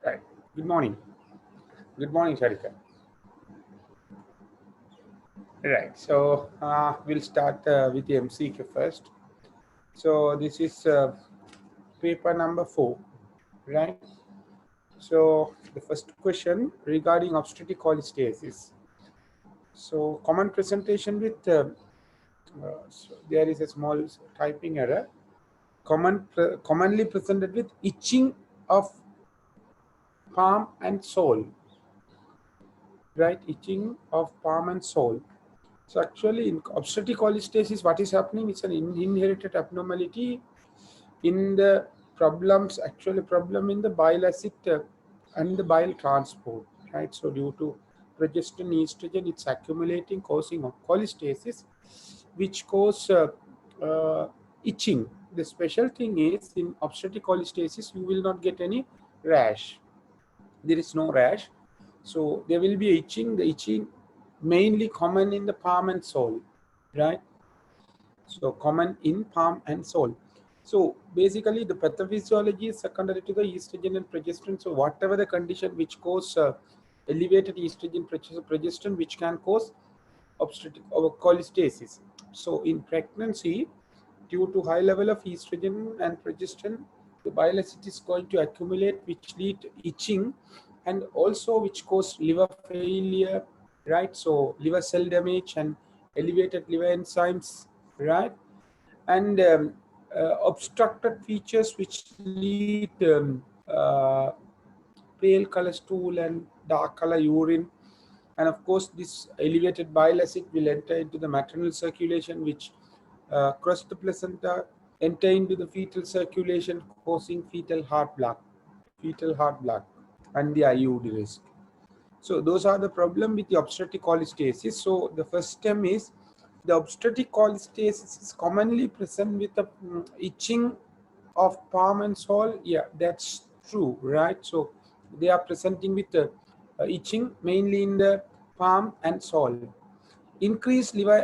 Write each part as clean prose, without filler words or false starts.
Right. Good morning. Good morning, Sharika. Right. So we'll start with the MCQ first. So this is paper number 4, right? So the first question regarding obstetric cholestasis. So common presentation with so there is a small typing error. Commonly presented with itching of palm and sole, right? Itching of palm and sole. So actually, in obstetric cholestasis, what is happening? It's an inherited abnormality in the problems. Actually, problem in the bile acid and the bile transport, right? So due to progesterone, estrogen, it's accumulating, causing cholestasis, which cause itching. The special thing is in obstetric cholestasis, you will not get any rash. There is no rash, so there will be itching. The itching mainly common in the palm and sole, right? So common in palm and sole. So basically the pathophysiology is secondary to the estrogen and progesterone. So whatever the condition which cause elevated estrogen progesterone, which can cause obstetric or cholestasis. So in pregnancy, due to high level of estrogen and progesterone, the bile acid is going to accumulate, which lead to itching, and also which cause liver failure, right? So liver cell damage and elevated liver enzymes, right? And obstructed features which lead pale color stool and dark color urine. And of course, this elevated bile acid will enter into the maternal circulation, which cross the placenta, enter into the fetal circulation, causing fetal heart block, and the IUD risk. So those are the problem with the obstetric cholestasis. So the first term is the obstetric cholestasis is commonly present with the itching of palm and sole. Yeah, that's true, right? So they are presenting with the itching mainly in the palm and sole. Increased liver,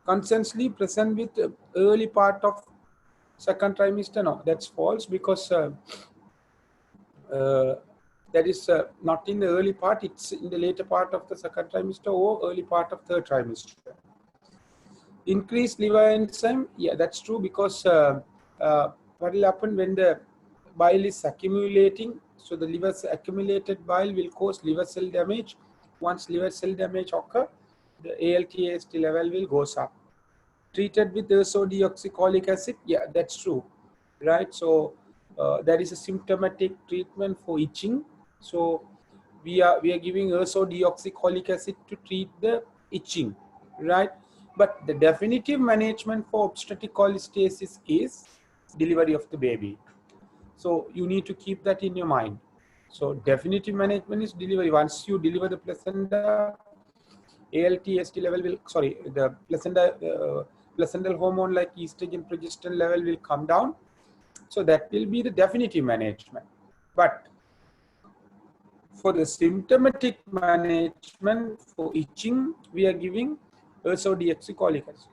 constantly present with early part of second trimester. No, that's false, because uh, that is not in the early part, it's in the later part of the second trimester or early part of third trimester. Increased liver enzyme, yeah, that's true, because what will happen when the bile is accumulating? So the liver's accumulated bile will cause liver cell damage. Once liver cell damage occur, the ALT AST level will goes up. Treated with ursodeoxycholic acid, yeah, that's true, right? So that is a symptomatic treatment for itching. So we are giving ursodeoxycholic acid to treat the itching, right? But the definitive management for obstetric cholestasis is delivery of the baby. So you need to keep that in your mind. So definitive management is delivery. Once you deliver the placenta, ALT, ST level will, sorry, the placental hormone like estrogen, progesterone level will come down. So that will be the definitive management. But for the symptomatic management for itching, we are giving ursodeoxycholic acid.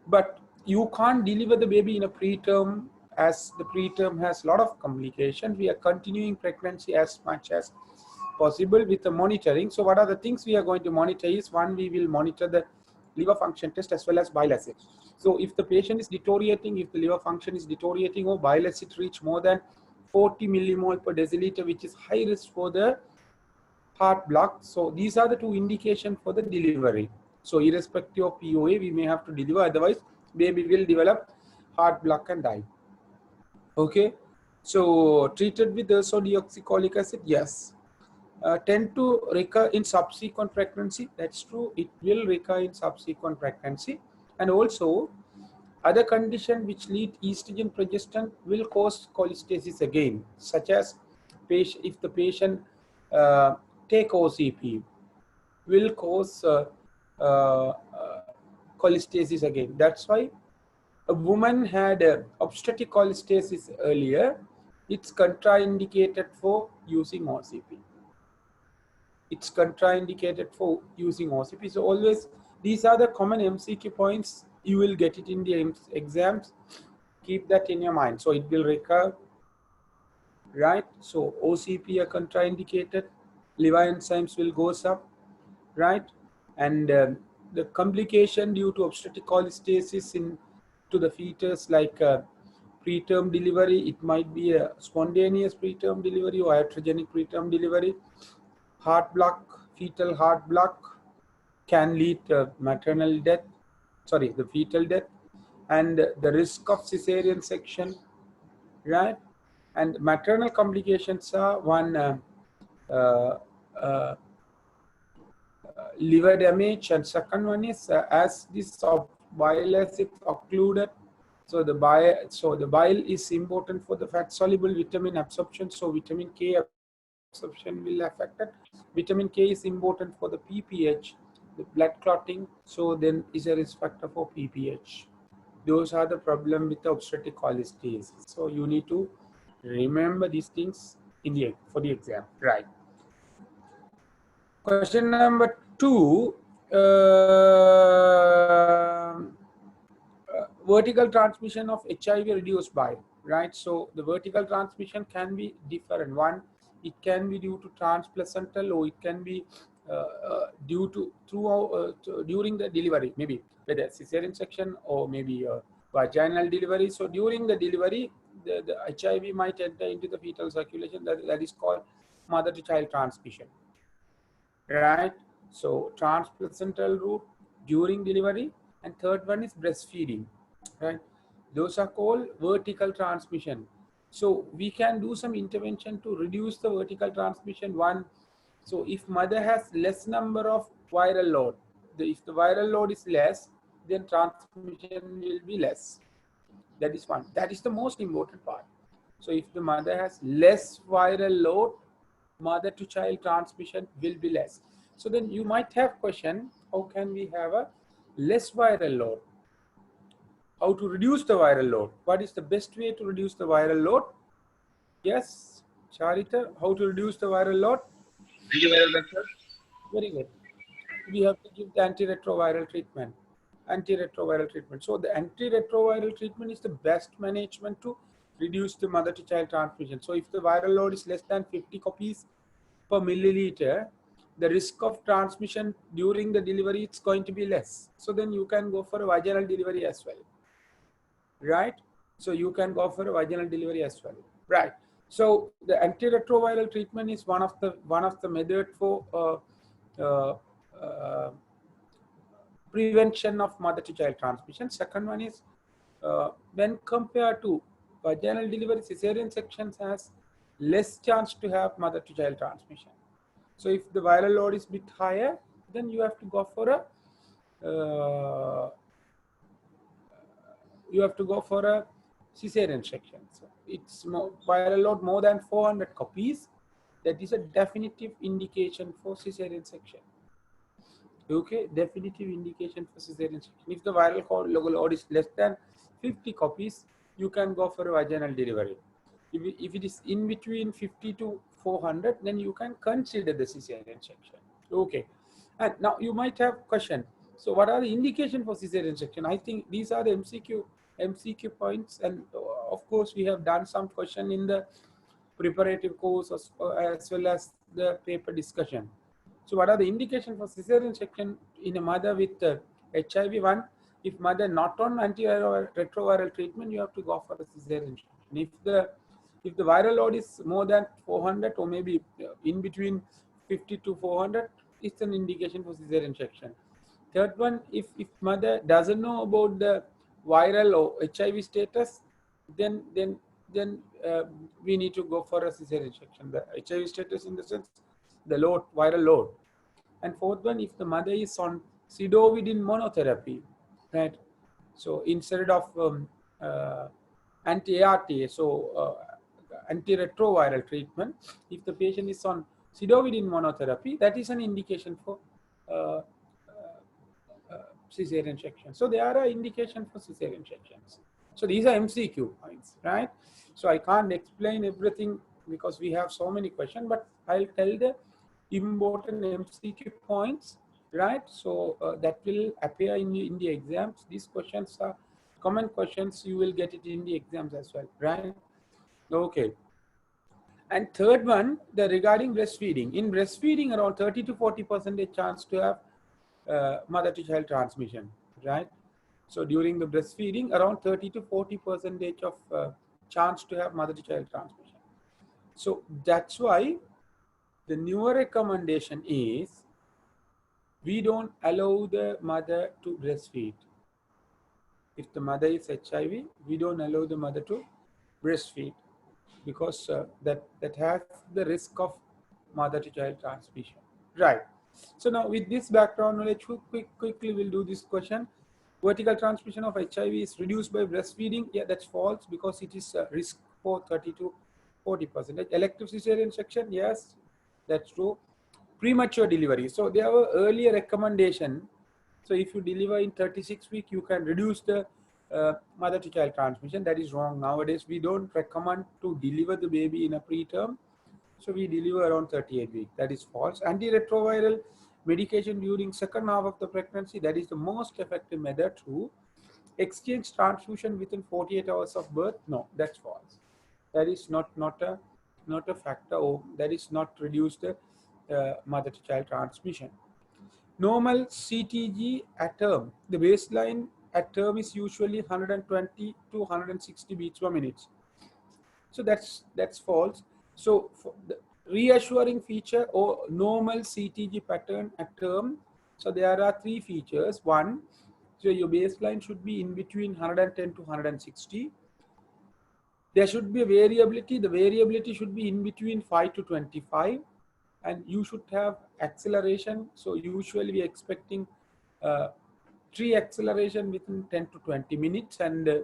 But you can't deliver the baby in a preterm, as the preterm has a lot of complications. We are continuing pregnancy as much as possible with the monitoring. So what are the things we are going to monitor is, one, we will monitor the liver function test as well as bile acid. So if the patient is deteriorating, if the liver function is deteriorating or bile acid reach more than 40 millimole per deciliter, which is high risk for the heart block. So these are the two indications for the delivery. So irrespective of POA, we may have to deliver, otherwise baby will develop heart block and die. Okay, so treated with ursodeoxycholic acid, yes. Tend to recur in subsequent pregnancy. That's true, it will recur in subsequent pregnancy. And also other condition which lead estrogen progesterone will cause cholestasis again, such as if the patient take OCP, will cause cholestasis again. That's why a woman had obstetric cholestasis earlier, it's contraindicated for using OCP. it's contraindicated for using OCP. So always these are the common MCQ points. You will get it in the exams. Keep that in your mind. So it will recur, right? So OCP are contraindicated. Liver enzymes will go up, right? And the complication due to obstetric cholestasis in to the fetus, like preterm delivery, it might be a spontaneous preterm delivery or iatrogenic preterm delivery. Heart block, fetal heart block can lead to maternal death, sorry, the fetal death, and the risk of cesarean section, right? And maternal complications are one uh, uh, liver damage, and second one is as this bile acid occluded. So the bile is important for the fat soluble vitamin absorption. So vitamin K absorption will affect it. Vitamin K is important for the PPH, the blood clotting. So then is a risk factor for PPH. Those are the problem with the obstetric cholestasis. So you need to remember these things in the for the exam, right? Question number 2. Vertical transmission of HIV reduced bile, right? So the vertical transmission can be different. One, it can be due to transplacental, or it can be due to during the delivery, maybe whether cesarean section or maybe vaginal delivery. So during the delivery, the HIV might enter into the fetal circulation. That is called mother to child transmission, right? So transplacental route during delivery, and third one is breastfeeding, right? Those are called vertical transmission. So we can do some intervention to reduce the vertical transmission. One, so if mother has less number of viral load, if the viral load is less, then transmission will be less. That is one. That is the most important part. So if the mother has less viral load, mother to child transmission will be less. So then you might have question, how can we have a less viral load? How to reduce the viral load? What is the best way to reduce the viral load? Yes, Charita, how to reduce the viral load? Antiviral vector. Very good. We have to give the antiretroviral treatment. Antiretroviral treatment. So the antiretroviral treatment is the best management to reduce the mother to child transmission. So if the viral load is less than 50 copies per milliliter, the risk of transmission during the delivery is going to be less. So then you can go for a vaginal delivery as well, right? So you can go for a vaginal delivery as well, right? So the antiretroviral treatment is one of the method for prevention of mother to child transmission. Second one is when compared to vaginal delivery, cesarean sections has less chance to have mother to child transmission. So if the viral load is a bit higher, then you have to go for a cesarean section. So it's viral load more than 400 copies. That is a definitive indication for cesarean section. Okay, definitive indication for cesarean section. If the viral load is less than 50 copies, you can go for a vaginal delivery. If it is in between 50 to 400, then you can consider the cesarean section. Okay, and now you might have question. So what are the indication for cesarean section? I think these are the MCQ points, and of course we have done some question in the preparative course as well as the paper discussion. So what are the indications for cesarean section in a mother with HIV? One, if mother not on antiretroviral treatment, you have to go for the cesarean section. If the viral load is more than 400 or maybe in between 50 to 400, it's an indication for cesarean section. Third one, if mother doesn't know about the viral or HIV status, then we need to go for a cesarean section. The HIV status in the sense the load, viral load. And fourth one, if the mother is on Cidovudine monotherapy, right? So instead of anti-ARTA, so antiretroviral treatment, if the patient is on Cidovudine monotherapy, that is an indication for cesarean section. So there are indications for cesarean sections. So these are MCQ points, right? So I can't explain everything because we have so many questions, but I'll tell the important MCQ points, right? So that will appear in the exams. These questions are common questions. You will get it in the exams as well, right? Okay. And third one, the regarding breastfeeding. In breastfeeding, around 30 to 40% chance to have mother to child transmission, right? So during the breastfeeding, around 30 to 40% of chance to have mother to child transmission. So that's why the newer recommendation is we don't allow the mother to breastfeed. If the mother is HIV, we don't allow the mother to breastfeed because that has the risk of mother to child transmission, right? So now with this background knowledge, quickly we'll do this question. Vertical transmission of HIV is reduced by breastfeeding. Yeah, that's false because it is a risk for 30 to 40%. Elective cesarean section, yes, that's true. Premature delivery. So they have an earlier recommendation. So if you deliver in 36 weeks, you can reduce the mother to child transmission. That is wrong. Nowadays, we don't recommend to deliver the baby in a preterm. So we deliver around 38 weeks. That is false. Antiretroviral medication during second half of the pregnancy, that is the most effective method to exchange transfusion within 48 hours of birth. No, that's false. That is not a factor, or that is not reduced the mother to child transmission. Normal CTG at term, the baseline at term is usually 120 to 160 beats per minute. So that's false. So for the reassuring feature or normal CTG pattern at term, so there are three features. One, so your baseline should be in between 110 to 160. There should be a variability. The variability should be in between 5 to 25, and you should have acceleration. So usually we are expecting uh, tree acceleration within 10 to 20 minutes, and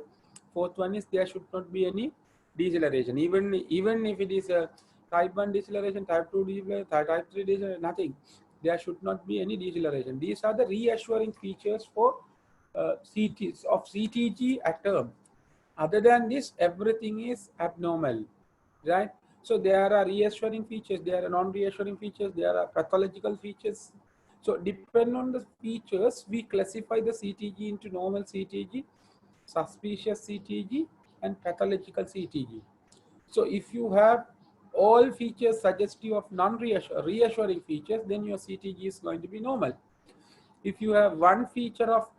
fourth one is there should not be any deceleration. Even if it is a type 1 deceleration, type 2 deceleration, type 3 deceleration, nothing. There should not be any deceleration. These are the reassuring features for CTG at term. Other than this, everything is abnormal, right? So there are reassuring features, there are non-reassuring features, there are pathological features. So depending on the features, we classify the CTG into normal CTG, suspicious CTG, and pathological CTG. So if you have all features suggestive of non-reassuring features, then your CTG is going to be normal. If you have one feature of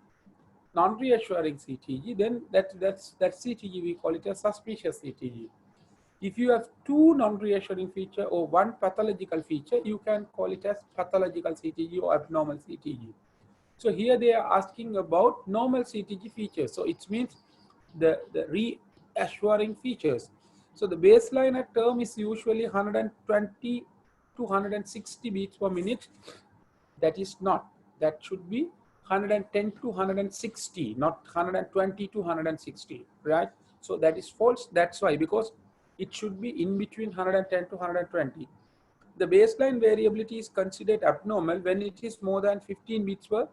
non-reassuring CTG, then that CTG we call it a suspicious CTG. If you have two non-reassuring feature or one pathological feature, you can call it as pathological CTG or abnormal CTG. So here they are asking about normal CTG features. So it means the reassuring features. So the baseline at term is usually 120 to 160 beats per minute. That is not. That should be 110 to 160, not 120 to 160, right? So that is false. That's why, because it should be in between 110 to 120. The baseline variability is considered abnormal when it is more than 15 beats per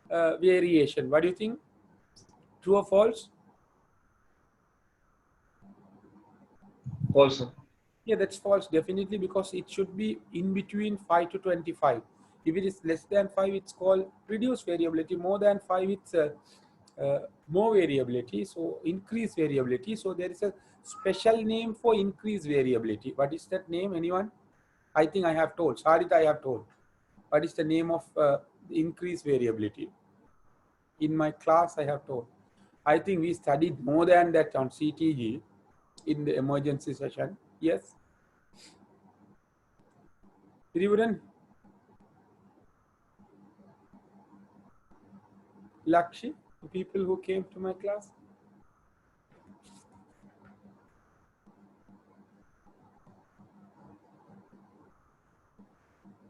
variation. What do you think? True or false? Also, Yeah, that's false, definitely, because it should be in between 5 to 25. If it is less than 5, it's called reduced variability. More than 5, it's more variability, so increased variability. So there is a special name for increased variability. What is that name? Anyone? I think I have told. Sarita, I have told. What is the name of increased variability? In my class, I have told. I think we studied more than that on CTG in the emergency session. Yes. Rivuran, Lakshi, the people who came to my class.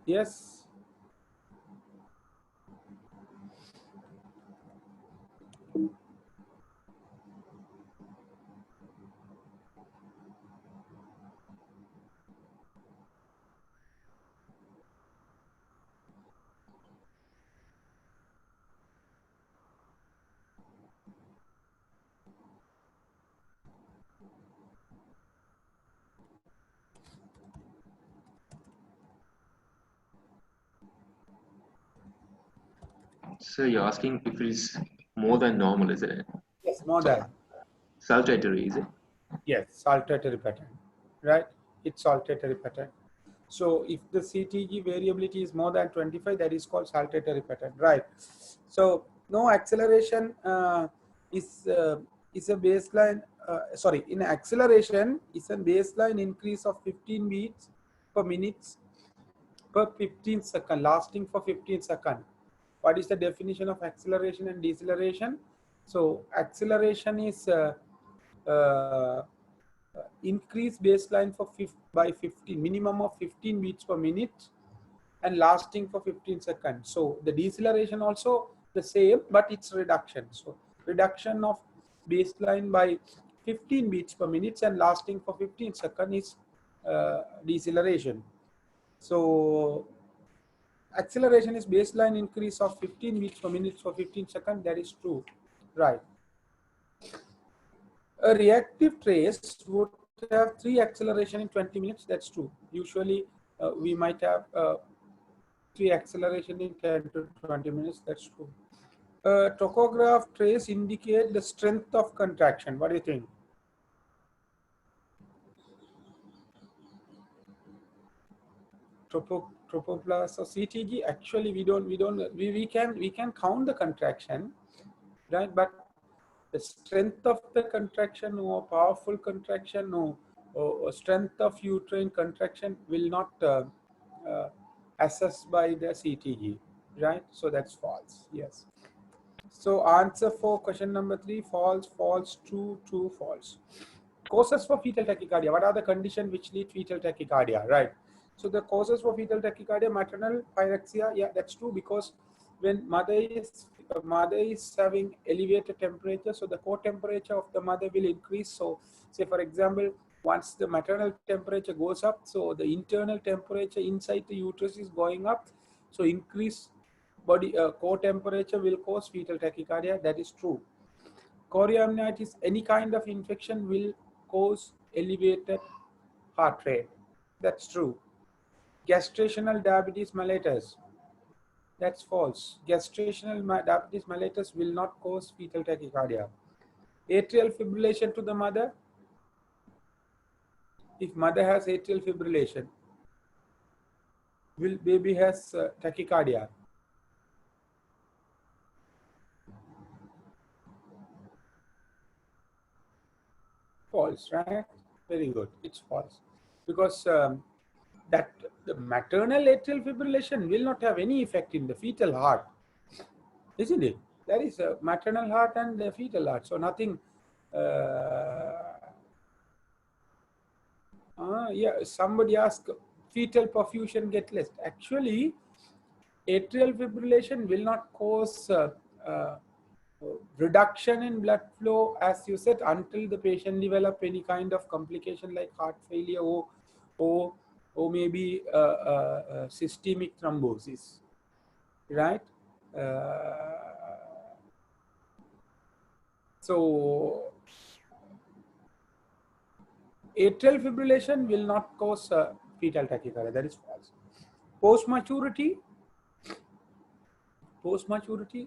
Yes. So you're asking if it's more than normal, is it? Yes, more than. Saltatory, is it? Yes, saltatory pattern, right? It's saltatory pattern. So if the CTG variability is more than 25, that is called saltatory pattern, right? So no acceleration is a baseline. Sorry, in acceleration is a baseline increase of 15 beats per minute per 15 second, lasting for 15 seconds. What is the definition of acceleration and deceleration? So acceleration is increase baseline for by 15, minimum of 15 beats per minute and lasting for 15 seconds. So the deceleration also the same, but it's reduction. So reduction of baseline by 15 beats per minute and lasting for 15 seconds is deceleration. So acceleration is baseline increase of 15 beats per minute for 15 seconds. That is true, right? A reactive trace would have 3 acceleration in 20 minutes. That's true. Usually we might have 3 acceleration in 10 to 20 minutes. That's true. Tachograph trace indicate the strength of contraction. What do you think? Tropoplas or CTG, actually we can count the contraction, right? But the strength of the contraction or powerful contraction or strength of uterine contraction will not assessed by the CTG, right? So that's false. Yes. So answer for question number 3, false, false, true, true, false. Causes for fetal tachycardia. What are the conditions which lead fetal tachycardia, right? So the causes for fetal tachycardia, maternal pyrexia. Yeah, that's true, because when mother is having elevated temperature, so the core temperature of the mother will increase. So say for example, once the maternal temperature goes up, so the internal temperature inside the uterus is going up. So increase body core temperature will cause fetal tachycardia. That is true. Chorioamnitis, any kind of infection will cause elevated heart rate. That's true. Gestational diabetes mellitus. That's false. Gestational diabetes mellitus will not cause fetal tachycardia. Atrial fibrillation to the mother. If mother has atrial fibrillation, will baby has tachycardia? False, right? Very good. It's false, because that the maternal atrial fibrillation will not have any effect in the fetal heart, isn't it? There is a maternal heart and the fetal heart, so nothing. Yeah, somebody asked, fetal perfusion get less. Actually, atrial fibrillation will not cause uh, reduction in blood flow, as you said, until the patient develop any kind of complication like heart failure or maybe systemic thrombosis, right? So atrial fibrillation will not cause fetal tachycardia. That is false. Post-maturity.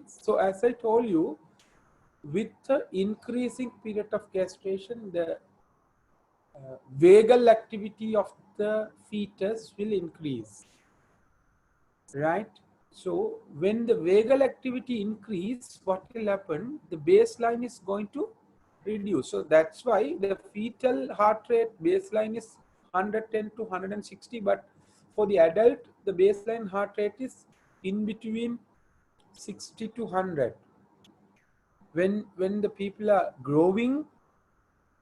So as I told you, with the increasing period of gestation, the vagal activity of the fetus will increase, right? So when the vagal activity increase, what will happen? The baseline is going to reduce. So that's why the fetal heart rate baseline is 110 to 160, but for the adult, the baseline heart rate is in between 60 to 100. When the people are growing,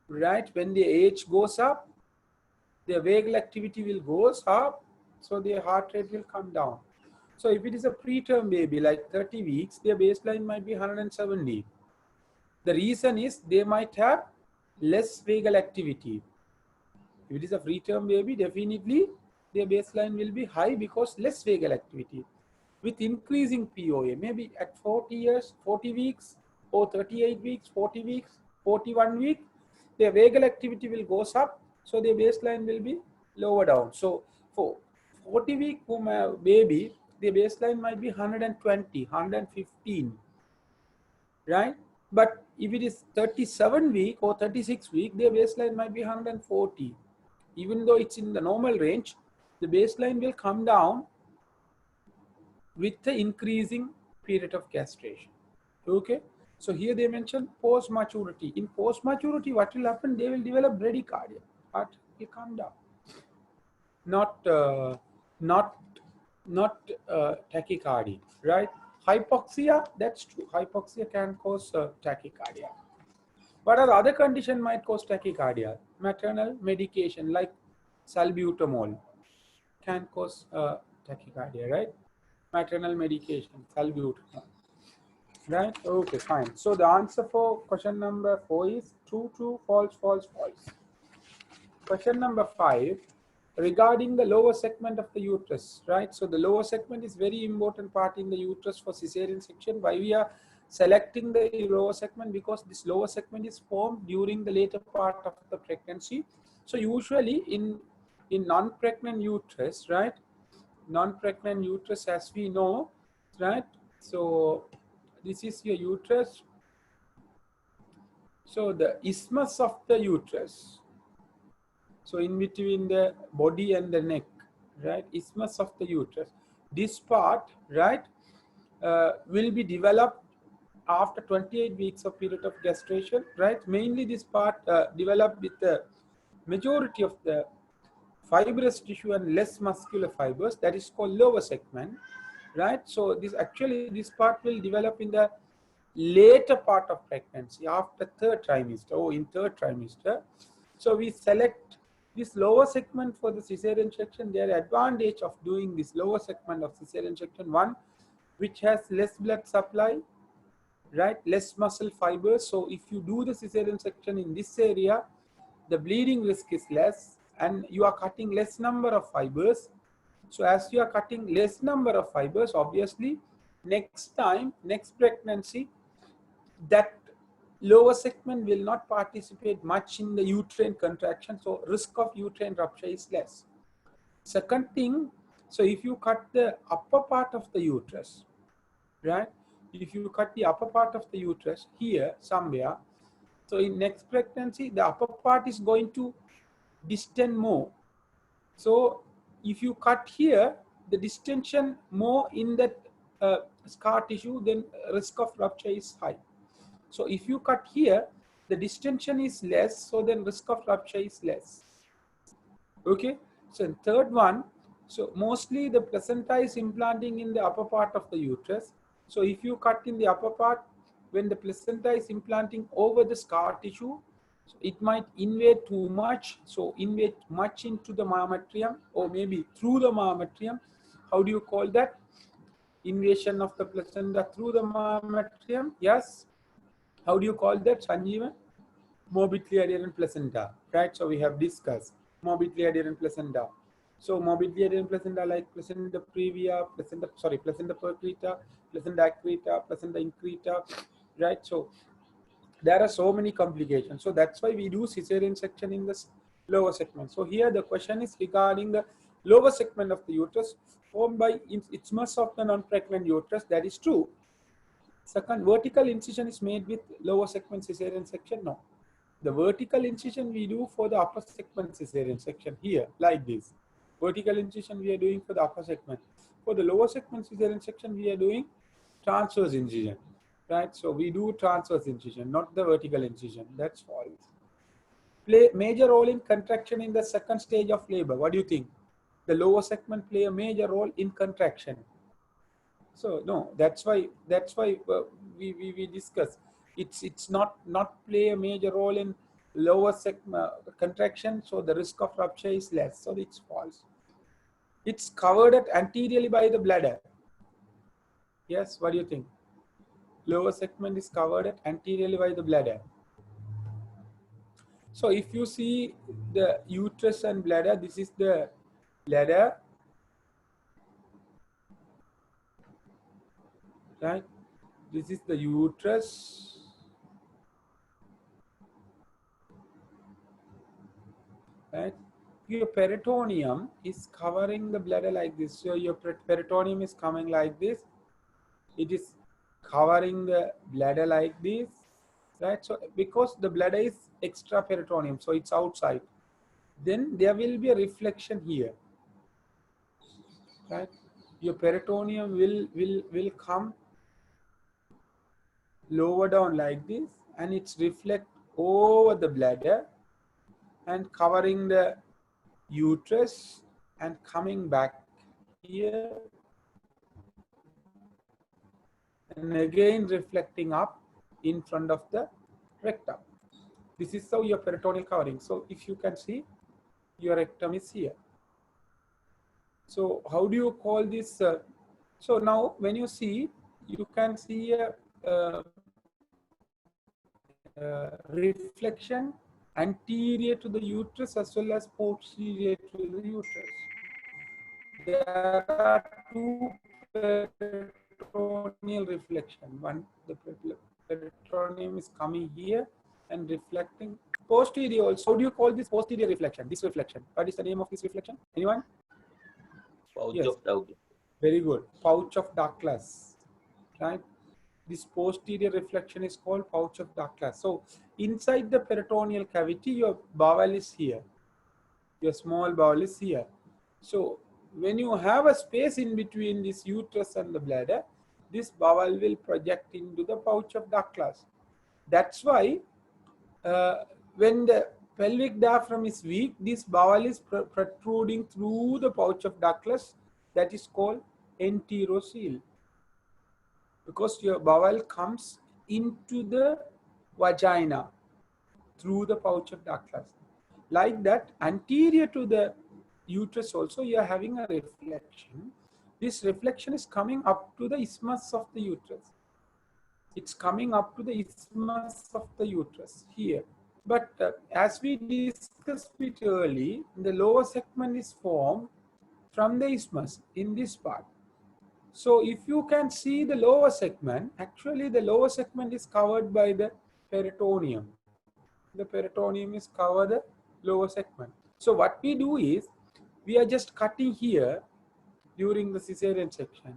right, when the age goes up, their vagal activity will goes up, so their heart rate will come down. So if it is a preterm baby like 30 weeks, their baseline might be 170. The reason is they might have less vagal activity. If it is a preterm baby, definitely their baseline will be high because less vagal activity. With increasing POA, maybe at 40 years, 40 weeks, or 38 weeks, 40 weeks, 41 weeks, their vagal activity will goes up, so their baseline will be lower down. So for 40-week baby, the baseline might be 120, 115, right? But if it is 37 week or 36 week, their baseline might be 140. Even though it's in the normal range, the baseline will come down with the increasing period of castration. Okay, so here they mention post maturity. In post maturity, what will happen? They will develop bradycardia. Heart will come down. Not not tachycardia, right? Hypoxia, that's true. Hypoxia can cause tachycardia. What are the other condition might cause tachycardia? Maternal medication like salbutamol can cause tachycardia, right? Maternal medication, salbutamol, right? Okay, fine. So the answer for question number 4 is true, true, false, false, false. Question number 5, regarding the lower segment of the uterus, right? So the lower segment is very important part in the uterus for cesarean section. Why we are selecting the lower segment? Because this lower segment is formed during the later part of the pregnancy. So usually in non-pregnant uterus, right? Non-pregnant uterus, as we know, right? So this is your uterus. So the isthmus of the uterus, so in between the body and the neck, right, isthmus of the uterus, this part, right, will be developed after 28 weeks of period of gestation, right? Mainly this part developed with the majority of the fibrous tissue and less muscular fibers. That is called lower segment, right? So this part will develop in the later part of pregnancy, after third trimester or in third trimester. So we select this lower segment for the cesarean section. Their advantage of doing this lower segment of cesarean section, one, which has less blood supply, right, less muscle fibers. So if you do the cesarean section in this area, the bleeding risk is less and you are cutting less number of fibers. So as you are cutting less number of fibers, obviously next time, next pregnancy, that lower segment will not participate much in the uterine contraction, so risk of uterine rupture is less. Second thing, so if you cut the upper part of the uterus, right, if you cut the upper part of the uterus here somewhere, so in next pregnancy the upper part is going to distend more. So if you cut here, the distension more in that scar tissue, then risk of rupture is high. So if you cut here, the distension is less, so then risk of rupture is less. Okay. So third one, so mostly the placenta is implanting in the upper part of the uterus. So if you cut in the upper part, when the placenta is implanting over the scar tissue, so it might invade too much. So invade much into the myometrium or maybe through the myometrium. How do you call that? Invasion of the placenta through the myometrium. Yes. How do you call that, Sanjeevan? Morbidly adherent placenta, right? So we have discussed morbidly adherent placenta. So morbidly adherent placenta like placenta previa, placenta percreta, placenta accreta, placenta increta, right? So there are so many complications. So that's why we do cesarean section in the lower segment. So here the question is regarding the lower segment of the uterus formed by isthmus of the non-pregnant uterus. That is true. Second, vertical incision is made with lower segment cesarean section. No, the vertical incision we do for the upper segment cesarean section here, like this. Vertical incision we are doing for the upper segment. For the lower segment cesarean section, we are doing transverse incision, right? So we do transverse incision, not the vertical incision. That's false. Play major role in contraction in the second stage of labor. What do you think? The lower segment play a major role in contraction. So no, that's why we discuss. It's not play a major role in lower segment contraction. So the risk of rupture is less. So it's false. It's covered at anteriorly by the bladder. Yes, what do you think? Lower segment is covered at anteriorly by the bladder. So if you see the uterus and bladder, this is the bladder, right? This is the uterus, right? your peritoneum is covering the bladder like this. So your peritoneum is coming like this. It is covering the bladder like this, right? So because the bladder is extra peritoneum, so it's outside, then there will be a reflection here, right? Your peritoneum will come lower down like this, and it's reflect over the bladder and covering the uterus and coming back here and again reflecting up in front of the rectum. This is how your peritoneal covering. So if you can see, your rectum is here. So how do you call this? So now when you see, you can see a reflection anterior to the uterus as well as posterior to the uterus. There are two peritoneal reflection. One, the peritoneum is coming here and reflecting posterior also. How do you call this posterior reflection? This reflection. What is the name of this reflection? Anyone? Pouch Yes. of Douglas. Very good. Pouch of Douglas. Right? This posterior reflection is called pouch of Douglas. So inside the peritoneal cavity, your bowel is here. Your small bowel is here. So when you have a space in between this uterus and the bladder, this bowel will project into the pouch of Douglas. That's why when the pelvic diaphragm is weak, this bowel is protruding through the pouch of Douglas. That is called enterocele. Because your bowel comes into the vagina through the pouch of Douglas. Like that, anterior to the uterus also, you are having a reflection. This reflection is coming up to the isthmus of the uterus. It's coming up to the isthmus of the uterus here. But as we discussed it early, the lower segment is formed from the isthmus in this part. So if you can see the lower segment, actually the lower segment is covered by the peritoneum. The peritoneum is covered the lower segment. So what we do is, we are just cutting here during the cesarean section,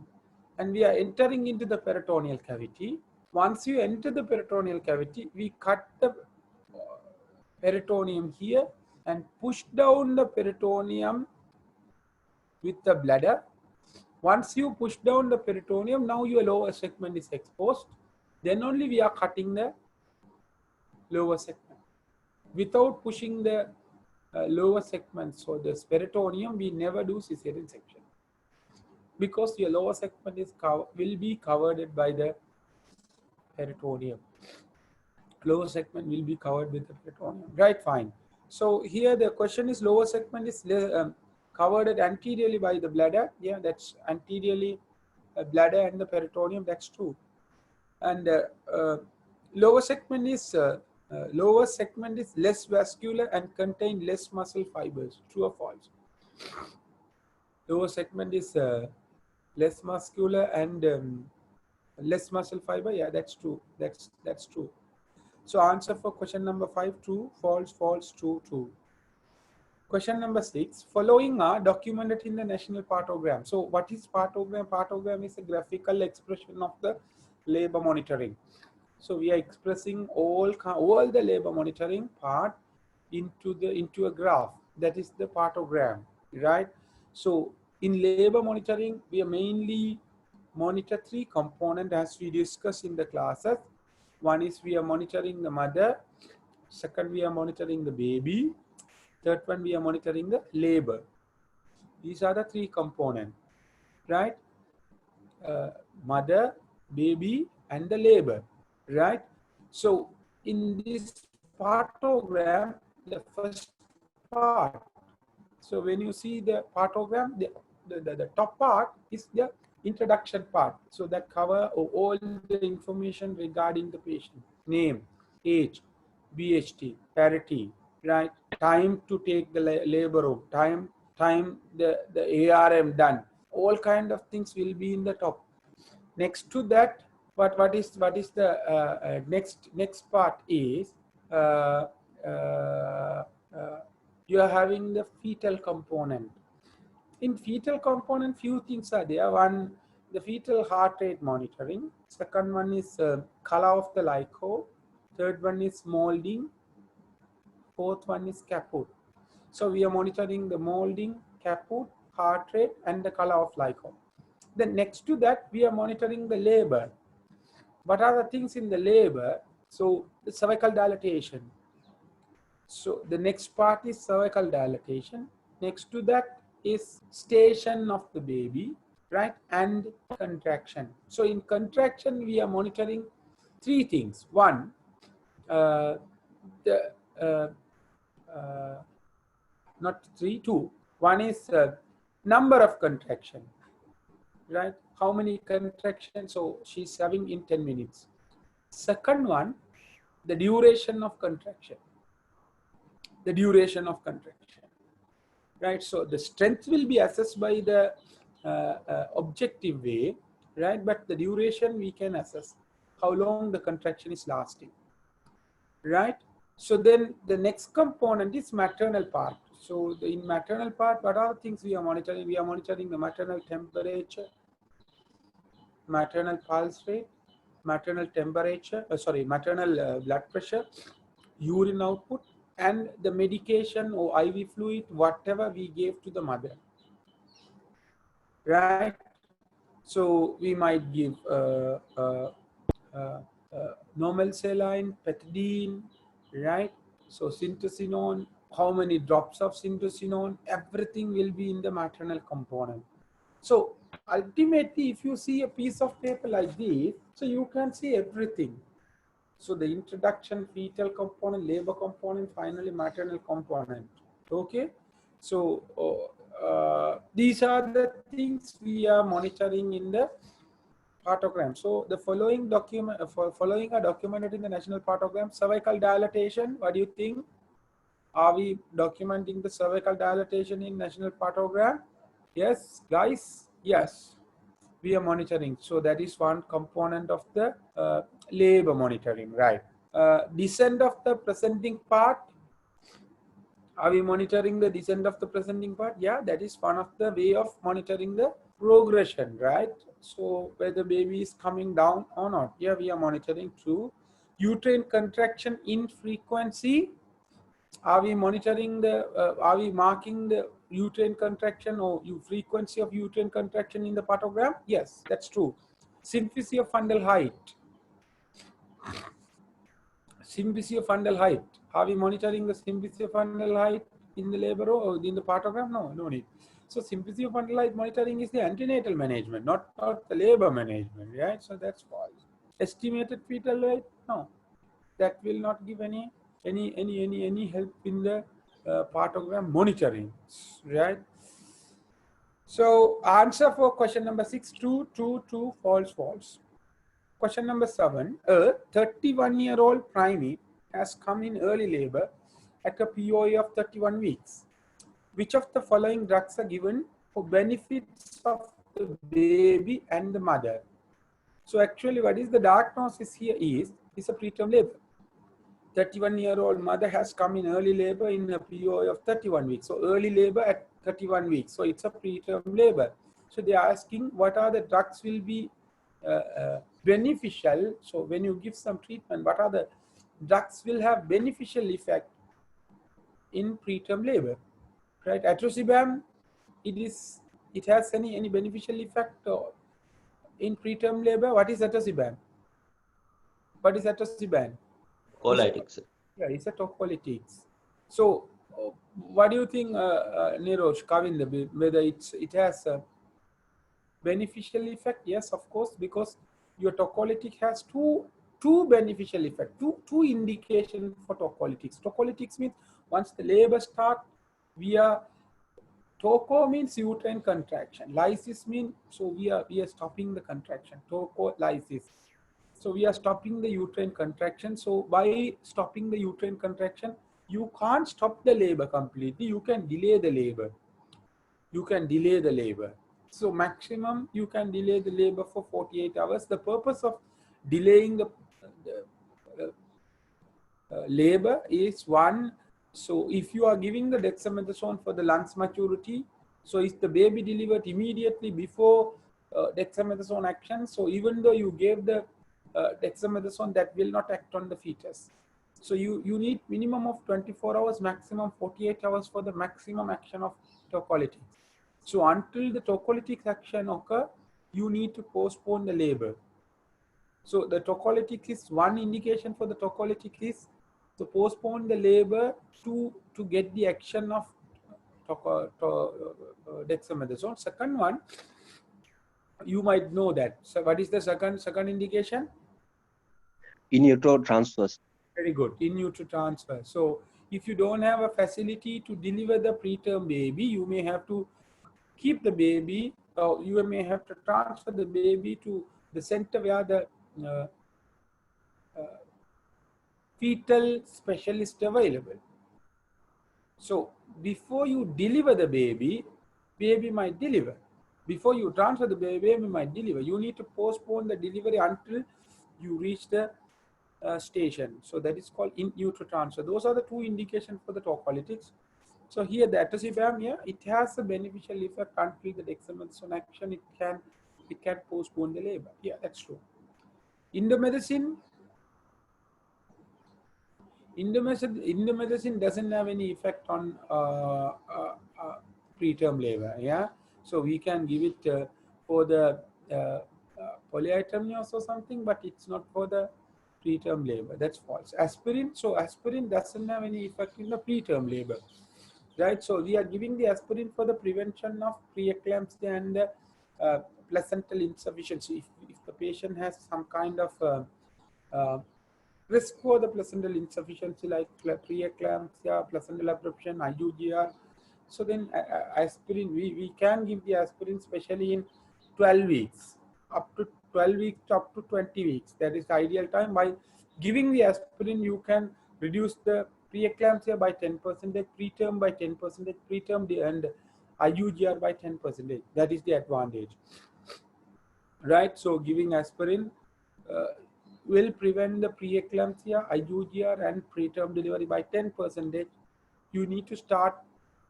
and we are entering into the peritoneal cavity. Once you enter the peritoneal cavity, we cut the peritoneum here and push down the peritoneum with the bladder. Once you push down the peritoneum, now your lower segment is exposed. Then only we are cutting the lower segment. Without pushing the lower segment, so the peritoneum, we never do cesarean section, because your lower segment is will be covered by the peritoneum. Lower segment will be covered with the peritoneum. Right, fine. So here the question is, lower segment is covered anteriorly by the bladder. Yeah, that's anteriorly bladder and the peritoneum. That's true. And lower segment is less vascular and contain less muscle fibers. True or false? Lower segment is less muscular and less muscle fiber. Yeah, that's true. That's true. So answer for question number 5, true, false, false, true, true. Question number 6, following are documented in the national partogram. So what is partogram? Partogram is a graphical expression of the labor monitoring. So we are expressing all the labor monitoring part into a graph. That is the partogram, right? So in labor monitoring, we are mainly monitor 3 components as we discussed in the classes. One is we are monitoring the mother. Second, we are monitoring the baby. Third one, we are monitoring the labor. These are the 3 components, right? Mother, baby, and the labor, right? So in this partogram, the first part. So when you see the partogram, the top part is the introduction part. So that cover all the information regarding the patient: name, age, BHT, parity, right? Time to take the labor room, time the ARM done. All kind of things will be in the top. Next to that, what is the next part is you are having the fetal component. In fetal component, few things are there. One, the fetal heart rate monitoring. Second one is color of the lico. Third one is molding. Fourth one is caput. So we are monitoring the molding, caput, heart rate, and the color of lico. Then next to that, we are monitoring the labor. What are the things in the labor? So the cervical dilatation. So the next part is cervical dilatation. Next to that is station of the baby, right? And contraction. So in contraction, we are monitoring three things. One, the not three, two. One is number of contraction, right? How many contractions? So she's having in 10 minutes. Second one, the duration of contraction. The duration of contraction, right? So the strength will be assessed by the objective way, right? But the duration we can assess how long the contraction is lasting, right? So then the next component is maternal part. So in maternal part, what are the things we are monitoring? We are monitoring the maternal temperature, maternal pulse rate, maternal temperature, maternal blood pressure, urine output, and the medication or IV fluid, whatever we gave to the mother, right? So we might give normal saline, pethidine, right? So syntocinon, how many drops of syntocinon, everything will be in the maternal component. So ultimately, if you see a piece of paper like this, so you can see everything. So the introduction, fetal component, labor component, finally maternal component. Okay. So these are the things we are monitoring in the partogram. So the following following are documented in the national partogram. Cervical dilatation. What do you think? Are we documenting the cervical dilatation in national partogram? Yes, guys. Yes, we are monitoring. So that is one component of the labor monitoring, right? Descent of the presenting part. Are we monitoring the descent of the presenting part? Yeah, that is one of the way of monitoring the progression, right? So whether baby is coming down or not. Yeah, we are monitoring through uterine contraction in frequency. Are we monitoring the, are we marking the uterine contraction or frequency of uterine contraction in the partogram? Yes, that's true. Symphysis of fundal height. Symphysis of fundal height. Are we monitoring the symphysis of fundal height in the labor or in the partogram? No, no need. So symphysis of fundal height monitoring is the antenatal management, not the labor management, right? So that's false. Estimated fetal weight? No, that will not give any help in the partogram monitoring, right? So answer for question number 6, true, true, true, false, false. Question number 7, a 31-year-old primate has come in early labor at a POA of 31 weeks. Which of the following drugs are given for benefits of the baby and the mother? So actually what is the diagnosis here is a preterm labor. 31-year-old mother has come in early labor in a POA of 31 weeks. So early labor at 31 weeks. So it's a preterm labor. So they are asking what are the drugs will be beneficial. So when you give some treatment, what are the drugs will have beneficial effect in preterm labor, right? Atrosibam, it has any beneficial effect in preterm labor. What is atrosibam? What is atrosibam? Colytics. Yeah, it's a tocolytics. So what do you think, Nirosh, Kavind, whether it has a beneficial effect? Yes, of course, because your tocolytic has two beneficial effect, two indication for tocolytics. Tocolytics means once the labor start, we are toco means uterine contraction. Lysis means so we are stopping the contraction. Tocolysis. So we are stopping the uterine contraction. So by stopping the uterine contraction, you can't stop the labor completely. You can delay the labor. You can delay the labor. So maximum you can delay the labor for 48 hours. The purpose of delaying the labor is one, So if you are giving the dexamethasone for the lungs maturity, so is the baby delivered immediately before dexamethasone action? So even though you gave the dexamethasone, that will not act on the fetus. So you need minimum of 24 hours, maximum 48 hours for the maximum action of tocolytics. So until the tocolytic action occur, you need to postpone the labor. So the tocolytic is one indication for the tocolytic is to postpone the labor to get the action of dexamethasone. Second one, you might know that. So what is the second indication? In utero transfers. Very good, in utero transfer. So if you don't have a facility to deliver the preterm baby, you may have to keep the baby, or you may have to transfer the baby to the center where the fetal specialist available. So before you deliver the baby might deliver. Before you transfer the baby might deliver. You need to postpone the delivery until you reach the station. So that is called in utero transfer. Those are the two indications for the tocolytics. So here the atosipam, yeah, it has a beneficial effect until the dexamethasone action. It can postpone the labor. Yeah, that's true. Indomethacin doesn't have any effect on preterm labor. Yeah, so we can give it for the polyhydramnios or something, but it's not for the preterm labor. That's false. Aspirin, so aspirin doesn't have any effect in the preterm labor, right? So we are giving the aspirin for the prevention of preeclampsia and placental insufficiency. If the patient has some kind of risk for the placental insufficiency like preeclampsia, placental abruption, IUGR. So then aspirin, we can give the aspirin especially in 12 weeks, up to 12 weeks to up to 20 weeks. That is the ideal time. By giving the aspirin, you can reduce the preeclampsia by 10%, preterm by 10%, preterm and IUGR by 10%. That is the advantage, right? So giving aspirin will prevent the preeclampsia, IUGR, and preterm delivery by 10%. You need to start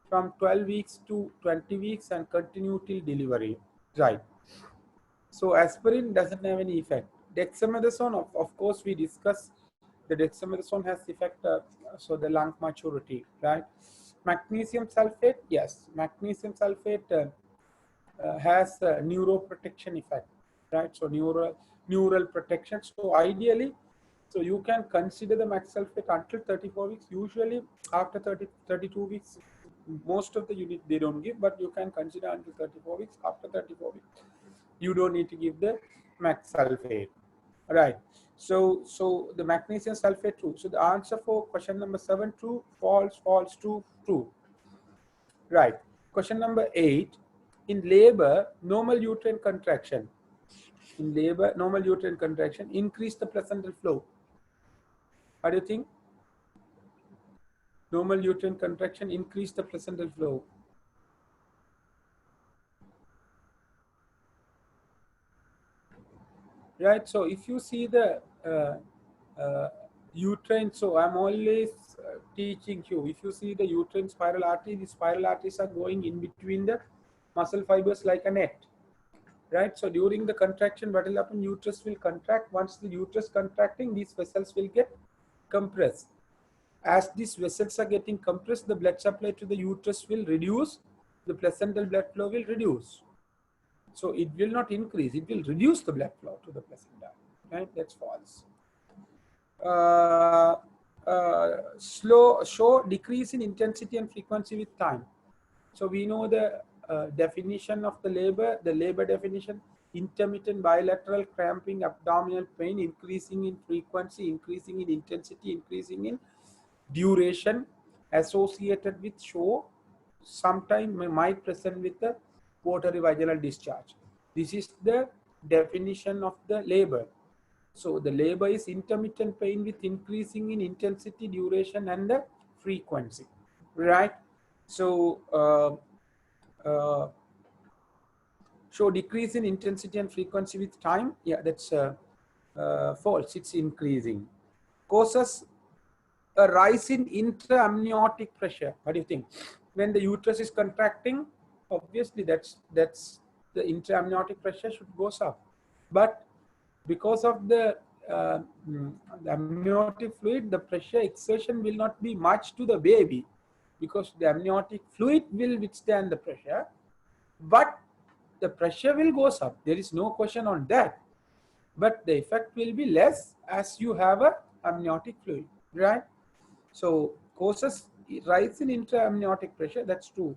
from 12 weeks to 20 weeks and continue till delivery, right? So aspirin doesn't have any effect. Dexamethasone, of course, we discussed the dexamethasone has effect, so the lung maturity, right? Magnesium sulfate, yes, magnesium sulfate has a neuroprotection effect, right? So neural protection. So ideally, so you can consider the max sulfate until 34 weeks. Usually after 32 weeks, most of the unit they don't give, but you can consider until 34 weeks. After 34 weeks, you don't need to give the max sulfate, right? So the magnesium sulfate true. So the answer for question number 7 true, false, false, true, true, right? Question number 8. In labor, normal uterine contraction. In labor, normal uterine contraction increase the placental flow. What do you think? Normal uterine contraction increase the placental flow. Right. So if you see the uterine, so I'm always teaching you. If you see the uterine spiral artery, the spiral arteries are going in between the muscle fibers like a net. Right. So during the contraction, what will happen? Uterus will contract. Once the uterus contracting, these vessels will get compressed. As these vessels are getting compressed, the blood supply to the uterus will reduce. The placental blood flow will reduce. So it will not increase. It will reduce the blood flow to the placenta. Right? That's false. Show decrease in intensity and frequency with time. So we know the definition of the labor definition: intermittent bilateral cramping, abdominal pain, increasing in frequency, increasing in intensity, increasing in duration, associated with show, sometime might present with the watery vaginal discharge. This is the definition of the labor. So the labor is intermittent pain with increasing in intensity, duration, and the frequency, right? So show decrease in intensity and frequency with time. Yeah, that's false. It's increasing. Causes a rise in intra-amniotic pressure. What do you think? When the uterus is contracting, obviously that's the intra-amniotic pressure should go up. But because of the amniotic fluid, the pressure exertion will not be much to the baby, because the amniotic fluid will withstand the pressure, but the pressure will go up. There is no question on that. But the effect will be less as you have a amniotic fluid, right? So causes rise in intra-amniotic pressure, that's true.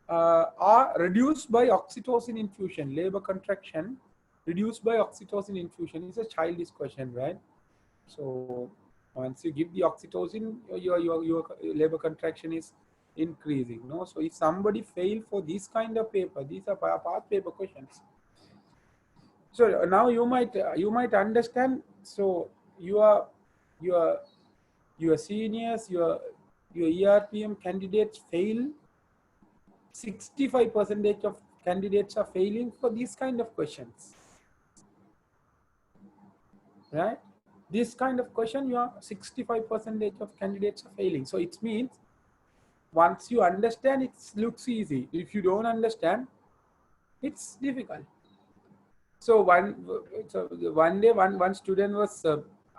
Are reduced by oxytocin infusion, labor contraction reduced by oxytocin infusion is a childish question, right? So once you give the oxytocin, your labor contraction is increasing. No, so if somebody failed for this kind of paper, these are past paper questions. So now you might understand. So your seniors, your ERPM candidates fail. 65% of candidates are failing for these kind of questions, right? This kind of question, you are 65% of candidates are failing. So it means once you understand, it looks easy. If you don't understand, it's difficult. So one day one student was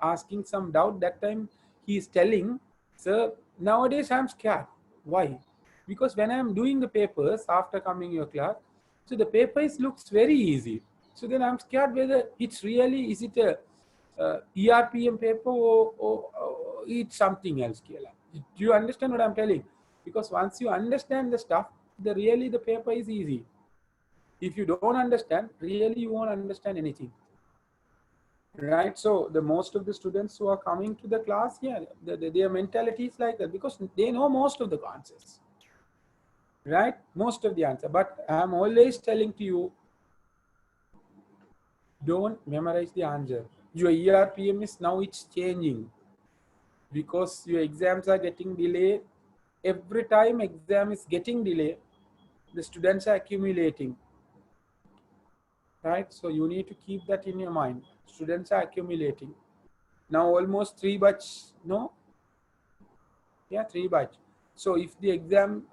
asking some doubt. That time he is telling, sir, nowadays I'm scared. Why? Because when I'm doing the papers after coming your class, so the paper looks very easy. So then I'm scared whether it's really, is it a ERPM paper or it's something else. Do you understand what I'm telling? Because once you understand the stuff, the paper is easy. If you don't understand, really you won't understand anything, right? So the most of the students who are coming to the class here, their mentality is like that, because they know most of the answers, right? Most of the answer. But I'm always telling to you, don't memorize the answer. Your ERPM is now, it's changing because your exams are getting delayed. Every time exam is getting delayed, the students are accumulating, right? So you need to keep that in your mind. Students are accumulating. Now almost 3 batch, no? Yeah, 3 batch. So if the exam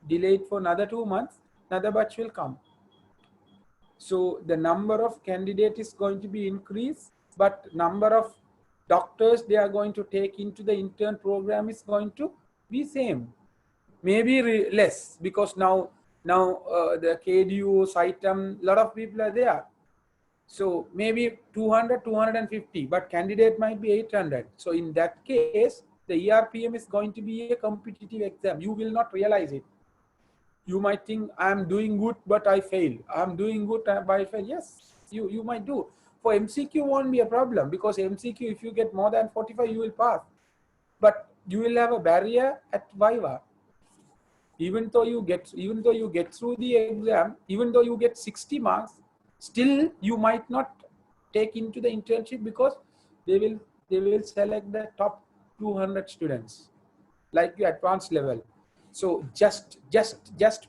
delayed for another 2 months, another batch will come. So the number of candidates is going to be increased, but number of doctors they are going to take into the intern program is going to be same. Maybe less, because now the KDU, SITEM, lot of people are there. So maybe 200, 250, but candidate might be 800. So in that case, the ERPM is going to be a competitive exam. You will not realize it. You might think, I'm doing good, but I fail. I'm doing good, but I fail. Yes, you might do. For MCQ won't be a problem, because MCQ, if you get more than 45, you will pass. But you will have a barrier at Viva. Even though you get through the exam, even though you get 60 marks, still you might not take into the internship, because they will select the top 200 students, like the advanced level. So just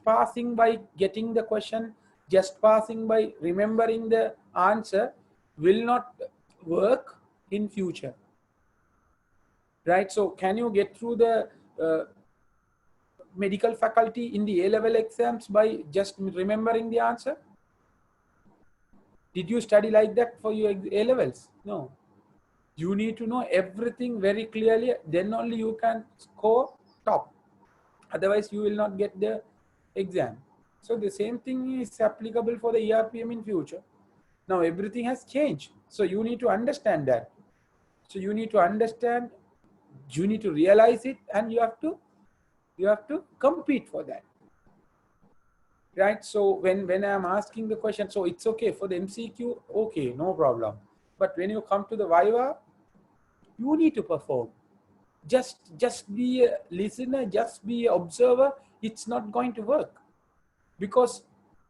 passing by getting the question, just passing by remembering the answer will not work in future, right? So can you get through the medical faculty in the A-level exams by just remembering the answer? Did you study like that for your A-levels? No. You need to know everything very clearly, then only you can score top. Otherwise, you will not get the exam. So the same thing is applicable for the ERPM in future. Now everything has changed. So you need to understand that. So you need to understand, you need to realize it, and you have to compete for that, right? So when I'm asking the question, so it's okay for the MCQ, okay, no problem. But when you come to the Viva, you need to perform. Just be a listener, just be an observer. It's not going to work, because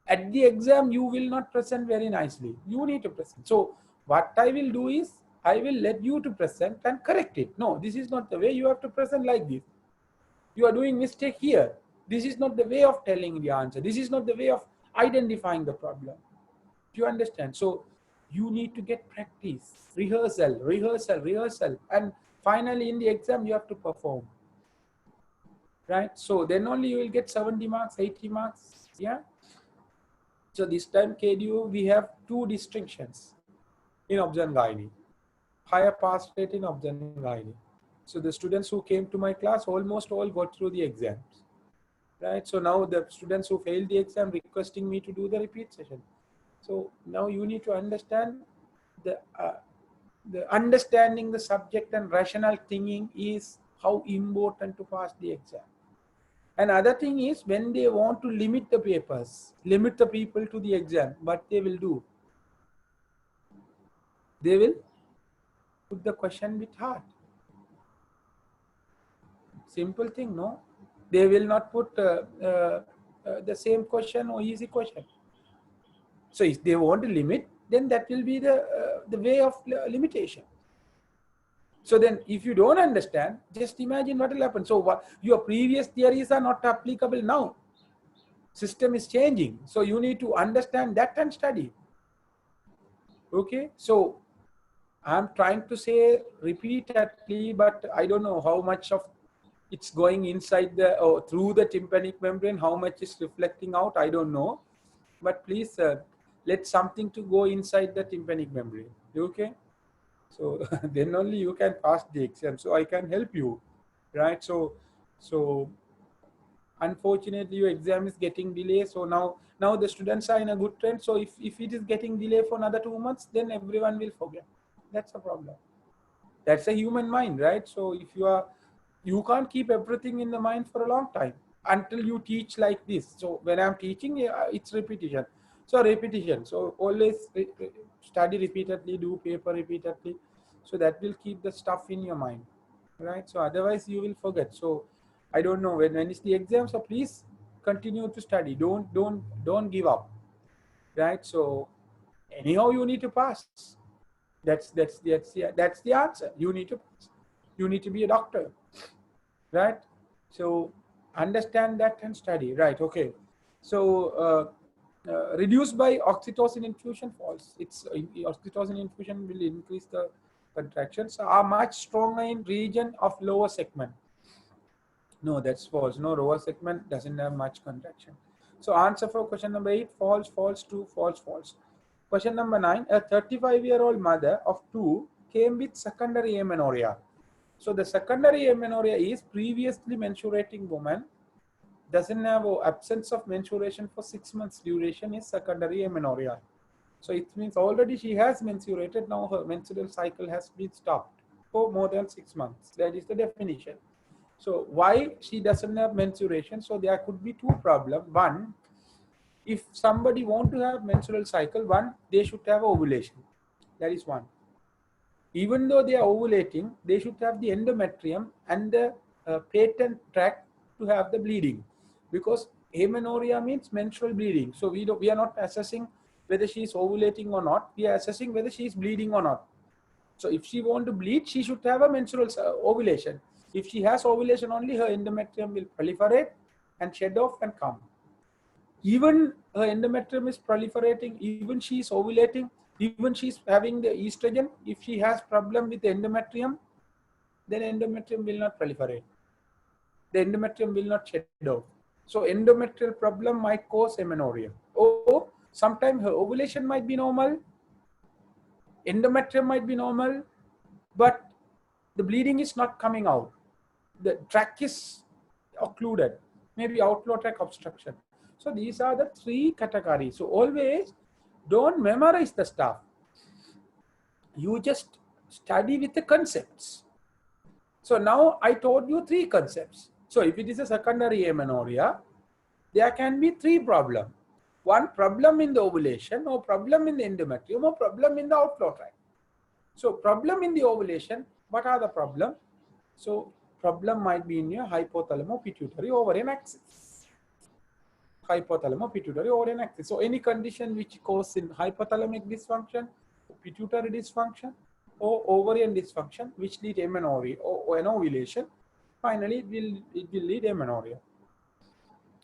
at the exam you will not present very nicely. You need to present. So what I will do is, I will let you to present and correct it. No, this is not the way you have to present like this. You are doing mistake here. This is not the way of telling the answer. This is not the way of identifying the problem. Do you understand? So you need to get practice, rehearsal. And finally in the exam you have to perform, right? So then only you will get 70 marks, 80 marks. Yeah. So this time KDU we have two distinctions in Obs&Gynae, higher pass rate in Obs&Gynae. So the students who came to my class almost all got through the exams, right? So now the students who failed the exam requesting me to do the repeat session. So now you need to understand the understanding the subject and rational thinking is how important to pass the exam. Another thing is when they want to limit the papers, limit the people to the exam, what they will do? They will put the question with hard. Simple thing, no? They will not put the same question or easy question. So if they want to limit, then that will be the way of limitation. So then if you don't understand, just imagine what will happen. So what, your previous theories are not applicable now. System is changing. So you need to understand that and study. Okay. So I'm trying to say repeatedly, but I don't know how much of it's going inside the or through the tympanic membrane, how much is reflecting out, I don't know. But please let something to go inside the tympanic membrane. Okay. So then only you can pass the exam. So I can help you, right? So unfortunately your exam is getting delayed. So now the students are in a good trend. So if it is getting delayed for another 2 months, then everyone will forget. That's a problem. That's a human mind, right? So if you can't keep everything in the mind for a long time until you teach like this. So when I'm teaching, it's repetition. So repetition. So always study repeatedly, do paper repeatedly. So that will keep the stuff in your mind, right? So otherwise you will forget. So I don't know when is the exam. So please continue to study. Don't give up, right? So anyhow you need to pass. That's the answer. You need to pass. You need to be a doctor, right? So understand that and study, right? Okay. So reduced by oxytocin infusion false. It's oxytocin infusion will increase the contractions are much stronger in region of lower segment. No, that's false. No, lower segment doesn't have much contraction. So answer for question number 8, false, false, true, false, false. Question number 9, a 35-year-old mother of 2 came with secondary amenorrhea. So the secondary amenorrhea is previously menstruating woman, doesn't have absence of menstruation for 6 months duration is secondary amenorrhea. So it means already she has menstruated, now her menstrual cycle has been stopped for more than 6 months. That is the definition. So why she doesn't have menstruation? So there could be two problems. One, if somebody want to have menstrual cycle, one, they should have ovulation. That is one. Even though they are ovulating, they should have the endometrium and the patent tract to have the bleeding, because amenorrhea means menstrual bleeding. So we are not assessing whether she is ovulating or not. We are assessing whether she is bleeding or not. So if she want to bleed, she should have a menstrual ovulation. If she has ovulation only, her endometrium will proliferate and shed off and come. Even her endometrium is proliferating, even she is ovulating, even she is having the estrogen, if she has problem with the endometrium, then endometrium will not proliferate. The endometrium will not shed off. So endometrial problem might cause amenorrhea. Or sometimes her ovulation might be normal, endometrium might be normal, but the bleeding is not coming out. The tract is occluded, maybe outflow tract obstruction. So these are the 3 categories. So always don't memorize the stuff. You just study with the concepts. So now I told you 3 concepts. So if it is a secondary amenorrhea, there can be 3 problems. One, problem in the ovulation, or problem in the endometrium, or problem in the outflow tract. So problem in the ovulation, what are the problems? So problem might be in your hypothalamo-pituitary ovarian axis. Hypothalamo-pituitary ovarian axis. So any condition which causes in hypothalamic dysfunction, pituitary dysfunction, or ovarian dysfunction, which lead amenorrhea or an ovulation, finally it will lead amenorrhea.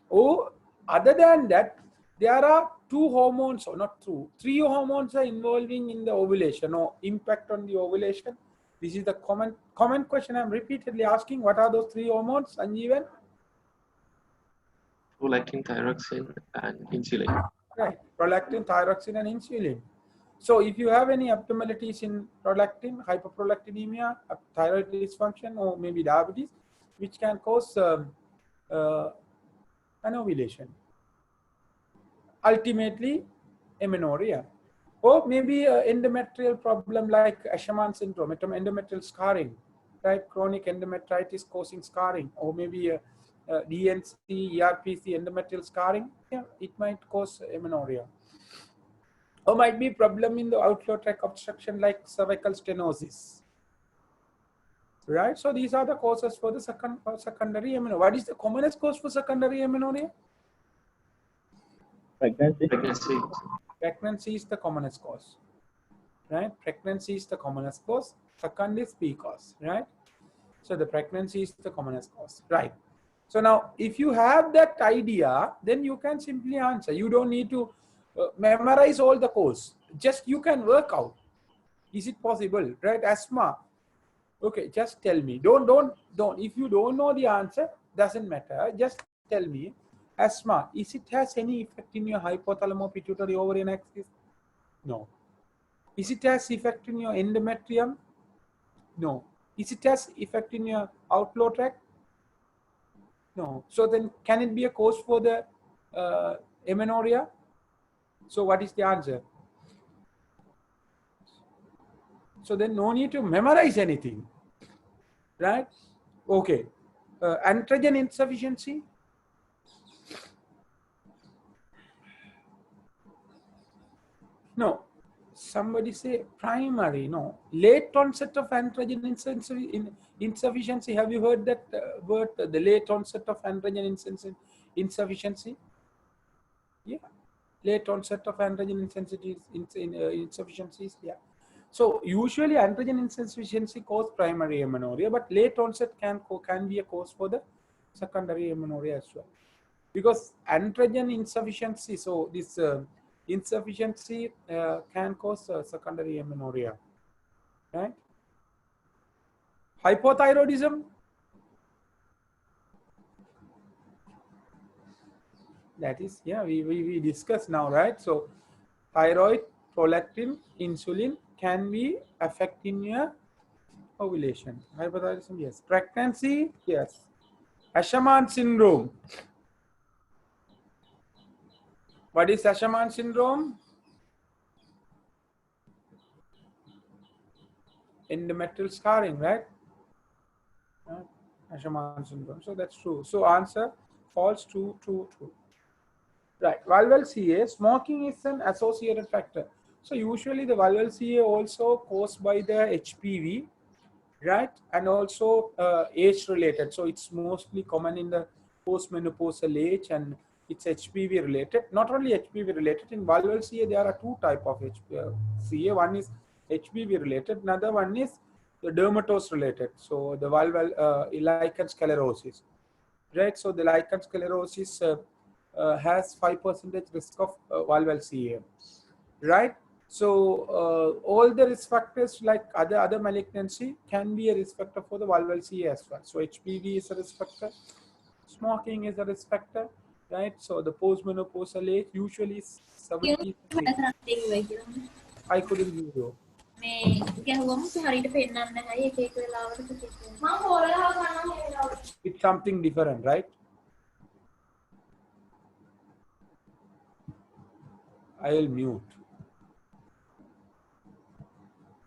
Or other than that, there are 2 hormones, or not 2, 3 hormones are involving in the ovulation or impact on the ovulation. This is the common question I'm repeatedly asking. What are those 3 hormones, Sanjeevan? Prolactin, thyroxine, and insulin. Right, prolactin, thyroxine, and insulin. So if you have any abnormalities in prolactin, hyperprolactinemia, thyroid dysfunction, or maybe diabetes, which can cause anovulation, ultimately amenorrhea, or maybe an endometrial problem like Asherman syndrome, endometrial scarring, right? Chronic endometritis causing scarring, or maybe DNC, ERPC, endometrial scarring. Yeah, it might cause amenorrhea. Or might be problem in the outflow tract obstruction like cervical stenosis. Right? So these are the causes for the secondary amenorrhea. What is the commonest cause for secondary amenorrhea? Pregnancy. Pregnancy is the commonest cause. Right? Pregnancy is the commonest cause. Second is PCOS. Right? So the pregnancy is the commonest cause. Right. So now, if you have that idea, then you can simply answer. You don't need to memorize all the course. Just you can work out. Is it possible? Right? Asthma. Okay, just tell me. Don't. If you don't know the answer, doesn't matter. Just tell me. Asthma, is it has any effect in your hypothalamo-pituitary ovarian axis? No. Is it has effect in your endometrium? No. Is it has effect in your outflow tract? No. So then, can it be a cause for the amenorrhea? So what is the answer? So then no need to memorize anything, right? Okay. Androgen insufficiency? No. Somebody say primary. No. Late onset of androgen insufficiency. Have you heard that word, the late onset of androgen insufficiency? Yeah. Late onset of androgen insufficiencies. Yeah. So usually androgen insufficiency cause primary amenorrhea, but late onset can be a cause for the secondary amenorrhea as well. Because androgen insufficiency, so this insufficiency can cause secondary amenorrhea, right? Hypothyroidism. That is, yeah, we discussed now, right? So thyroid, prolactin, insulin can be affecting your ovulation. Hypothyroidism, yes. Pregnancy, yes. Asherman syndrome. What is Asherman syndrome? Endometrial scarring, right? Asherman syndrome. So that's true. So answer false true. Right. Valval CA, smoking is an associated factor. So usually the valval CA also caused by the HPV, right? And also age related. So it's mostly common in the postmenopausal age, and it's HPV related. Not only HPV related, in valval CA there are 2 types of CA. One is HPV related, another one is the dermatose related. So the valval lichen sclerosis, right? So the lichen sclerosis has 5% risk of valval CA, right? So all the risk factors like other malignancy can be a risk factor for the valval CA as well. So HPV is a risk factor, smoking is a risk factor, right? So the postmenopausal age usually is 70. I couldn't hear you. It's something different, right? I'll mute.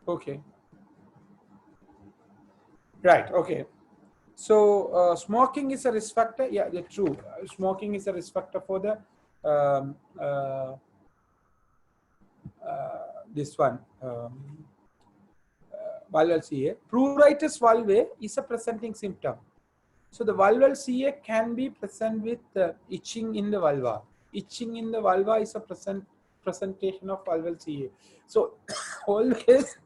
Okay. Right. Okay. So smoking is a risk factor. Yeah, that's true. Smoking is a risk factor for the this one. Valval CA. Pruritus valvae is a presenting symptom. So the valval CA can be present with itching in the vulva. Itching in the vulva is a presentation of valval CA. So always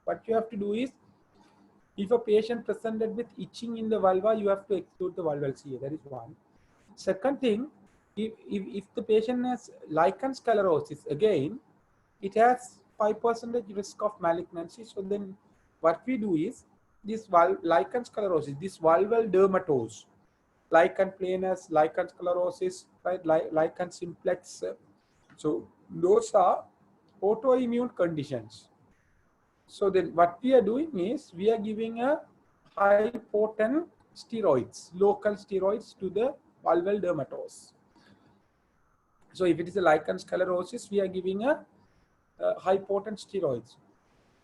what you have to do is, if a patient presented with itching in the vulva, you have to exclude the valval CA. That is one. Second thing, if the patient has lichen sclerosis, again, it has 5% risk of malignancy. So then what we do is this lichen sclerosis, this vulval dermatose, lichen planus, lichen sclerosis, right? Lichen simplex. So those are autoimmune conditions. So then what we are doing is we are giving a high potent steroids, local steroids to the vulval dermatose. So if it is a lichen sclerosis, we are giving a high potent steroids.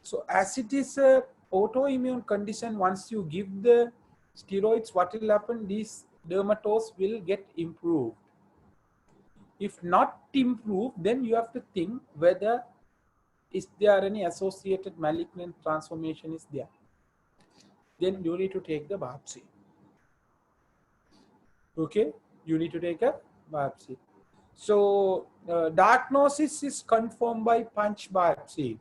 So as it is a autoimmune condition, once you give the steroids, what will happen? These dermatose will get improved. If not improved, then you have to think whether is there any associated malignant transformation is there. Then you need to take the biopsy. Okay, you need to take a biopsy. So diagnosis is confirmed by punch biopsy.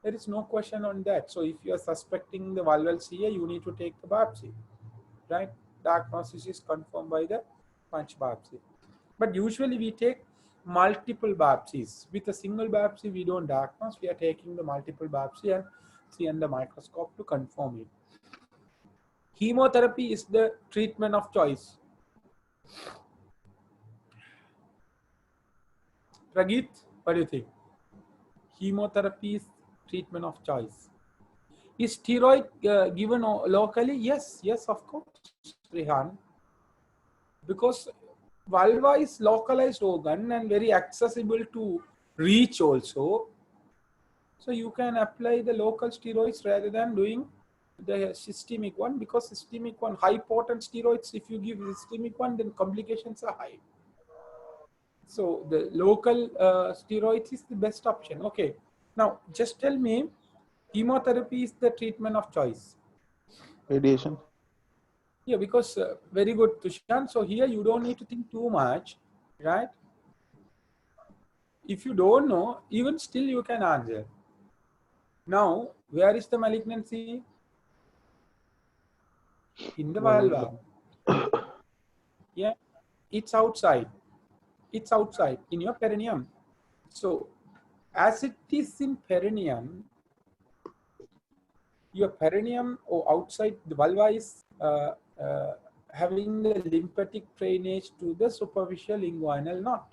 There is no question on that. So if you are suspecting the vulval CA, you need to take the biopsy, right? Diagnosis is confirmed by the punch biopsy. But usually we take multiple biopsies. With a single biopsy, we don't diagnose. We are taking the multiple biopsy and see under microscope to confirm it. Chemotherapy is the treatment of choice. Pragit, what do you think? Chemotherapy is treatment of choice. Is steroid given locally? Yes, of course, Rehan. Because vulva is localized organ and very accessible to reach also. So you can apply the local steroids rather than doing the systemic one, because systemic one, high potent steroids, if you give systemic one, then complications are high. So the local steroids is the best option. Okay. Now just tell me, chemotherapy is the treatment of choice. Radiation. Yeah, because very good, Tushan. So here you don't need to think too much, right? If you don't know, even still you can answer. Now, where is the malignancy? In the vulva. Yeah, it's outside. It's outside in your perineum. So as it is in perineum, your perineum or outside the vulva is having the lymphatic drainage to the superficial inguinal knot.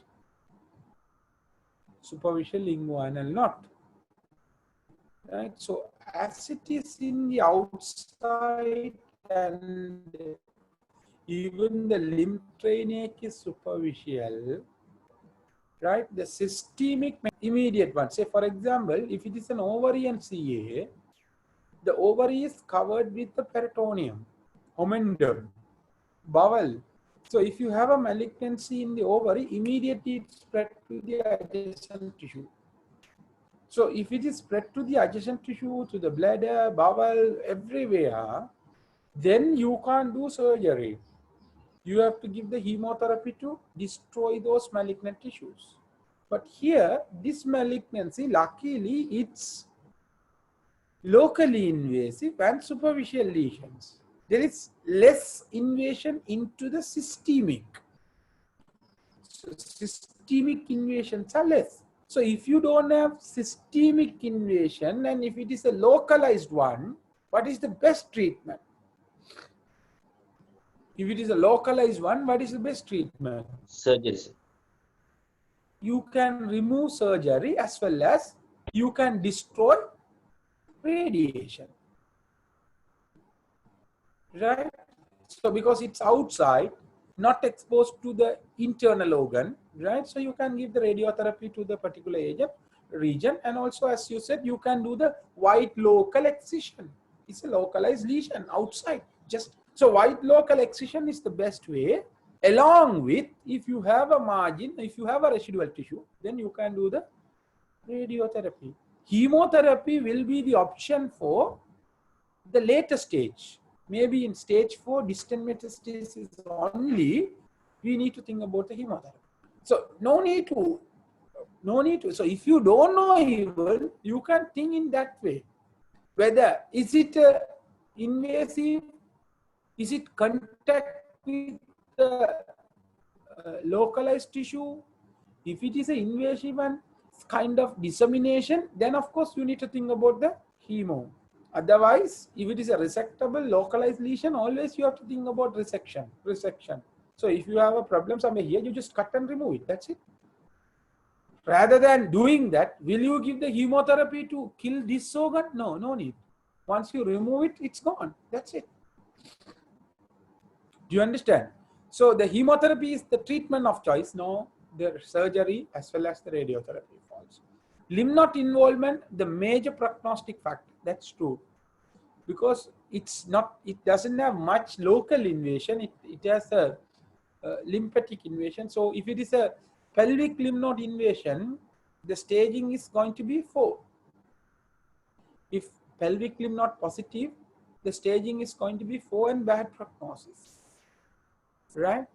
Superficial inguinal knot. Right. So as it is in the outside and even the lymph drainage is superficial, right? The systemic immediate one. Say for example, if it is an ovarian CA, the ovary is covered with the peritoneum, omentum, bowel. So if you have a malignancy in the ovary, immediately it spread to the adjacent tissue. So if it is spread to the adjacent tissue, to the bladder, bowel, everywhere, then you can't do surgery. You have to give the chemotherapy to destroy those malignant tissues. But here, this malignancy, luckily, it's locally invasive and superficial lesions. There is less invasion into the systemic. So systemic invasions are less. So if you don't have systemic invasion and if it is a localized one, what is the best treatment? If it is a localized one, what is the best treatment? Surgery. You can remove surgery as well as you can destroy radiation. Right? So because it's outside, not exposed to the internal organ, right? So you can give the radiotherapy to the particular region, and also, as you said, you can do the white local excision. It's a localized lesion outside. Just so white local excision is the best way. Along with, if you have a margin, if you have a residual tissue, then you can do the radiotherapy. Chemotherapy will be the option for the later stage. Maybe in stage 4, distant metastasis only, we need to think about the chemotherapy. So no need to. So if you don't know even, you can think in that way. Whether is it invasive, is it contact with the localized tissue? If it is an invasive and kind of dissemination, then of course you need to think about the Hemo. Otherwise, if it is a resectable localized lesion, always you have to think about resection. Resection. So if you have a problem somewhere here, you just cut and remove it. That's it. Rather than doing that, will you give the chemotherapy to kill this organ? No, no need. Once you remove it, it's gone. That's it. Do you understand? So the chemotherapy is the treatment of choice. No, the surgery as well as the radiotherapy falls. Lymph node involvement, the major prognostic factor. That's true. Because it's not, it doesn't have much local invasion. It has a lymphatic invasion. So if it is a pelvic lymph node invasion, the staging is going to be 4. If pelvic lymph node positive, the staging is going to be 4 and bad prognosis. Right?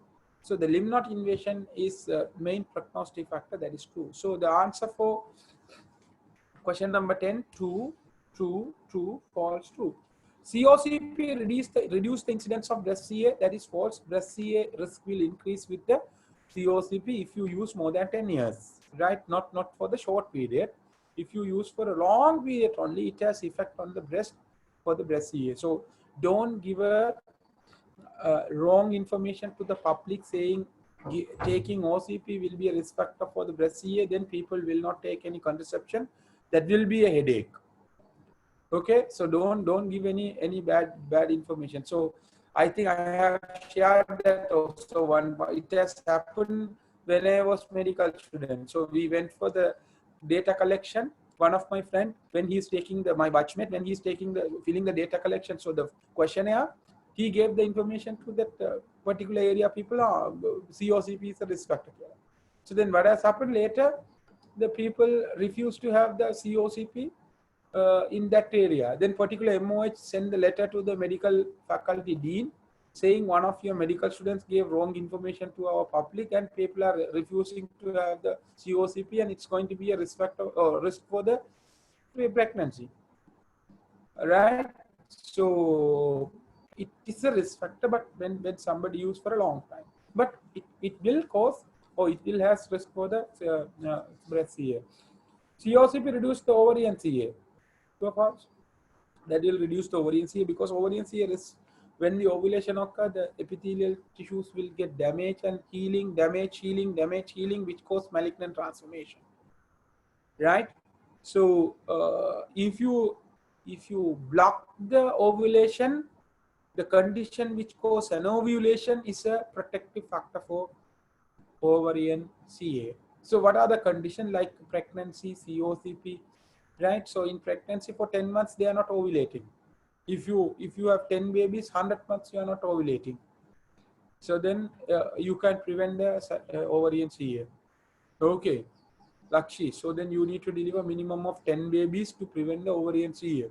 So the lymph node invasion is main prognostic factor. That is true. So the answer for question number 10, true, false, true. COCP reduce the incidence of breast CA. That is false. Breast CA risk will increase with the COCP if you use more than 10 years, right? Not for the short period. If you use for a long period only, it has effect on the breast for the breast CA. So don't give a wrong information to the public saying taking OCP will be a risk factor for the breast CA. Then people will not take any contraception. That will be a headache. Okay, so don't give any bad information. So I think I have shared that also it has happened when I was medical student. So we went for the data collection. One of my friend, when he's taking my batchmate, when he's filling the data collection, so the questionnaire, he gave the information to that particular area people. COCP is a risk factor. So then what has happened later? The people refused to have the COCP in that area. Then particular MOH send the letter to the medical faculty dean saying one of your medical students gave wrong information to our public and people are refusing to have the COCP and it's going to be a risk factor or risk for the pregnancy. Right? So it is a risk factor, but when somebody use for a long time, but it will cause or it will has risk for the breast CA. COCP reduce the ovarian CA. That will reduce the ovarian CA because ovarian CA is when the ovulation occurs, the epithelial tissues will get damaged and healing, which cause malignant transformation. Right? So if you block the ovulation, the condition which cause anovulation is a protective factor for ovarian CA. So what are the conditions like pregnancy, COCP, right? So in pregnancy for 10 months, they are not ovulating. If you have 10 babies, 100 months, you are not ovulating. So then you can prevent the ovarian CA. Okay, Lakshi. So then you need to deliver minimum of 10 babies to prevent the ovarian CA.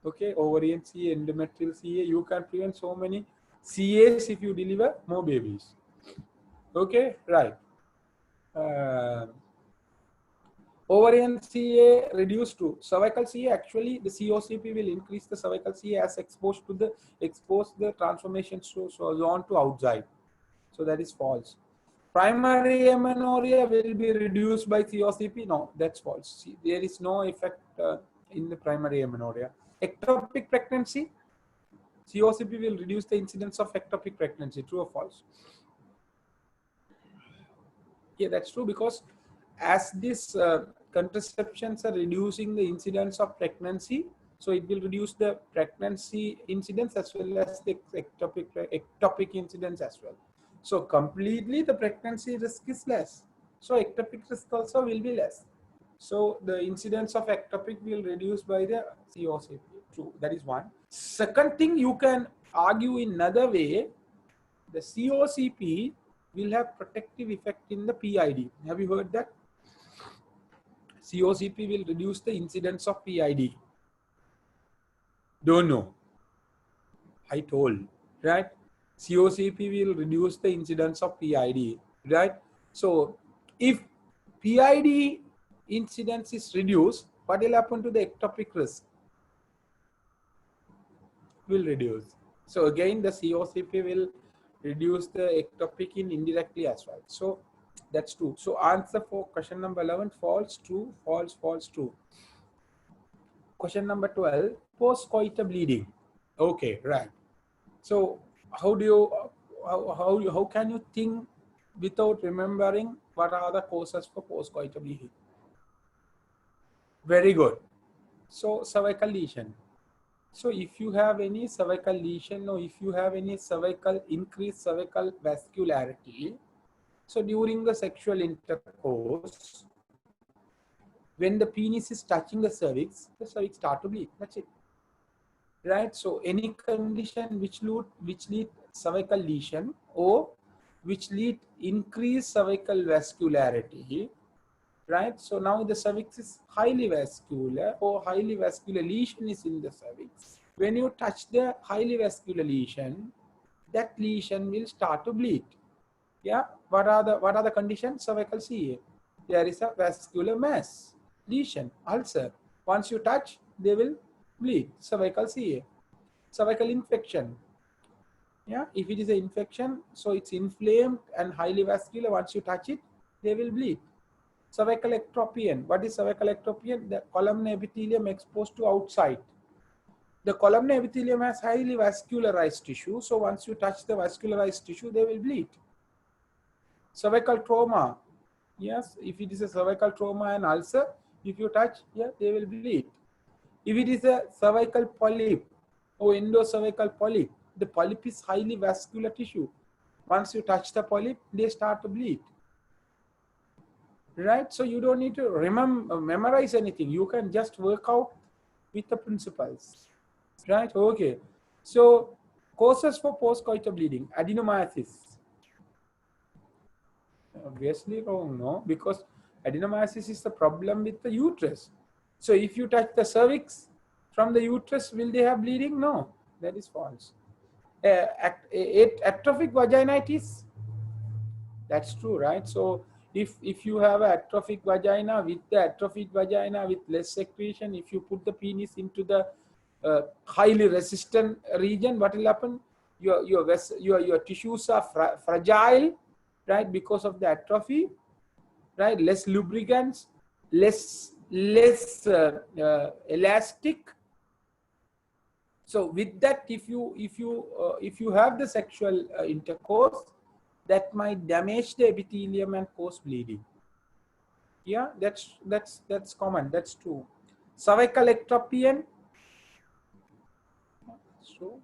Okay, ovarian CA, endometrial CA, you can prevent so many CAs if you deliver more babies. Okay, right. Ovarian CA reduced to cervical CA. Actually, the COCP will increase the cervical CA as expose the transformation so on to outside. So that is false. Primary amenorrhea will be reduced by COCP. No, that's false. See, there is no effect in the primary amenorrhea. Ectopic pregnancy, COCP will reduce the incidence of ectopic pregnancy. True or false? Yeah, that's true because as these contraceptions are reducing the incidence of pregnancy, so it will reduce the pregnancy incidence as well as the ectopic incidence as well. So completely the pregnancy risk is less. So ectopic risk also will be less. So the incidence of ectopic will reduce by the COCP. True, that is one. Second thing, you can argue in another way, the COCP will have protective effect in the PID. Have you heard that? COCP will reduce the incidence of PID. Don't know. I told, right? COCP will reduce the incidence of PID, right? So if PID incidence is reduced, what will happen to the ectopic risk? Will reduce. So again, the COCP will reduce the ectopic indirectly as well. So that's true. So answer for question number 11, false, true, false, false, true. Question number 12, postcoital bleeding. Okay, right. So how do you, how can you think without remembering what are the causes for postcoital bleeding? Very good. So cervical lesion. So if you have any cervical lesion or if you have any cervical increased cervical vascularity, so during the sexual intercourse, when the penis is touching the cervix start to bleed. That's it. Right. So any condition which lead cervical lesion or which lead increased cervical vascularity. Right. So now the cervix is highly vascular or highly vascular lesion is in the cervix. When you touch the highly vascular lesion, that lesion will start to bleed. Yeah. What are the conditions? Cervical CA. There is a vascular mass, lesion, ulcer. Once you touch, they will bleed. Cervical CA. Cervical infection. Yeah. If it is an infection, so it's inflamed and highly vascular. Once you touch it, they will bleed. Cervical ectropion. What is cervical ectropion? The columnar epithelium exposed to outside. The columnar epithelium has highly vascularized tissue. So once you touch the vascularized tissue, they will bleed. Cervical trauma. Yes, if it is a cervical trauma and ulcer, if you touch, yeah, they will bleed. If it is a cervical polyp or endocervical polyp, the polyp is highly vascular tissue. Once you touch the polyp, they start to bleed. Right? So you don't need to memorize anything. You can just work out with the principles. Right? Okay. So causes for postcoital bleeding, adenomyosis. Obviously wrong, no? Because adenomyosis is the problem with the uterus. So if you touch the cervix from the uterus, will they have bleeding? No, that is false. Atrophic vaginitis, that's true, right? So if you have an atrophic vagina, with the atrophic vagina with less secretion, if you put the penis into the highly resistant region, what will happen? Your tissues are fragile, right? Because of the atrophy, right? Less lubricants, less elastic. So with that, if you have the sexual intercourse, that might damage the epithelium and cause bleeding. Yeah, that's common. That's true. Cervical ectropion. So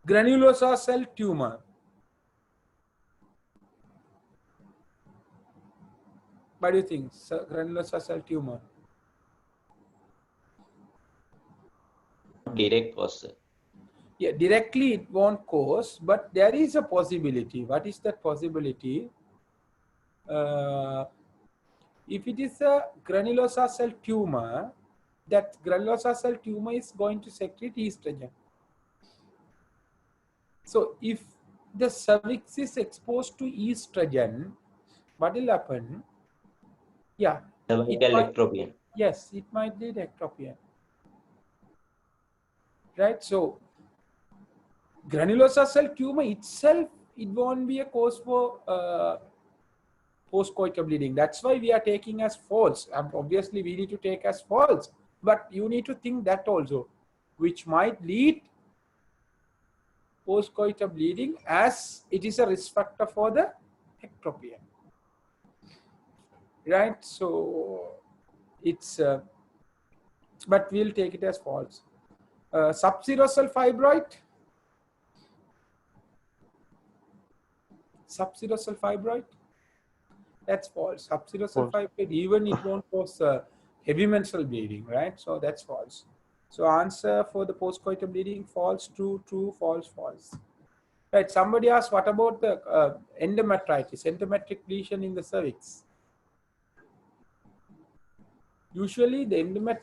granulosa cell tumor. What do you think? Granulosa cell tumor. Direct cause. Yeah, directly it won't cause, but there is a possibility. What is that possibility? If it is a granulosa cell tumor, that granulosa cell tumor is going to secrete estrogen. So if the cervix is exposed to estrogen, what will happen? Yeah. Cervical ectropion. Yes, it might lead ectropion. Right? So granulosa cell tumor itself, it won't be a cause for postcoital bleeding. That's why we are taking as false. And obviously, we need to take as false. But you need to think that also, which might lead postcoital bleeding, as it is a risk factor for the ectropion. Right? So it's, but we'll take it as false. Subserosal fibroid. Subserosal fibroid. That's false. Subserosal fibroid, even it won't cause heavy menstrual bleeding, right? So that's false. So answer for the postcoital bleeding, false, true, true, false, false. Right. Somebody asked, what about the endometritis, endometric lesion in the cervix? Usually the endometriosis,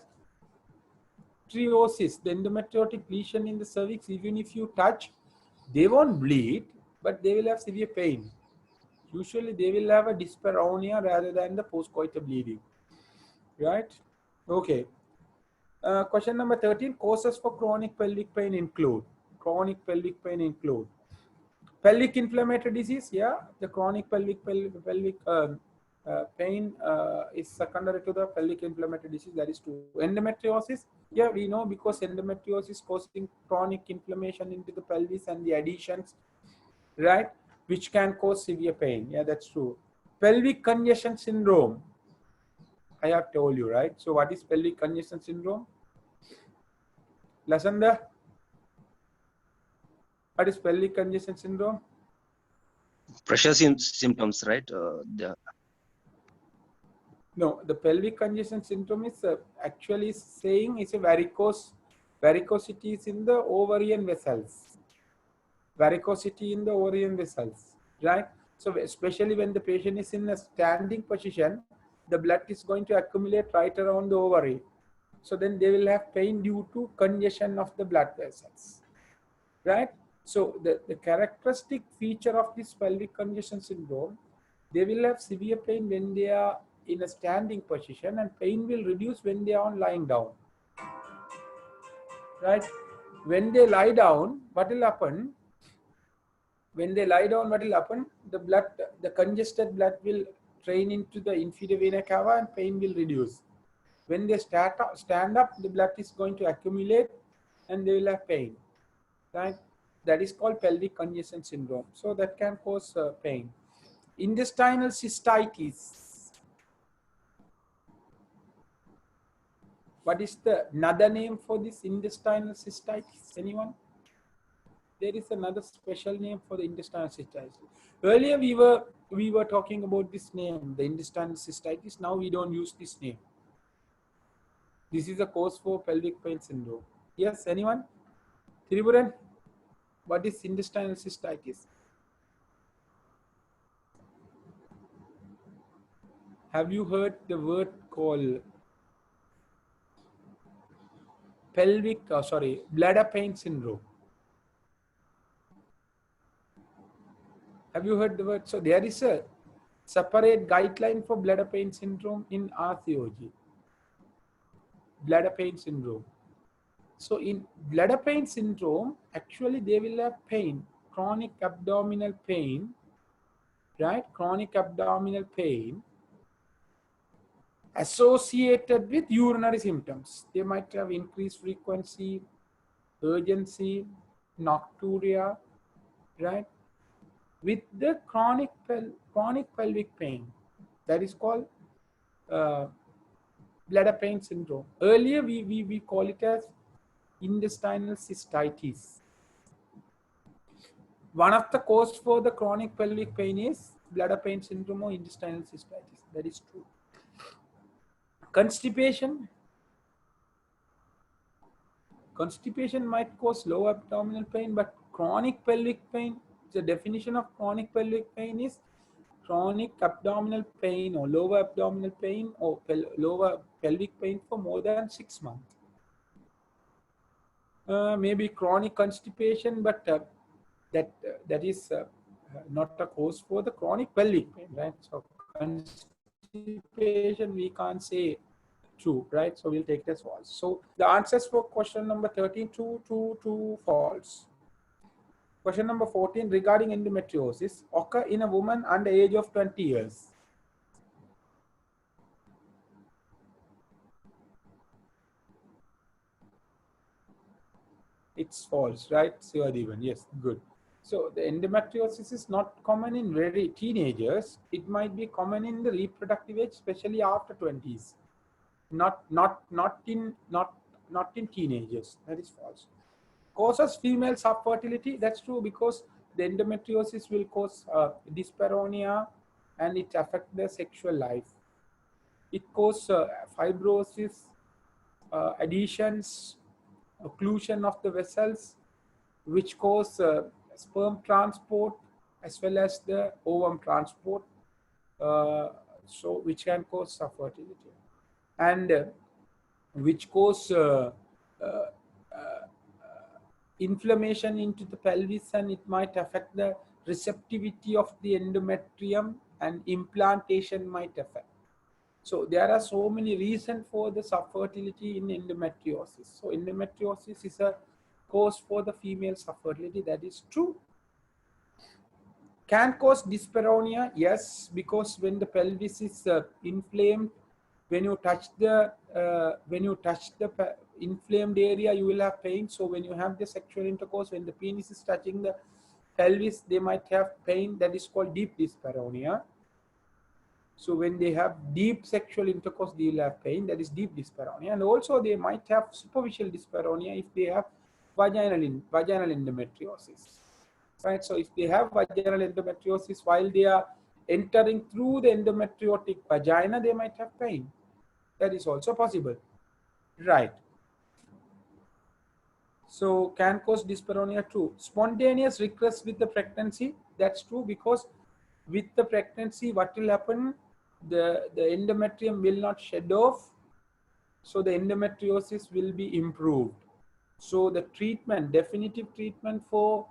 the endometriotic lesion in the cervix, even if you touch, they won't bleed, but they will have severe pain. Usually they will have a dyspareunia rather than the postcoital bleeding. Right? Okay. Question number 13, causes for chronic pelvic pain include. Chronic pelvic pain include pelvic inflammatory disease. Yeah, the chronic pelvic Pain is secondary to the pelvic inflammatory disease. That is true. Endometriosis, yeah, we know, because endometriosis causing chronic inflammation into the pelvis and the adhesions, right, which can cause severe pain. Yeah, that's true. Pelvic congestion syndrome, I have told you, right? So what is pelvic congestion syndrome? Lasanda, what is pelvic congestion syndrome? Pressure symptoms, right? No, the pelvic congestion syndrome is actually saying it's a varicosity is in the ovarian vessels. Varicosity in the ovarian vessels, right? So especially when the patient is in a standing position, the blood is going to accumulate right around the ovary. So then they will have pain due to congestion of the blood vessels, right? So the characteristic feature of this pelvic congestion syndrome, they will have severe pain when they are in a standing position, and pain will reduce when they are on lying down, right? When they lie down, what will happen? When they lie down, what will happen? The blood, the congested blood will drain into the inferior vena cava and pain will reduce. When they stand up, the blood is going to accumulate and they will have pain, right? That is called pelvic congestion syndrome. So that can cause pain. Intestinal cystitis. What is the another name for this intestinal cystitis? Anyone? There is another special name for the intestinal cystitis. Earlier we were talking about this name, the intestinal cystitis. Now we don't use this name. This is a cause for pelvic pain syndrome. Yes, anyone? Triburan, what is intestinal cystitis? Have you heard the word called bladder pain syndrome? Have you heard the word? So there is a separate guideline for bladder pain syndrome in RCOG. Bladder pain syndrome. So in bladder pain syndrome, actually they will have pain, chronic abdominal pain, right? Chronic abdominal pain associated with urinary symptoms. They might have increased frequency, urgency, nocturia, right? With the chronic pelvic pain, that is called bladder pain syndrome. Earlier we call it as intestinal cystitis. One of the causes for the chronic pelvic pain is bladder pain syndrome or intestinal cystitis. That is true. Constipation. Constipation might cause low abdominal pain, but chronic pelvic pain, the definition of chronic pelvic pain is chronic abdominal pain or lower abdominal pain or lower pelvic pain for more than 6 months. Maybe chronic constipation, but that is not a cause for the chronic pelvic pain, right? So constipation we can't say true, right? So we'll take it as false. So the answers for question number 13, true, false. Question number 14, regarding endometriosis, occur in a woman under age of 20 years. It's false, right? Sivadevan, yes, good. So the endometriosis is not common in very teenagers. It might be common in the reproductive age, especially after 20s. Not in teenagers. That is false. Causes female subfertility. That's true, because the endometriosis will cause dyspareunia and it affects the sexual life. It causes fibrosis, adhesions, occlusion of the vessels, which cause sperm transport as well as the ovum transport, so which can cause subfertility, and which cause inflammation into the pelvis, and it might affect the receptivity of the endometrium, and implantation might affect. So there are so many reasons for the subfertility in endometriosis. So endometriosis is a cause for the female subfertility. That is true. Can cause dyspareunia, yes, because when the pelvis is inflamed, when you touch the inflamed area, you will have pain. So when you have the sexual intercourse, when the penis is touching the pelvis, they might have pain. That is called deep dyspareunia. So when they have deep sexual intercourse, they will have pain. That is deep dyspareunia. And also they might have superficial dyspareunia if they have vaginal endometriosis. Right? So if they have vaginal endometriosis while they are entering through the endometriotic vagina, they might have pain. That is also possible. Right. So can cause dyspareunia too. Spontaneous regress with the pregnancy, that's true, because with the pregnancy, what will happen? The endometrium will not shed off, so the endometriosis will be improved. So the treatment, definitive treatment for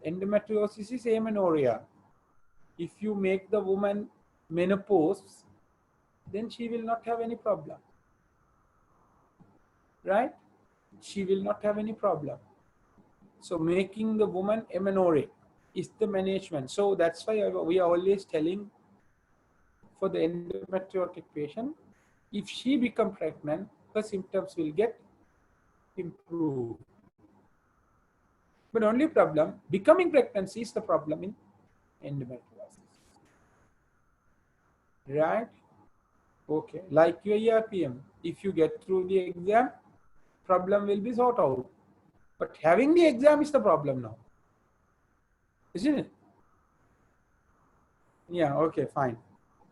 endometriosis is amenorrhea. If you make the woman menopause, then she will not have any problem. Right? She will not have any problem. So making the woman amenorrhea is the management. So that's why we are always telling for the endometriotic patient, if she become pregnant, her symptoms will get improved. But only problem, becoming pregnancy is the problem in endometriosis. Right? Okay. Like your ERPM, if you get through the exam, problem will be sorted out. But having the exam is the problem now. Isn't it? Yeah, okay, fine.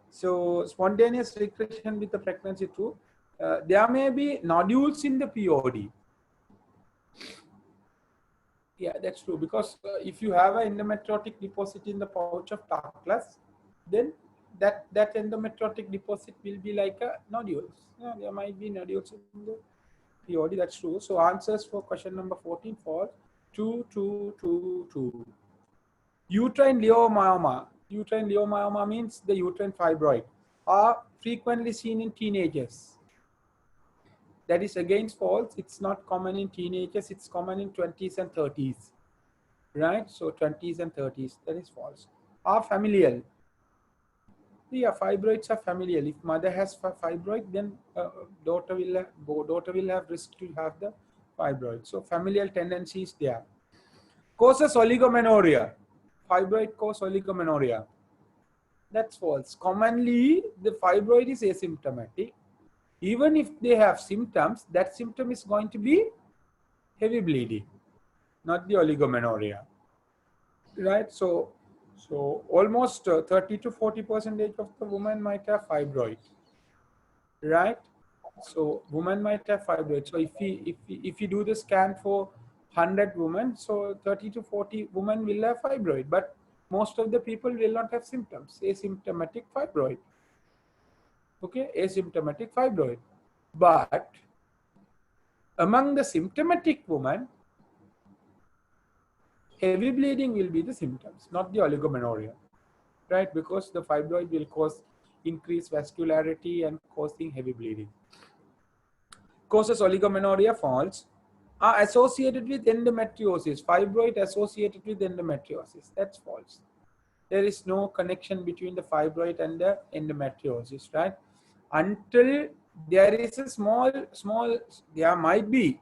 So spontaneous regression with the pregnancy too. There may be nodules in the POD. Yeah, that's true, because if you have an endometriotic deposit in the pouch of Douglas, then that endometriotic deposit will be like a nodules. Yeah, there might be nodules in the POD, that's true. So answers for question number 14 for 2, 2, 2, 2. Uterine leiomyoma. Uterine leiomyoma means the uterine fibroid are frequently seen in teenagers. That is again false. It's not common in teenagers. It's common in 20s and 30s. Right? So 20s and 30s. That is false. Are familial. Yeah, fibroids are familial. If mother has fibroid, then daughter will have risk to have the fibroid. So familial tendency is there. Causes oligomenorrhea. Fibroid cause oligomenorrhea. That's false. Commonly, the fibroid is asymptomatic. Even if they have symptoms, that symptom is going to be heavy bleeding, not the oligomenorrhea. Right? So almost 30 to 40% of the women might have fibroid. Right? So women might have fibroid. So if you do the scan for 100 women, so 30 to 40 women will have fibroid, but most of the people will not have symptoms. Asymptomatic fibroid. Okay, asymptomatic fibroid. But among the symptomatic women, heavy bleeding will be the symptoms, not the oligomenorrhea, right? Because the fibroid will cause increased vascularity and causing heavy bleeding. Causes oligomenorrhea false. Are associated with endometriosis. Fibroid associated with endometriosis. That's false. There is no connection between the fibroid and the endometriosis, right? Until there is a small, there might be,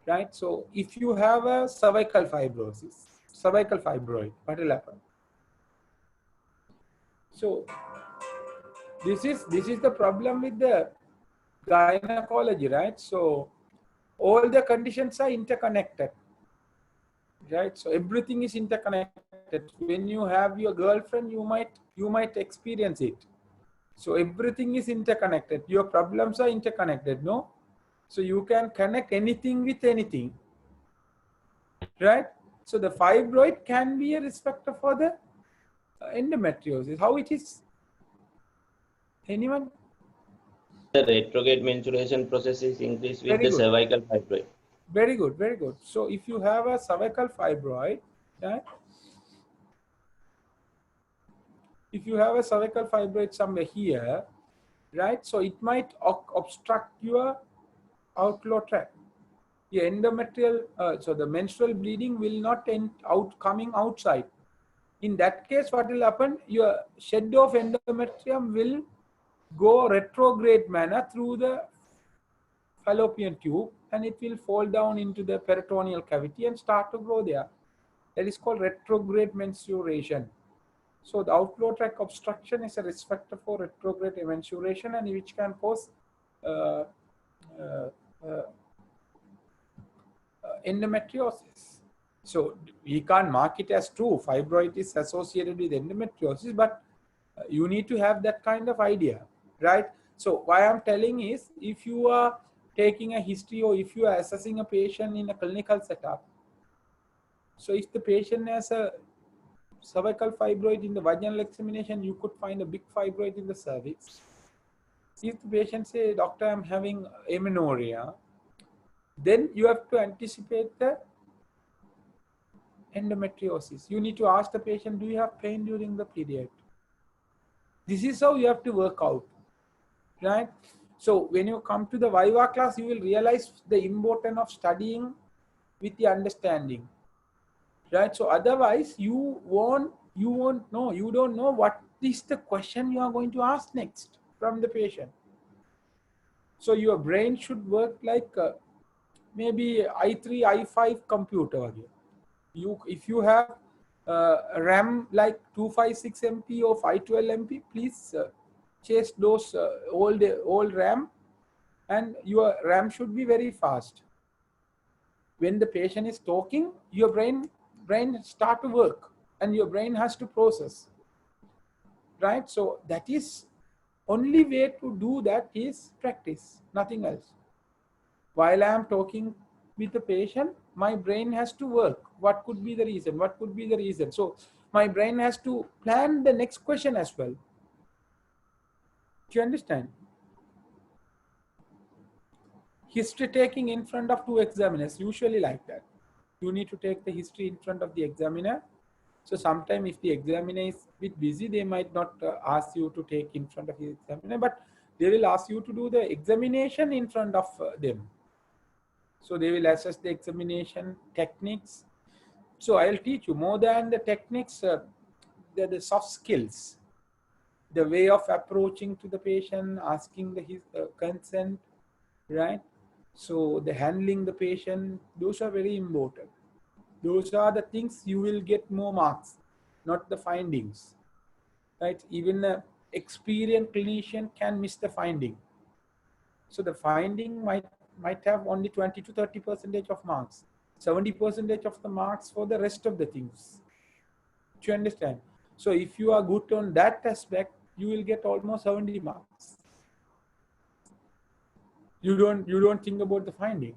right? So if you have a cervical fibrosis, cervical fibroid, what will happen? So this is the problem with the gynecology, right? So all the conditions are interconnected, right? So everything is interconnected. When you have your girlfriend, you might experience it. So everything is interconnected. Your problems are interconnected, no? So you can connect anything with anything, right? So the fibroid can be a risk factor for the endometriosis. How it is? Anyone? The retrograde menstruation process is increased with Very the good. cervical fibroid. Very good, very good. So if you have a cervical fibroid, right? If you have a cervical fibroid somewhere here, right? So it might obstruct your outflow tract. Your endometrial, so the menstrual bleeding will not end out coming outside. In that case, what will happen? Your shed of endometrium will go retrograde manner through the fallopian tube, and it will fall down into the peritoneal cavity and start to grow there. That is called retrograde menstruation. So the outflow tract obstruction is a risk factor for retrograde menstruation, and which can cause endometriosis. So we can't mark it as true. Fibroid is associated with endometriosis, but you need to have that kind of idea, right? So why I'm telling is, if you are taking a history or if you are assessing a patient in a clinical setup, so if the patient has a cervical fibroid in the vaginal examination, you could find a big fibroid in the cervix. If the patient say, doctor, I'm having amenorrhea, then you have to anticipate the endometriosis. You need to ask the patient, do you have pain during the period? This is how you have to work out, right? So when you come to the Viva class, you will realize the importance of studying with the understanding, right? So otherwise you don't know what is the question you are going to ask next from the patient. So your brain should work like maybe i3, i5 computer again. If you have RAM like 256 MP or 512 MP, please chase those old RAM, and your RAM should be very fast. When the patient is talking, your brain start to work, and your brain has to process, right? So that is only way to do that is practice, nothing else. While I am talking with the patient, my brain has to work. What could be the reason? What could be the reason? So my brain has to plan the next question as well. Do you understand? History taking in front of two examiners, usually like that. You need to take the history in front of the examiner. So sometimes if the examiner is a bit busy, they might not ask you to take in front of the examiner, but they will ask you to do the examination in front of them. So they will assess the examination techniques. So I'll teach you more than the techniques, the soft skills, the way of approaching to the patient, asking his consent, right? So the handling the patient, those are very important. Those are the things you will get more marks, not the findings, right? Even an experienced clinician can miss the finding. So the finding might have only 20 to 30% of marks, 70% of the marks for the rest of the things. Do you understand? So if you are good on that aspect, you will get almost 70 marks. You don't think about the finding.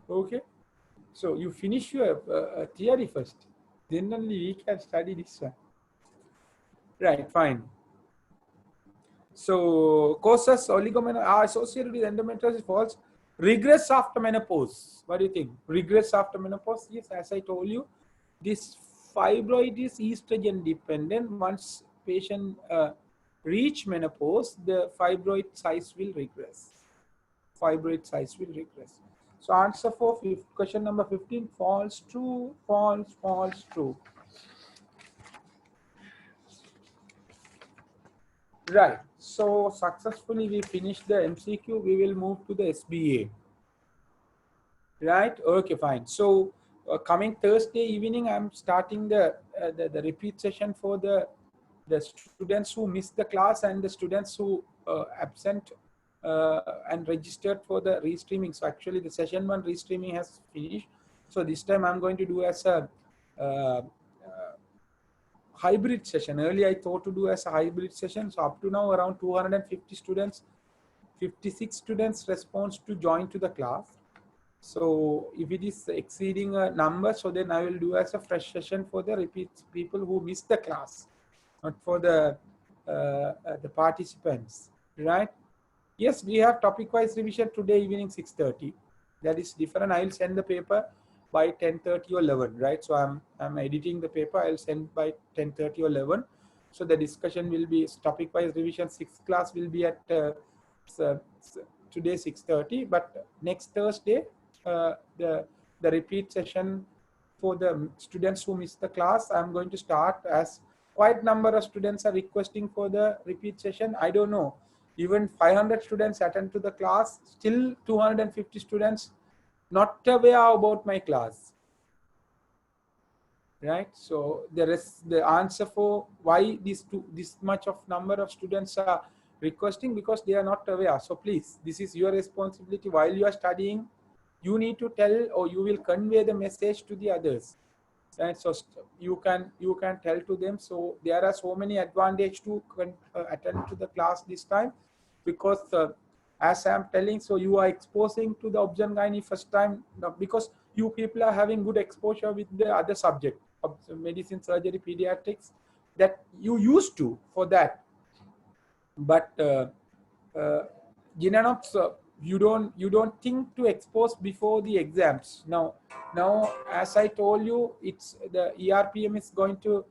Okay? So you finish your theory first, then only we can study this one. Right, fine. So causes oligomenopause are associated with endometriosis false. Regress after menopause. What do you think? Regress after menopause? Yes, as I told you, this fibroid is estrogen dependent. Once patient reach menopause, the fibroid size will regress. Fibroid size will regress. So answer for question number 15, false, true, false, false, true. Right. So successfully we finished the MCQ. We will move to the SBA. Right. Okay, fine. So coming Thursday evening, I'm starting the repeat session for the students who missed the class and the students who absent and registered for the restreaming. So actually the session 1 restreaming has finished. So this time I'm going to do as a hybrid session. Earlier I thought to do as a hybrid session. So up to now around 250 students, 56 students response to join to the class. So if it is exceeding a number, so then I will do as a fresh session for the repeat people who missed the class, not for the participants, right? Yes, we have topic-wise revision today evening 6:30. That is different. I will send the paper by 10:30 or 11, right? So I'm editing the paper. I'll send by 10:30 or 11. So the discussion will be topic-wise revision. 6th class will be at today 6:30, but next Thursday the repeat session for the students who miss the class, I'm going to start, as quite number of students are requesting for the repeat session. I don't know, even 500 students attend to the class, still 250 students not aware about my class. Right, so there is the answer for why this much of number of students are requesting, because they are not aware. So please, this is your responsibility. While you are studying, you need to tell, or you will convey the message to the others. Right, so you can tell to them. So there are so many advantages to attend to the class this time, because as I am telling, so you are exposing to the obs-gynae first time, because you people are having good exposure with the other subject, medicine, surgery, pediatrics, that you used to for that. But Genanops, you don't think to expose before the exams. Now as I told you, it's the ERPM is going to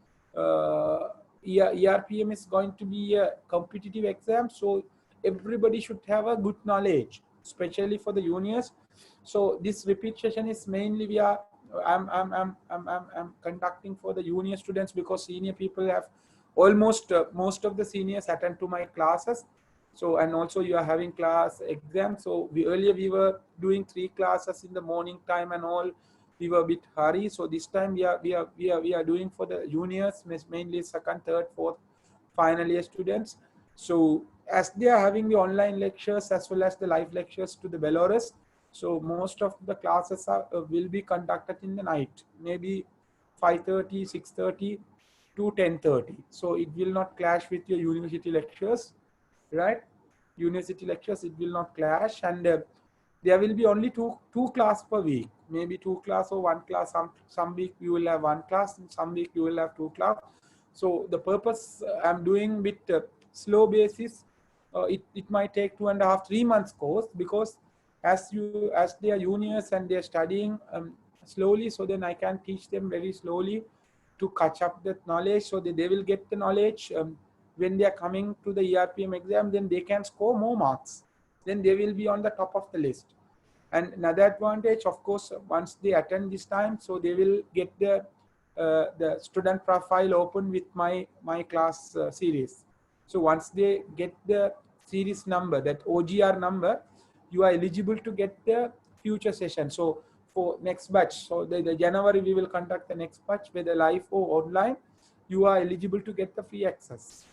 ERPM is going to be a competitive exam, so everybody should have a good knowledge, especially for the juniors. So this repeat session is mainly I'm conducting for the junior students, because senior people have almost most of the seniors attend to my classes. So, and also you are having class exam. So earlier we were doing 3 classes in the morning time and all. We were a bit hurry. So this time we are doing for the juniors, mainly second, third, fourth, final year students. So as they are having the online lectures as well as the live lectures to the Belarus, so most of the classes will be conducted in the night, maybe 5:30, 6:30 to 10:30. So it will not clash with your university lectures, right? University lectures, it will not clash, and there will be only two class per week, maybe 2 class or 1 class. Some week you will have 1 class, and some week you will have 2 class. So the purpose I'm doing with slow basis. It might take 2.5, 3 months course, because as they are juniors and they are studying slowly, so then I can teach them very slowly to catch up that knowledge, so that they will get the knowledge. When they are coming to the ERPM exam, then they can score more marks. Then they will be on the top of the list. And another advantage, of course, once they attend this time, so they will get the student profile open with my class series. So once they get the series number, that OGR number, you are eligible to get the future session. So for next batch, so the January we will conduct the next batch, whether live or online, you are eligible to get the free access.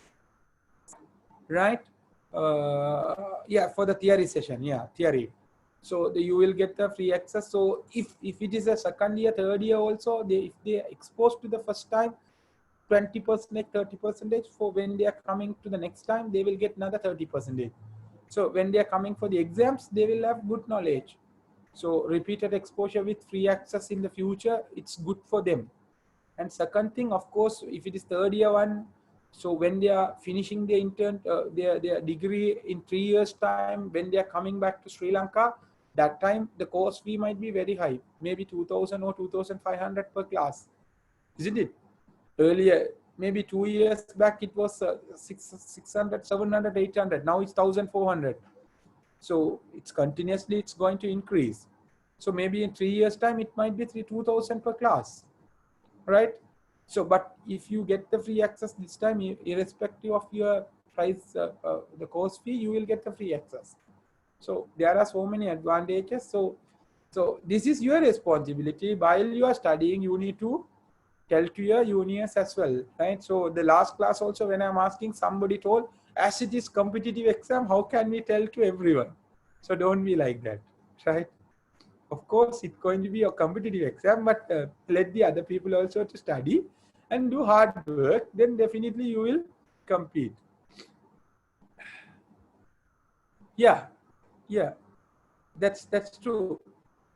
Right? Yeah, for the theory session, yeah, theory. So you will get the free access. So if it is a second year, third year also, if they are exposed to the first time, 20%, 30%, for when they are coming to the next time, they will get another 30%. So when they are coming for the exams, they will have good knowledge. So repeated exposure with free access in the future, it's good for them. And second thing, of course, if it is third year one, so when they are finishing their their degree in 3 years time, when they are coming back to Sri Lanka, that time the course fee might be very high, maybe 2,000 or 2,500 per class, isn't it? Earlier, maybe 2 years back, it was 600, 700, 800. Now it's 1,400. So it's continuously, it's going to increase. So maybe in 3 years time, it might be 2,000 per class, right? So, but if you get the free access this time, irrespective of your price, the course fee, you will get the free access. So there are so many advantages. So this is your responsibility. While you are studying, you need to tell to your juniors as well, right? So the last class also, when I'm asking, somebody told, as it is competitive exam, how can we tell to everyone? So don't be like that, right? Of course, it's going to be a competitive exam, but let the other people also to study and do hard work, then definitely you will compete. Yeah, that's true.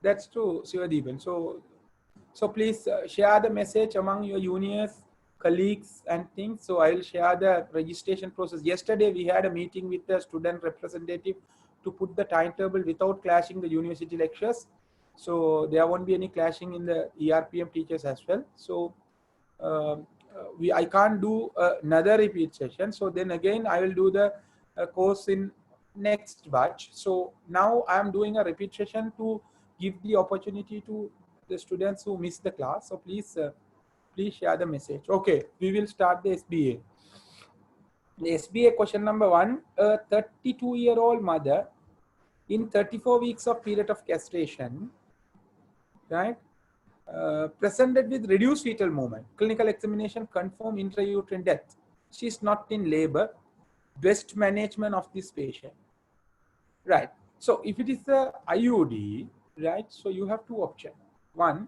That's true, Sivadeepan. So please share the message among your juniors, colleagues and things. So I will share the registration process. Yesterday we had a meeting with the student representative to put the timetable without clashing the university lectures. So there won't be any clashing in the ERPM teachers as well. So I can't do another repeat session. So then again, I will do the course in next batch. So now I am doing a repeat session to give the opportunity to the students who missed the class. So please, please share the message. Okay, we will start the SBA. The SBA question number 1, a 32-year-old mother in 34 weeks of period of castration, right, presented with reduced fetal movement. Clinical examination confirmed intrauterine death. She is not in labor. Best management of this patient. Right. So if it is a IUD, right, so you have two options. One,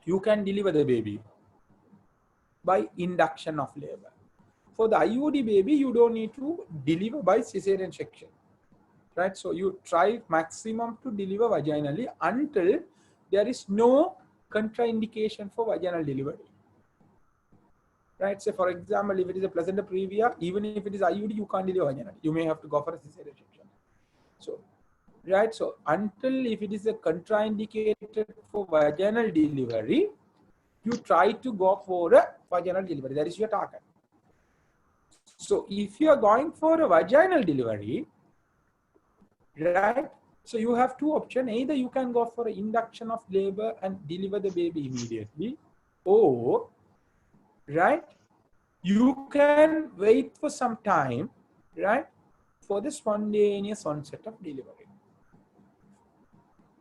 you can deliver the baby by induction of labor. For the IUD baby, you don't need to deliver by cesarean section. Right. So you try maximum to deliver vaginally until there is no contraindication for vaginal delivery. Right. So for example, if it is a placenta previa, even if it is IUD, you can't deliver vaginally. You may have to go for a cesarean section. So, right. So until if it is a contraindicated for vaginal delivery, you try to go for a vaginal delivery. That is your target. So if you are going for a vaginal delivery, right, so you have two options. Either you can go for an induction of labor and deliver the baby immediately, or, right, you can wait for some time, right, for the spontaneous onset of delivery.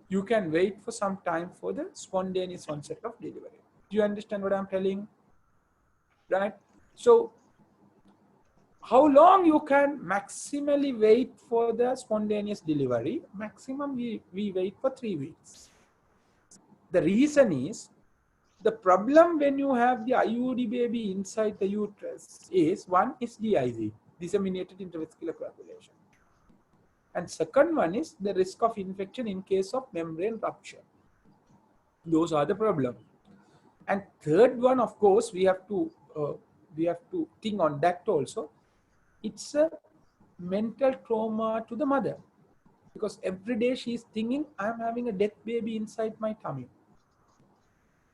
You can wait for some time for the spontaneous onset of delivery. Do you understand what I'm telling? Right? So, how long you can maximally wait for the spontaneous delivery? Maximum we wait for 3 weeks. The reason is, the problem when you have the IUD baby inside the uterus is, one is DIC, disseminated intravesical coagulation. And second one is the risk of infection in case of membrane rupture. Those are the problems. And third one, of course, we have to think on that also. It's a mental trauma to the mother, because every day she is thinking, I'm having a dead baby inside my tummy.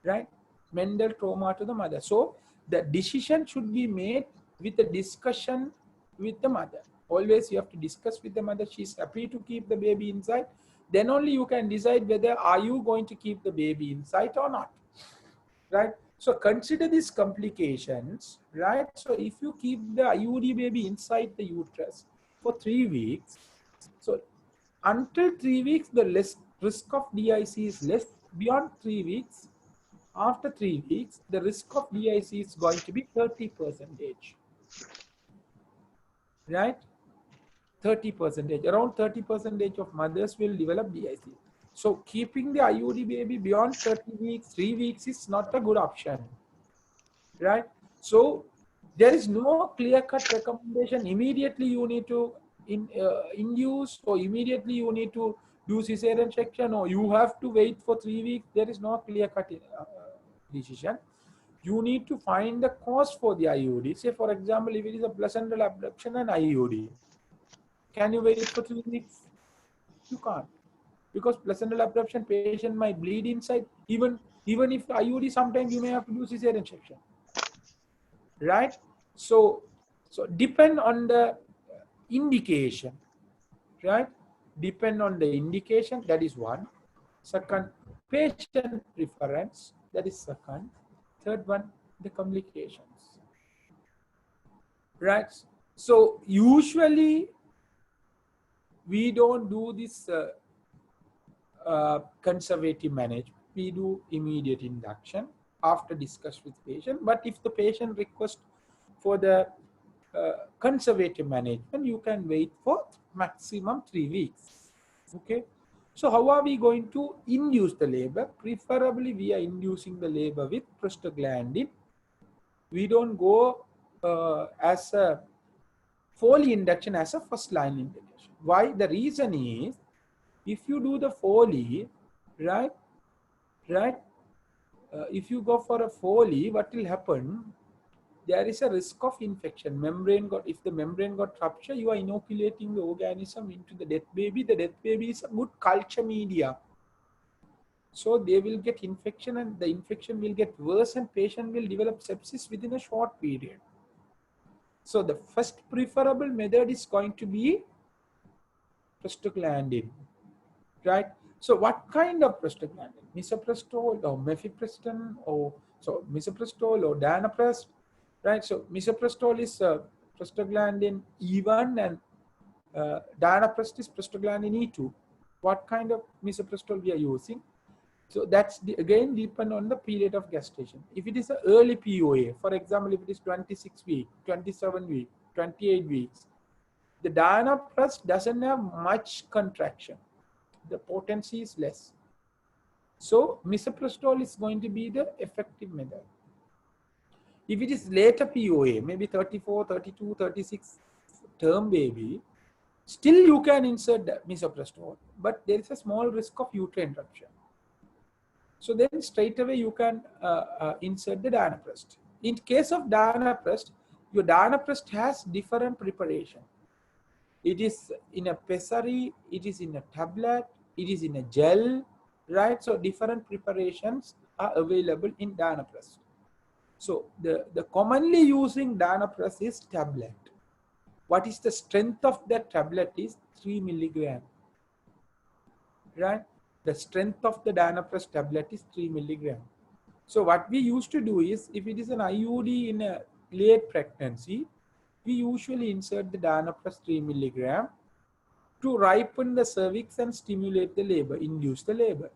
Right? Mental trauma to the mother. So the decision should be made with a discussion with the mother. Always you have to discuss with the mother. She's happy to keep the baby inside. Then only you can decide whether are you going to keep the baby inside or not. Right? So consider these complications. Right? So if you keep the IUD baby inside the uterus for 3 weeks, so until 3 weeks, the risk of DIC is less. Beyond 3 weeks, after 3 weeks, the risk of DIC is going to be 30%. Right? 30%. Around 30% of mothers will develop DIC. So keeping the IUD baby beyond 30 weeks, 3 weeks is not a good option. Right? So there is no clear-cut recommendation. Immediately you need to induce, or immediately you need to do cesarean section, or you have to wait for 3 weeks. There is no clear-cut decision. You need to find the cause for the IUD. Say, for example, if it is a placental abruption and IUD, can you wait for 3 weeks? You can't, because placental abruption patient might bleed inside. Even if IUD, sometimes you may have to do cesarean section. Right? So depend on the indication. Right? Depend on the indication. That is one. Second, patient preference. That is second. Third one, the complications. Right? So usually we don't do this conservative management. We do immediate induction after discuss with patient. But if the patient requests for the conservative management, you can wait for maximum 3 weeks. Okay. So how are we going to induce the labor? Preferably we are inducing the labor with prostaglandin. We don't go as a Foley induction as a first line indication. Why? The reason is, if you do the Foley, right, if you go for a Foley, what will happen? There is a risk of infection. If the membrane got ruptured, you are inoculating the organism into the dead baby. The dead baby is a good culture media. So they will get infection, and the infection will get worse, and patient will develop sepsis within a short period. So the first preferable method is going to be prostaglandin. Right? So what kind of prostaglandin? Misoprostol or mifepristone, or so misoprostol or danoprest, right? So misoprostol is prostaglandin E1 and danoprest is prostaglandin E2. What kind of misoprostol we are using? So that's again depend on the period of gestation. If it is an early POA, for example, if it is 26 weeks, 27 weeks, 28 weeks, the danoprest doesn't have much contraction. The potency is less. So misoprostol is going to be the effective method. If it is later POA, maybe 34, 32, 36 term baby, still you can insert the misoprostol, but there is a small risk of uterine rupture. So then straight away you can insert the danoprest. In case of danoprest, your danoprest has different preparation. It is in a pessary, it is in a tablet, it is in a gel, right? So different preparations are available in danoprest. So the commonly using danoprest is tablet. What is the strength of that tablet is 3 milligram, right? The strength of the danoprest tablet is 3 milligram. So what we used to do is, if it is an IUD in a late pregnancy, we usually insert the danoprest 3 milligram to ripen the cervix and stimulate the labor, induce the labor,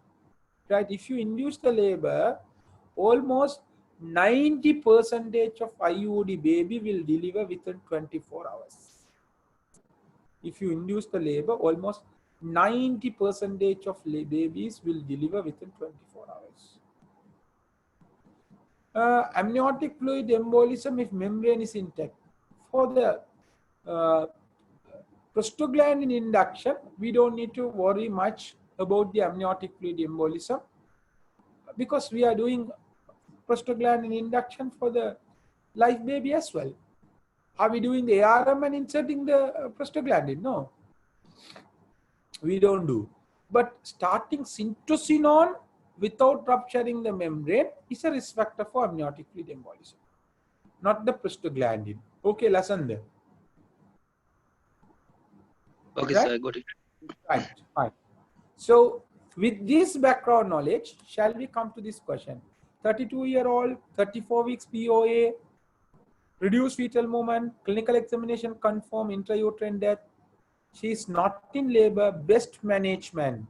right? If you induce the labor, almost 90% of IUD baby will deliver within 24 hours. If you induce the labor, almost 90% of babies will deliver within 24 hours. Amniotic fluid embolism if membrane is intact. For the prostaglandin induction, we don't need to worry much about the amniotic fluid embolism because we are doing prostaglandin induction for the live baby as well. Are we doing the ARM and inserting the prostaglandin? No, we don't do. But starting syntocinon without rupturing the membrane is a risk factor for amniotic fluid embolism, not the prostaglandin. Okay, lesson there. Okay, Right? sir, I got it. Right, fine. So with this background knowledge, shall we come to this question? 32-year-old, 34 weeks POA, reduced fetal movement, clinical examination confirm intrauterine death. She is not in labor, best management.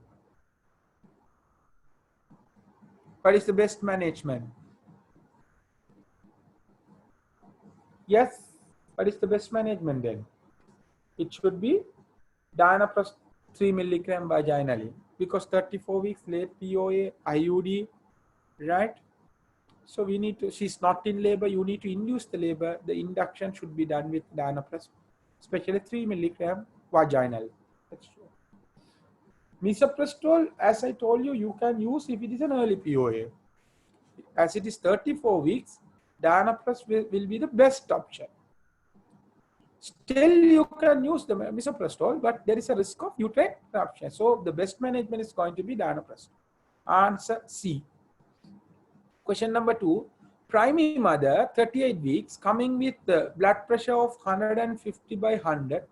What is the best management? Yes, what is the best management then? It should be danoprest 3 milligram vaginally because 34 weeks late POA, IUD, right? So we need to, she's not in labor, you need to induce the labor. The induction should be done with danoprest, especially 3 milligram vaginal. That's true. Misoprostol, as I told you, you can use if it is an early POA. As it is 34 weeks, danoprest will be the best option. Still, you can use the misoprostol, but there is a risk of uterine rupture. So the best management is going to be danoprest. Answer C. Question number 2. Primary mother, 38 weeks, coming with the blood pressure of 150 by 100,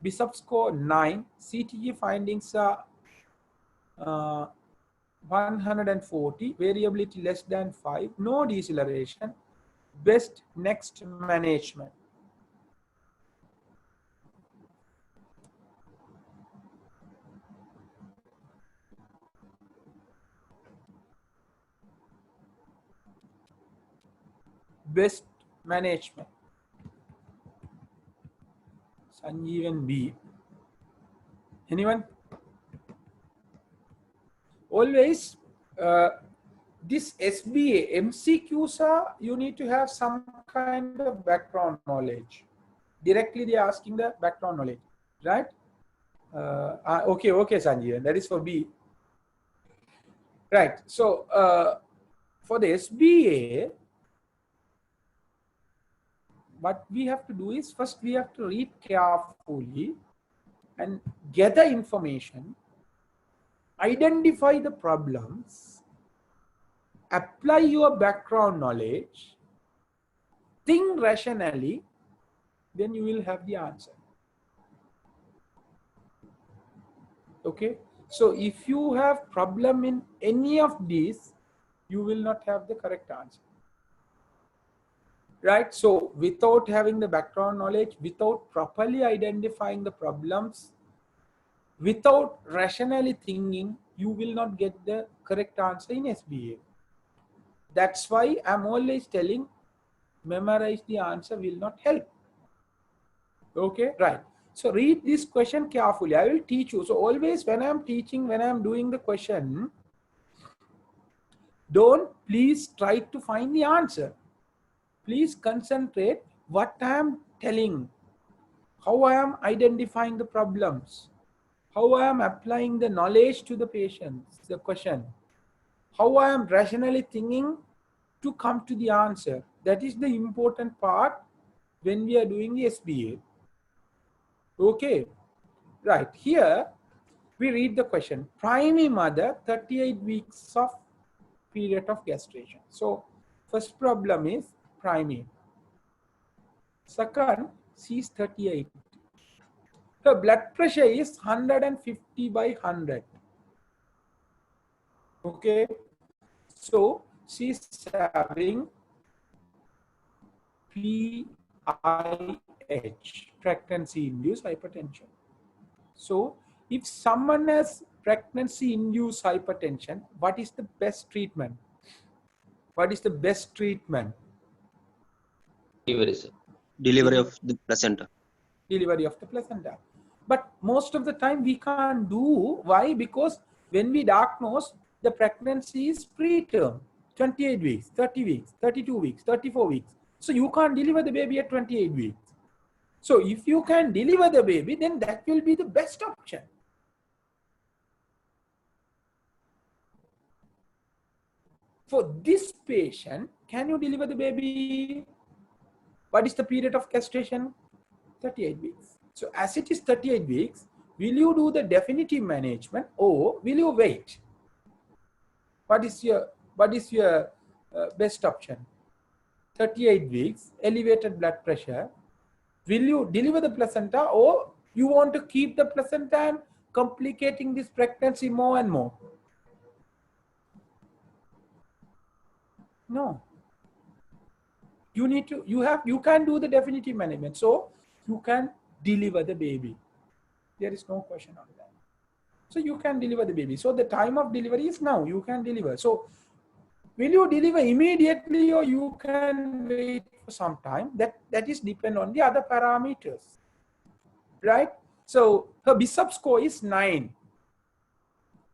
Bishop score 9, CTG findings are 140, variability less than 5, no deceleration, best next management. Best management. Sanjeevan B. Anyone? Always this SBA, MCQs are, you need to have some kind of background knowledge. Directly they are asking the background knowledge, right? Okay, Sanjeevan, that is for B. Right, so for the SBA, what we have to do is first we have to read carefully and gather information, identify the problems, apply your background knowledge, think rationally, then you will have the answer. Okay, So if you have problem in any of these, you will not have the correct answer. Right? So without having the background knowledge, without properly identifying the problems, without rationally thinking, you will not get the correct answer in SBA. That's why I'm always telling, memorize the answer will not help. Okay, right. So read this question carefully. I will teach you. So always when I'm teaching, when I'm doing the question, don't please try to find the answer. Please concentrate what I am telling, how I am identifying the problems, how I am applying the knowledge to the patients, the question, how I am rationally thinking to come to the answer. That is the important part when we are doing the SBA. Okay, right. Here we read the question. Primary mother, 38 weeks of period of gestation. So first problem is primary. Second, she is 38. Her blood pressure is 150 by 100. Okay, so she's having PIH, pregnancy-induced hypertension. So if someone has pregnancy-induced hypertension, what is the best treatment? What is the best treatment? Delivery, sir. Delivery of the placenta. Delivery of the placenta. But most of the time we can't do. Why? Because when we diagnose, the pregnancy is preterm, 28 weeks, 30 weeks, 32 weeks, 34 weeks. So you can't deliver the baby at 28 weeks. So if you can deliver the baby, then that will be the best option. For this patient, can you deliver the baby? What is the period of gestation? 38 weeks. So as it is 38 weeks, will you do the definitive management or will you wait? What is your best option? 38 weeks, elevated blood pressure. Will you deliver the placenta or you want to keep the placenta and complicating this pregnancy more and more? No. You can do the definitive management. So you can deliver the baby. There is no question on that. So you can deliver the baby. So the time of delivery is now. You can deliver. So will you deliver immediately or you can wait for some time? That is depend on the other parameters. Right? So her Bishop score is 9.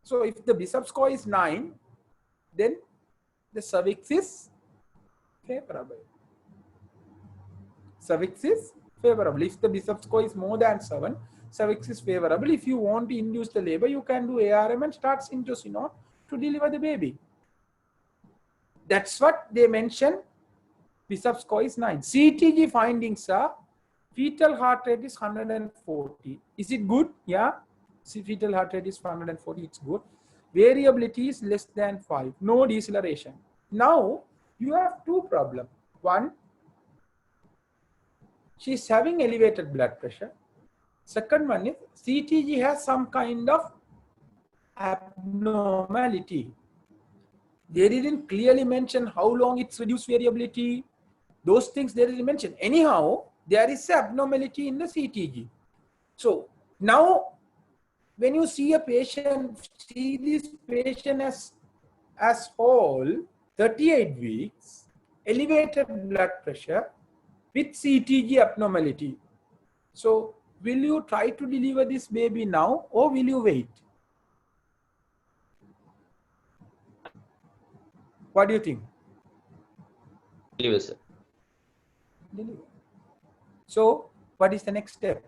So if the Bishop score is 9, then the cervix is favorable. Cervix is favorable. If the Bishop score is more than 7, cervix is favorable. If you want to induce the labor, you can do ARM and start syntocinon to deliver the baby. That's what they mention. Bishop score is 9. CTG findings are fetal heart rate is 140. Is it good? Yeah. Fetal heart rate is 140. It's good. Variability is less than 5. No deceleration. Now you have two problems. One, she's having elevated blood pressure. Second one is CTG has some kind of abnormality. They didn't clearly mention how long it's reduced variability. Those things they didn't mention. Anyhow, there is abnormality in the CTG. So now when you see a patient, see this patient as whole, 38 weeks, elevated blood pressure with CTG abnormality. So will you try to deliver this baby now or will you wait? What do you think? Deliver, sir. Deliver. So what is the next step?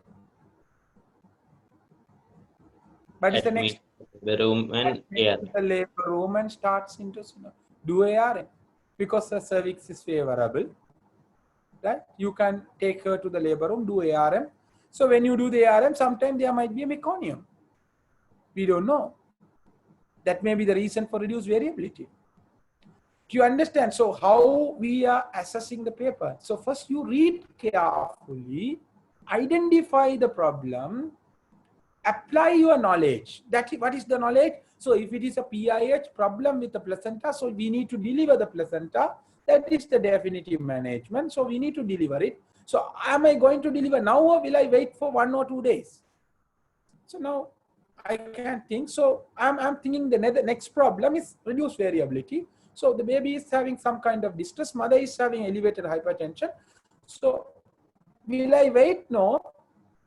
What is the next? The room and ARM. The labor room and starts syntocinon. Do ARM because the cervix is favorable. Right? You can take her to the labor room, do ARM. So when you do the ARM, sometimes there might be a meconium. We don't know. That may be the reason for reduced variability. Do you understand? So how we are assessing the paper? So first you read carefully, identify the problem, apply your knowledge. What is the knowledge? So if it is a PIH problem with the placenta, so we need to deliver the placenta. That is the definitive management. So we need to deliver it. So am I going to deliver now, or will I wait for 1 or 2 days? So now I can think. So I'm thinking the next problem is reduced variability. So the baby is having some kind of distress. Mother is having elevated hypertension. So will I wait? No.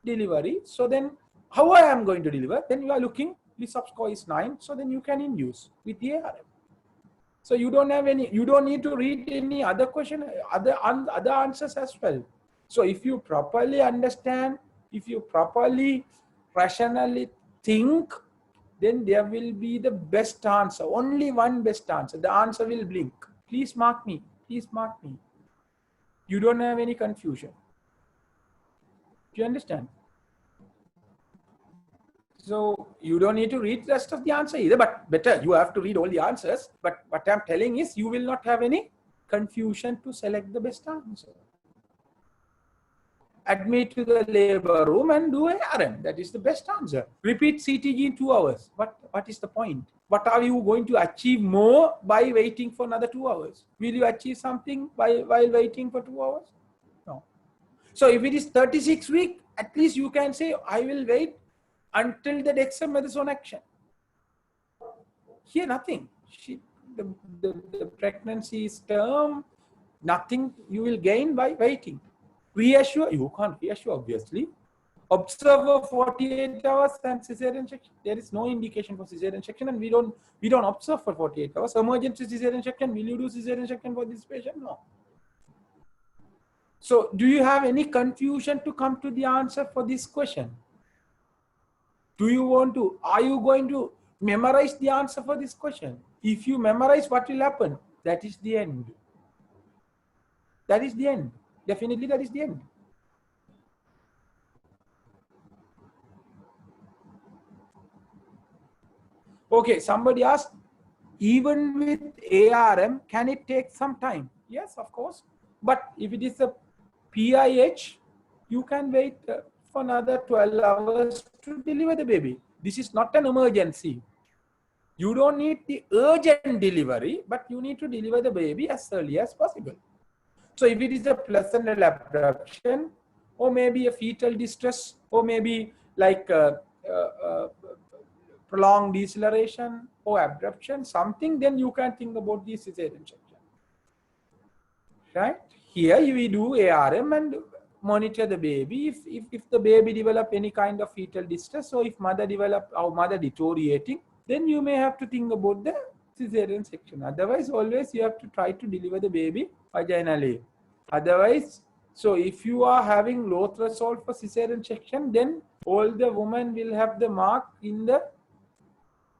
Delivery. So then how I am going to deliver? Then you are looking, the sub-score is 9. So then you can induce with the ARM. So you don't have any, you don't need to read any other question, other answers as well. So if you properly understand, if you properly rationally think, then there will be the best answer. Only one best answer. The answer will blink. Please mark me. Please mark me. You don't have any confusion. Do you understand? So you don't need to read the rest of the answer either, but better you have to read all the answers. But what I'm telling is you will not have any confusion to select the best answer. Admit to the labor room and do ARM. That is the best answer. Repeat CTG in 2 hours. What is the point? What are you going to achieve more by waiting for another 2 hours? Will you achieve something while waiting for 2 hours? No. So if it is 36 weeks, at least you can say, I will wait until the dexamethasone action. Here, nothing. The pregnancy is term, nothing you will gain by waiting. Reassure, you can't reassure, obviously. Observe for 48 hours and cesarean section. There is no indication for cesarean section, and we don't observe for 48 hours. Emergency cesarean section, will you do cesarean section for this patient? No. So do you have any confusion to come to the answer for this question? Are you going to memorize the answer for this question? If you memorize, what will happen? That is the end. That is the end. Definitely that is the end. Okay, somebody asked, even with ARM, can it take some time? Yes, of course. But if it is a PIH, you can wait for another 12 hours to deliver the baby. This is not an emergency. You don't need the urgent delivery, but you need to deliver the baby as early as possible. So if it is a placental abruption, or maybe a fetal distress, or maybe like prolonged deceleration or abruption, something, then you can think about the cesarean section. Right? Here we do ARM and monitor the baby. If the baby develop any kind of fetal distress, or if mother develop or mother deteriorating, then you may have to think about the cesarean section. Otherwise, always you have to try to deliver the baby vaginally. Otherwise, so if you are having low threshold for cesarean section, then all the women will have the mark in the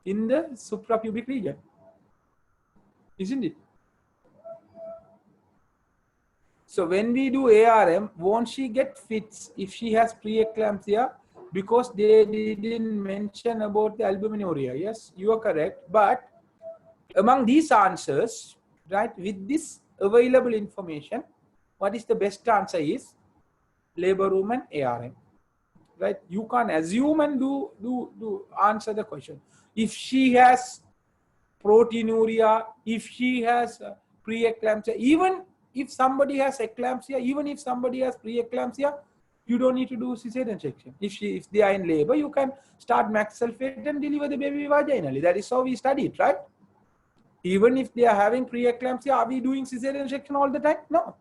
suprapubic region, isn't it? So when we do ARM, won't she get fits if she has preeclampsia? Because they didn't mention about the albuminuria. Yes, you are correct. But among these answers, right, with this available information, what is the best answer is labor room and ARM. Right? You can't assume and do answer the question. If she has proteinuria, if she has preeclampsia, even if somebody has eclampsia, even if somebody has preeclampsia, you don't need to do cesarean section. If they are in labor, you can start max sulfate and deliver the baby vaginally. That is how we studied, right? Even if they are having preeclampsia, are we doing cesarean section all the time? No.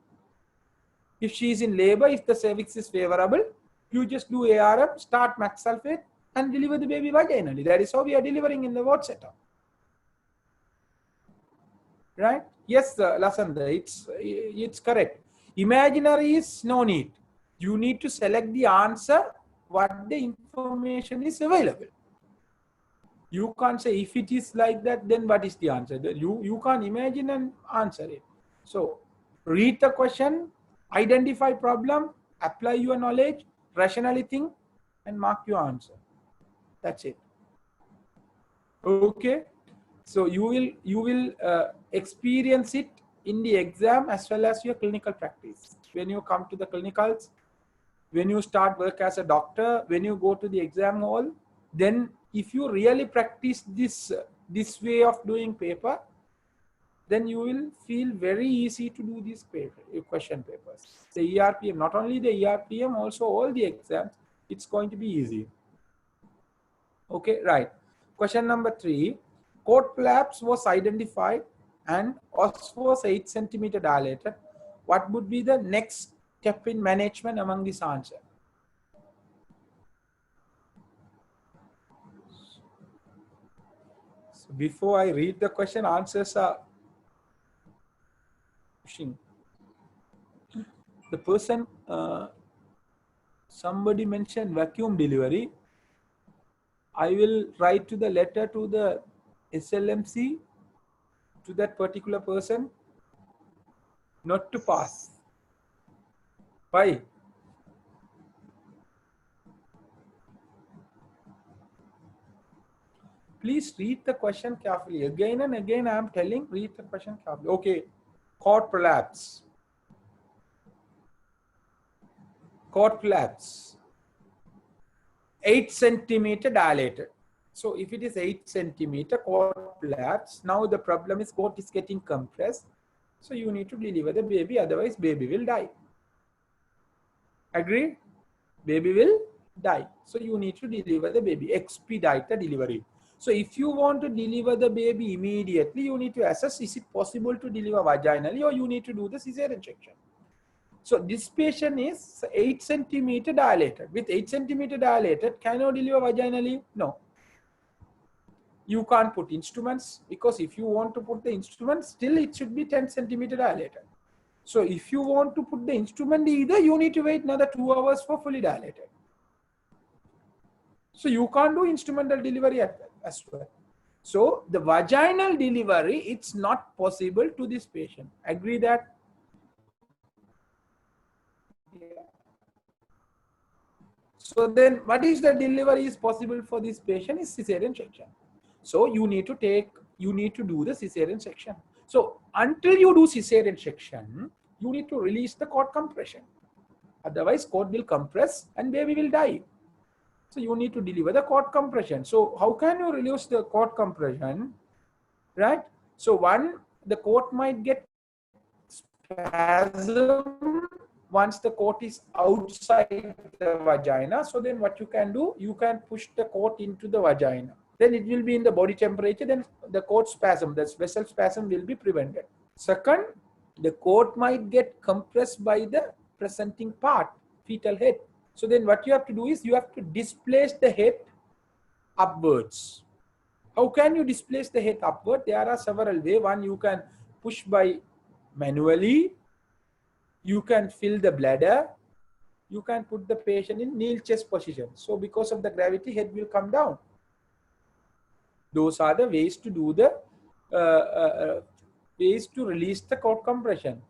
If she is in labor, if the cervix is favorable, you just do ARM, start max sulfate and deliver the baby vaginally. That is how we are delivering in the ward setup. Right? Yes, Lasanda, it's correct. Imaginary is no need. You need to select the answer what the information is available. You can't say if it is like that, then what is the answer? You can't imagine and answer it. So read the question, identify problem, apply your knowledge, rationally think, and mark your answer. That's it. Okay. So you will experience it in the exam as well as your clinical practice. When you come to the clinicals, when you start work as a doctor, when you go to the exam hall, then if you really practice this way of doing paper, then you will feel very easy to do these question papers. The ERPM, not only the ERPM, also all the exams, it's going to be easy. Okay, right. Question number 3. Court collapse was identified and os was 8 centimeter dilated. What would be the next step in management among this answer? So before I read the question, answers are pushing. The person, somebody mentioned vacuum delivery. I will write to the letter to the SLMC, to that particular person, not to pass. Why? Please read the question carefully. Again and again I am telling, read the question carefully. Okay, cord prolapse. Cord collapse. 8 centimeter dilated. So if it is 8 centimeter cord collapse, now the problem is cord is getting compressed. So you need to deliver the baby, otherwise baby will die. Agree? Baby will die. So you need to deliver the baby, expedite the delivery. So if you want to deliver the baby immediately, you need to assess, is it possible to deliver vaginally, or you need to do the cesarean section. So this patient is 8 centimeter dilated. With 8 centimeter dilated, can you deliver vaginally? No. You can't put instruments, because if you want to put the instrument, still it should be 10 centimeter dilated. So if you want to put the instrument, either you need to wait another 2 hours for fully dilated. So you can't do instrumental delivery as well. So the vaginal delivery, it's not possible to this patient. Agree that? Yeah. So then what is the delivery is possible for this patient is cesarean section. So you need to do the cesarean section. So until you do cesarean section, you need to release the cord compression. Otherwise cord will compress and baby will die. So you need to deliver the cord compression. So how can you release the cord compression? Right? So one, the cord might get spasm once the cord is outside the vagina. So then what you can do, you can push the cord into the vagina. Then it will be in the body temperature, then the cord spasm, the vessel spasm will be prevented. Second, the cord might get compressed by the presenting part, fetal head. So then what you have to do is you have to displace the head upwards. How can you displace the head upward? There are several ways. One, you can push by manually. You can fill the bladder. You can put the patient in kneel chest position. So because of the gravity, head will come down. Those are the ways to do the ways to release the cord compression.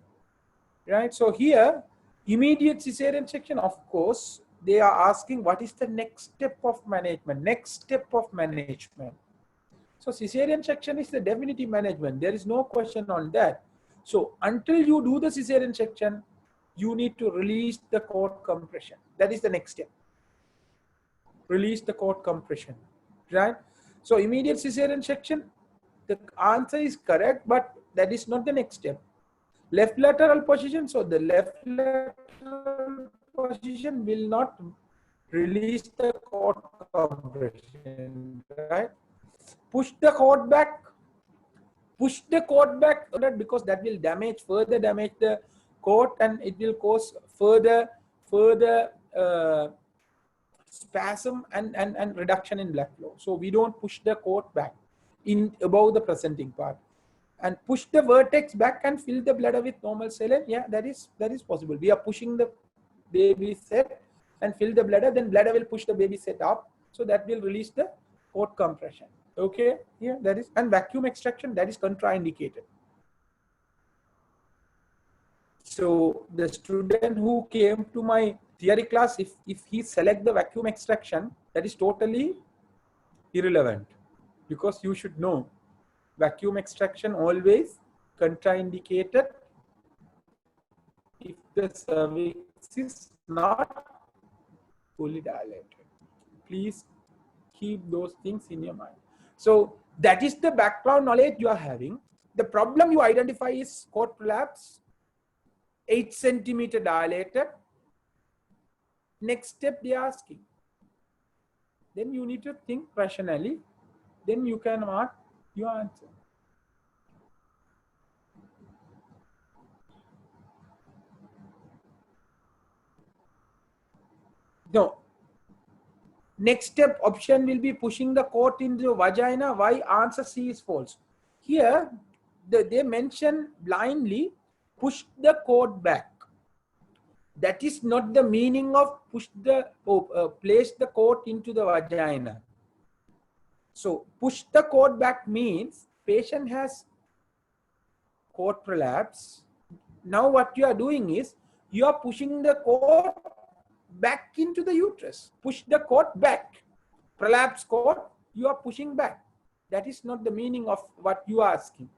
Right? So here, immediate cesarean section, of course, they are asking what is the next step of management. Next step of management. So cesarean section is the definitive management. There is no question on that. So until you do the cesarean section, you need to release the cord compression. That is the next step. Release the cord compression. Right? So immediate cesarean section, the answer is correct, but that is not the next step. Left lateral position, so the left lateral position will not release the cord compression, right? Push the cord back, because that will further damage the cord, and it will cause further spasm and reduction in blood flow. So we don't push the cord back in above the presenting part. And push the vertex back and fill the bladder with normal saline. Yeah, that is possible. We are pushing the baby set and fill the bladder, then bladder will push the baby set up. So that will release the cord compression. Okay, yeah, that is, and vacuum extraction, that is contraindicated. So the student who came to my theory class, if he select the vacuum extraction, that is totally irrelevant, because you should know vacuum extraction always contraindicated if the cervix is not fully dilated. Please keep those things in your mind. So that is the background knowledge you are having. The problem you identify is cord prolapse, 8 centimeter dilated. Next step they are asking. Then you need to think rationally. Then you can mark your answer. No. Next step option will be pushing the cord into the vagina. Why? Answer C is false. Here, they mention blindly push the cord back. That is not the meaning of place the cord into the vagina. So push the cord back means patient has cord prolapse. Now what you are doing is you are pushing the cord back into the uterus. Push the cord back. Prolapse cord, you are pushing back. That is not the meaning of what you are asking.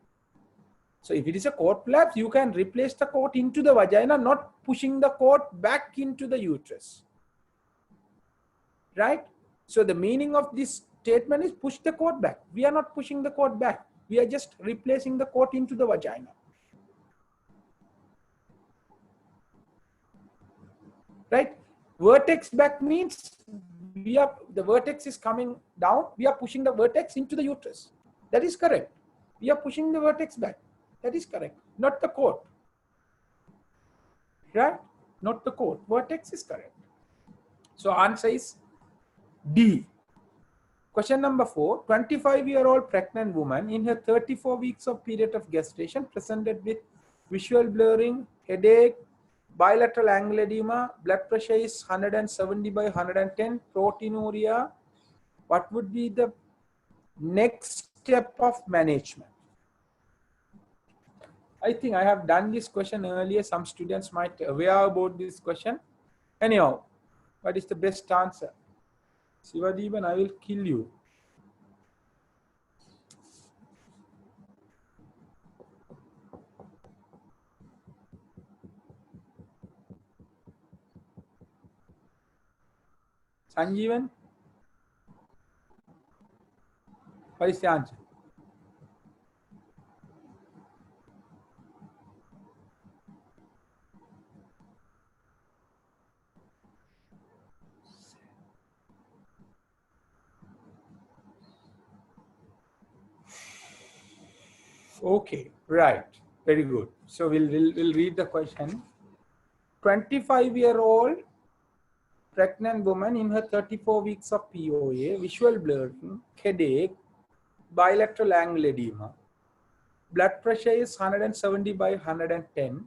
So if it is a cord prolapse, you can replace the cord into the vagina, not pushing the cord back into the uterus. Right? So the meaning of this statement is push the cord back. We are not pushing the cord back. We are just replacing the cord into the vagina. Right? Vertex back means the vertex is coming down. We are pushing the vertex into the uterus. That is correct. We are pushing the vertex back. That is correct. Not the cord. Right? Not the cord. Vertex is correct. So answer is D. Question number 4. 25-year-old pregnant woman in her 34 weeks of period of gestation presented with visual blurring, headache, bilateral angle edema, blood pressure is 170 by 110, proteinuria. What would be the next step of management? I think I have done this question earlier. Some students might be aware about this question. Anyhow, what is the best answer? Sivadeepan, I will kill you. Sanjeevan, what is the answer? Okay, right. Very good. So we'll read the question. 25-year-old pregnant woman in her 34 weeks of POA, visual blurring, headache, bilateral angle edema, blood pressure is 170 by 110,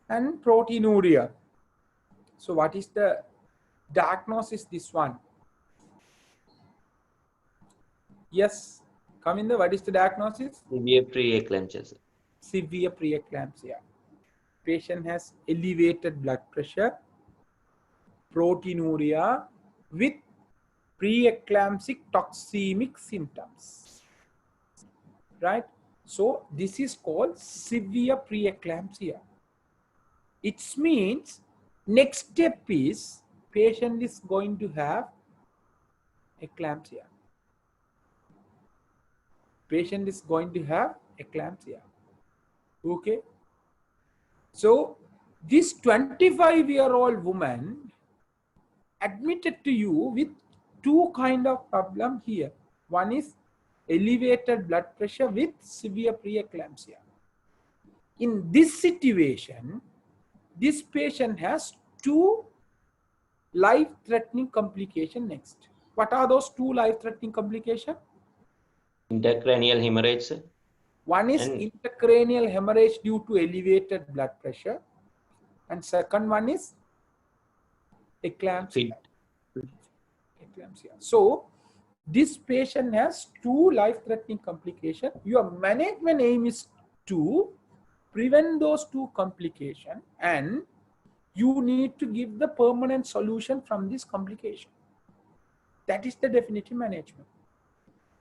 and proteinuria. So what is the diagnosis? This one. Yes, come in there. What is the diagnosis? Severe preeclampsia. Severe preeclampsia. Patient has elevated blood pressure, proteinuria with preeclamptic toxemic symptoms. Right? So this is called severe preeclampsia. It means next step is patient is going to have eclampsia. Patient is going to have eclampsia. Okay. So this 25-year-old woman admitted to you with two kind of problem here. One is elevated blood pressure with severe preeclampsia. In this situation, this patient has two life-threatening complications next. What are those two life-threatening complications? Intracranial hemorrhage. One is intracranial hemorrhage due to elevated blood pressure, and second one is eclampsia. So this patient has two life-threatening complications. Your management aim is to prevent those two complications, and you need to give the permanent solution from this complication. That is the definitive management.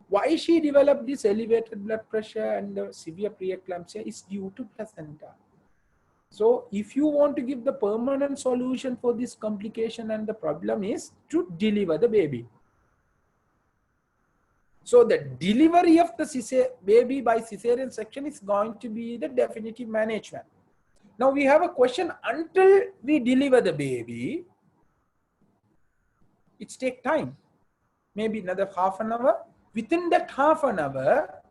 Why she developed this elevated blood pressure and the severe preeclampsia is due to placenta. So if you want to give the permanent solution for this complication, and the problem is to deliver the baby. So the delivery of the baby by cesarean section is going to be the definitive management. Now we have a question: until we deliver the baby, it takes time, maybe another half an hour. Within that half an hour,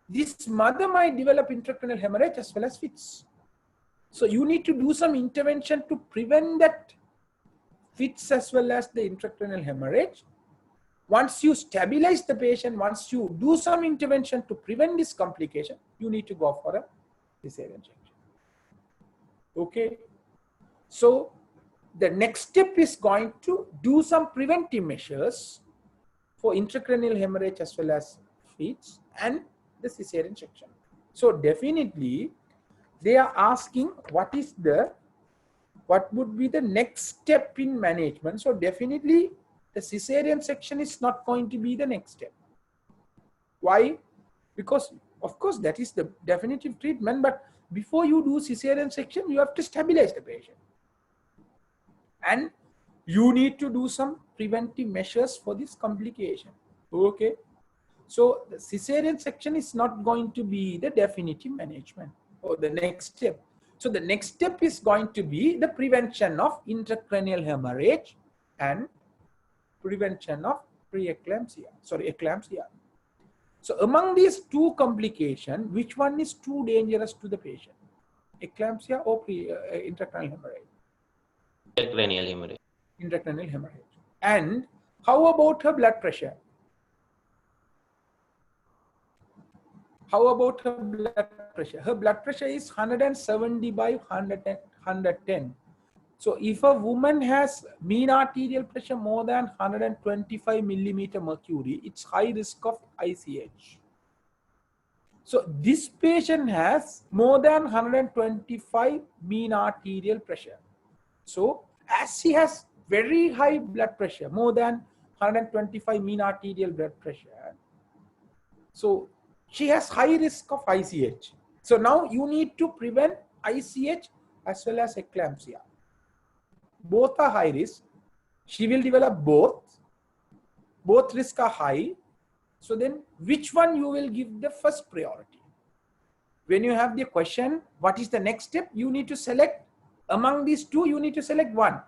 this mother might develop intracranial hemorrhage as well as fits. So you need to do some intervention to prevent that fits as well as the intracranial hemorrhage. Once you stabilize the patient, once you do some intervention to prevent this complication, you need to go for a cesarean section. Okay. So the next step is going to do some preventive measures for intracranial hemorrhage as well as fits and the cesarean section. So definitely they are asking what would be the next step in management. So definitely the cesarean section is not going to be the next step. Why? Because of course that is the definitive treatment, but before you do cesarean section, you have to stabilize the patient. And you need to do some preventive measures for this complication. Okay. So the cesarean section is not going to be the definitive management or the next step. So the next step is going to be the prevention of intracranial hemorrhage and prevention of eclampsia. So among these two complications, which one is too dangerous to the patient? Eclampsia or intracranial hemorrhage? Intracranial hemorrhage. Intracranial hemorrhage. And how about her blood pressure? How about her blood pressure? Her blood pressure is 170 by 110. So if a woman has mean arterial pressure more than 125 millimeter mercury, it's high risk of ICH. So this patient has more than 125 mean arterial pressure. So as she has very high blood pressure, more than 125 mean arterial blood pressure, so she has high risk of ICH. So now you need to prevent ICH as well as eclampsia. Both are high risk. She will develop both. Both risks are high. So then which one you will give the first priority? When you have the question, what is the next step? You need to select among these two, you need to select one.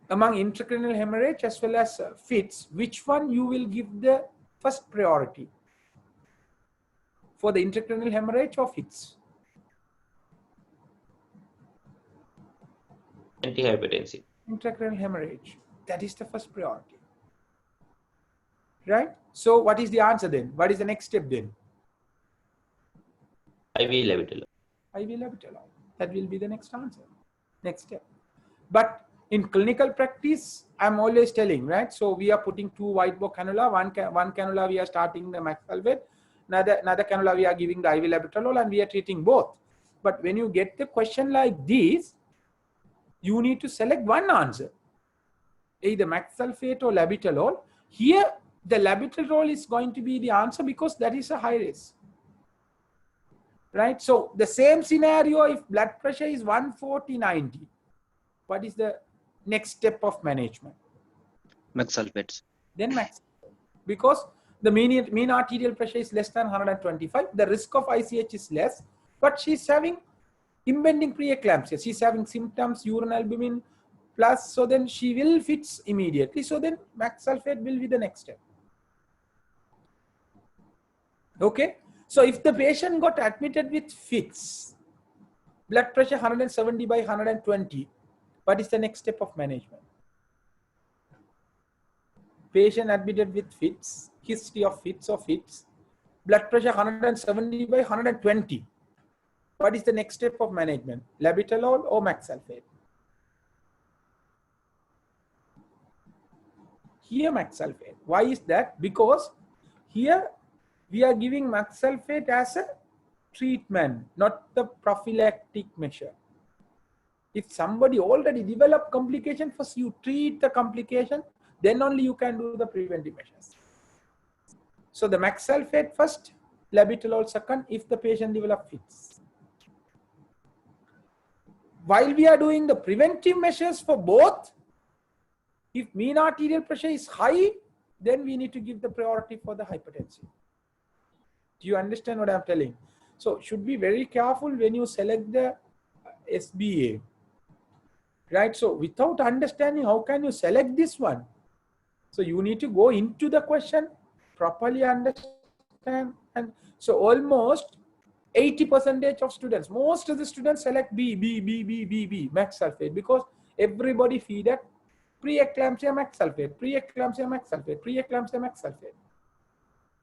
Among intracranial hemorrhage as well as fits, which one you will give the first priority? For the intracranial hemorrhage or fits? Antihypertensive. Intracranial hemorrhage. That is the first priority. Right? So what is the answer then? What is the next step then? IV labetalol. IV labetalol. That will be the next answer. Next step. But in clinical practice, I'm always telling, right? So we are putting two white bore cannula. One cannula we are starting the Maxalvet. Another cannula we are giving the IV labetalol, and we are treating both. But when you get the question like this, you need to select one answer, either Maxalfate or labetalol. Here, the labetalol is going to be the answer because that is a high risk. Right? So the same scenario, if blood pressure is 140/90, what is the next step of management? Maxalfates. Then Maxalfate. Because the mean arterial pressure is less than 125, the risk of ICH is less, but she's having impending preeclampsia. She's having symptoms, urine albumin plus, so then she will fits immediately. So then Maxalfate will be the next step. Okay. So if the patient got admitted with fits, blood pressure 170 by 120, what is the next step of management? Patient admitted with fits, history of fits or fits, blood pressure 170 by 120. What is the next step of management? Labetalol or Maxalfate? Here Maxalfate. Why is that? Because here we are giving Maxalfate as a treatment, not the prophylactic measure. If somebody already developed complication, first you treat the complication, then only you can do the preventive measures. So the Maxalfate first, labetalol second, if the patient develops fits. While we are doing the preventive measures for both, if mean arterial pressure is high, then we need to give the priority for the hypertensive. Do you understand what I'm telling? So should be very careful when you select the SBA, right? So without understanding, how can you select this one? So you need to go into the question, properly understand. And so almost 80% of students, most of the students select B, max sulfate, because everybody feed at preeclampsia max sulfate, preeclampsia max sulfate, preeclampsia max sulfate.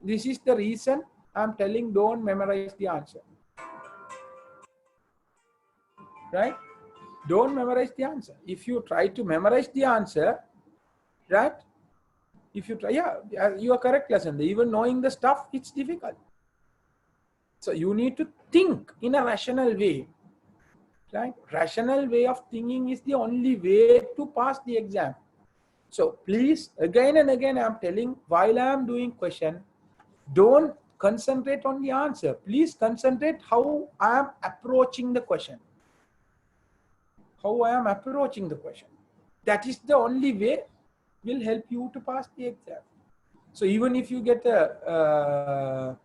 This is the reason I'm telling don't memorize the answer. Right? Don't memorize the answer. If you try to memorize the answer, right? If you try, yeah, you are correct, lesson. Even knowing the stuff, it's difficult. So you need to think in a rational way, right? Rational way of thinking is the only way to pass the exam. So please, again and again, I'm telling, while I'm doing question, don't concentrate on the answer. Please concentrate how I am approaching the question. How I am approaching the question. That is the only way will help you to pass the exam. So even if you get a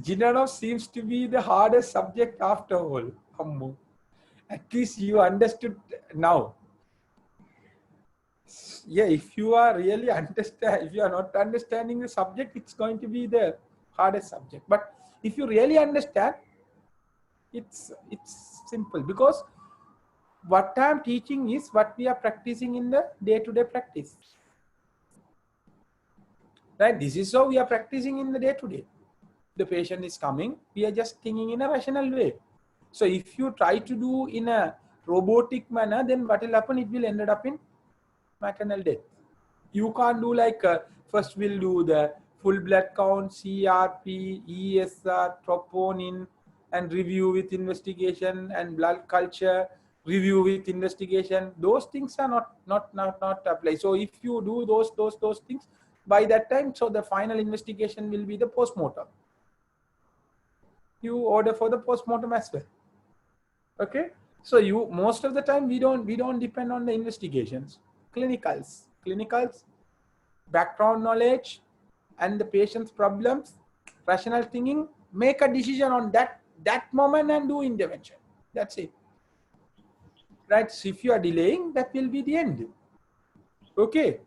General seems to be the hardest subject after all. At least you understood now. Yeah, if you are really if you are not understanding the subject, it's going to be the hardest subject. But if you really understand, it's simple, because what I'm teaching is what we are practicing in the day-to-day practice. Right? This is how we are practicing in the day-to-day. The patient is coming, we are just thinking in a rational way. So if you try to do in a robotic manner, then what will happen? It will end up in maternal death. You can't do like first we'll do the full blood count, CRP, ESR, troponin, and review with investigation, and blood culture, review with investigation. Those things are not applied. So if you do those things, by that time, so the final investigation will be the postmortem. You order for the postmortem as well. Okay, so you most of the time we don't depend on the investigations. Clinicals, background knowledge, and the patient's problems, rational thinking, make a decision on that moment and do intervention. That's it. Right? So if you are delaying, that will be the end. Okay.